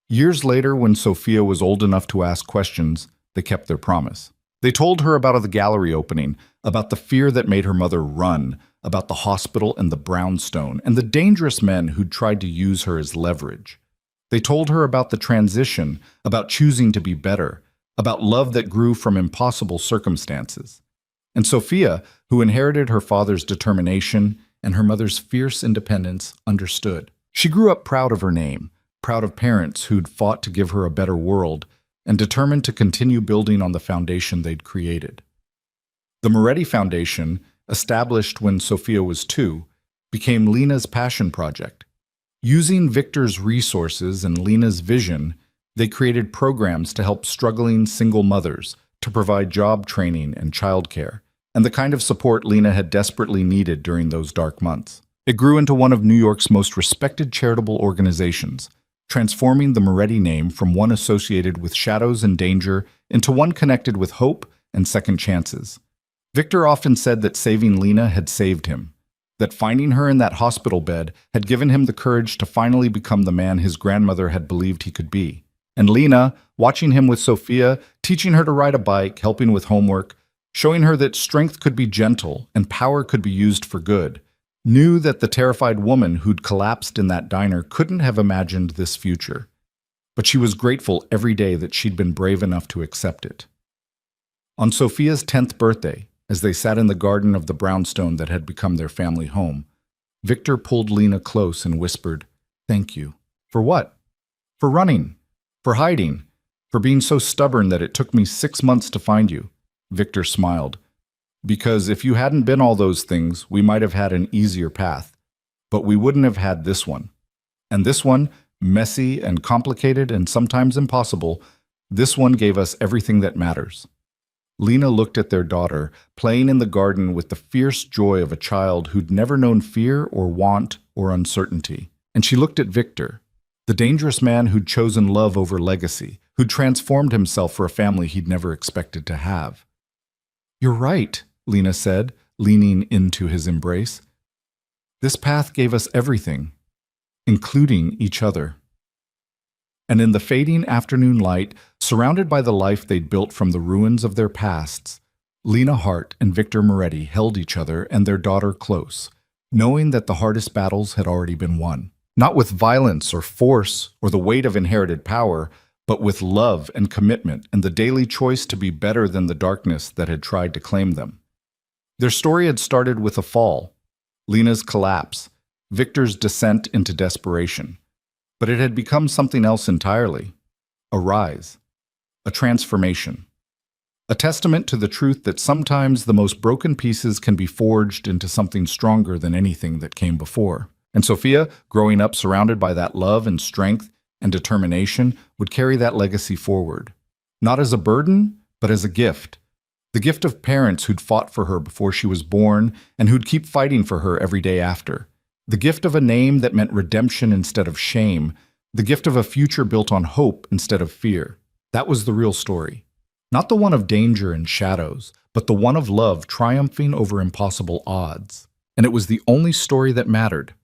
Years later, when Sophia was old enough to ask questions, they kept their promise. They told her about the gallery opening, about the fear that made her mother run, about the hospital and the brownstone, and the dangerous men who'd tried to use her as leverage. They told her about the transition, about choosing to be better, about love that grew from impossible circumstances. And Sophia, who inherited her father's determination and her mother's fierce independence, understood. She grew up proud of her name, proud of parents who'd fought to give her a better world, and determined to continue building on the foundation they'd created. The Moretti Foundation, established when Sophia was 2, became Lena's passion project. Using Victor's resources and Lena's vision, they created programs to help struggling single mothers, to provide job training and childcare, and the kind of support Lena had desperately needed during those dark months. It grew into one of New York's most respected charitable organizations, transforming the Moretti name from one associated with shadows and danger into one connected with hope and second chances. Victor often said that saving Lena had saved him, that finding her in that hospital bed had given him the courage to finally become the man his grandmother had believed he could be. And Lena, watching him with Sophia, teaching her to ride a bike, helping with homework, showing her that strength could be gentle and power could be used for good, knew that the terrified woman who'd collapsed in that diner couldn't have imagined this future. But she was grateful every day that she'd been brave enough to accept it. On Sophia's 10th birthday, as they sat in the garden of the brownstone that had become their family home, Victor pulled Lena close and whispered, "Thank you." "For what?" "For running. For hiding. For being so stubborn that it took me 6 months to find you." Victor smiled. "Because if you hadn't been all those things, we might have had an easier path. But we wouldn't have had this one. And this one, messy and complicated and sometimes impossible, this one gave us everything that matters." Lena looked at their daughter, playing in the garden with the fierce joy of a child who'd never known fear or want or uncertainty. And she looked at Victor, the dangerous man who'd chosen love over legacy, who'd transformed himself for a family he'd never expected to have. "You're right," Lena said, leaning into his embrace. "This path gave us everything, including each other." And in the fading afternoon light, surrounded by the life they'd built from the ruins of their pasts, Lena Hart and Victor Moretti held each other and their daughter close, knowing that the hardest battles had already been won. Not with violence or force or the weight of inherited power, but with love and commitment and the daily choice to be better than the darkness that had tried to claim them. Their story had started with a fall, Lena's collapse, Victor's descent into desperation. But it had become something else entirely, a rise, a transformation, a testament to the truth that sometimes the most broken pieces can be forged into something stronger than anything that came before. And Sophia, growing up surrounded by that love and strength and determination, would carry that legacy forward, not as a burden, but as a gift. The gift of parents who'd fought for her before she was born and who'd keep fighting for her every day after. The gift of a name that meant redemption instead of shame. The gift of a future built on hope instead of fear. That was the real story. Not the one of danger and shadows, but the one of love triumphing over impossible odds. And it was the only story that mattered.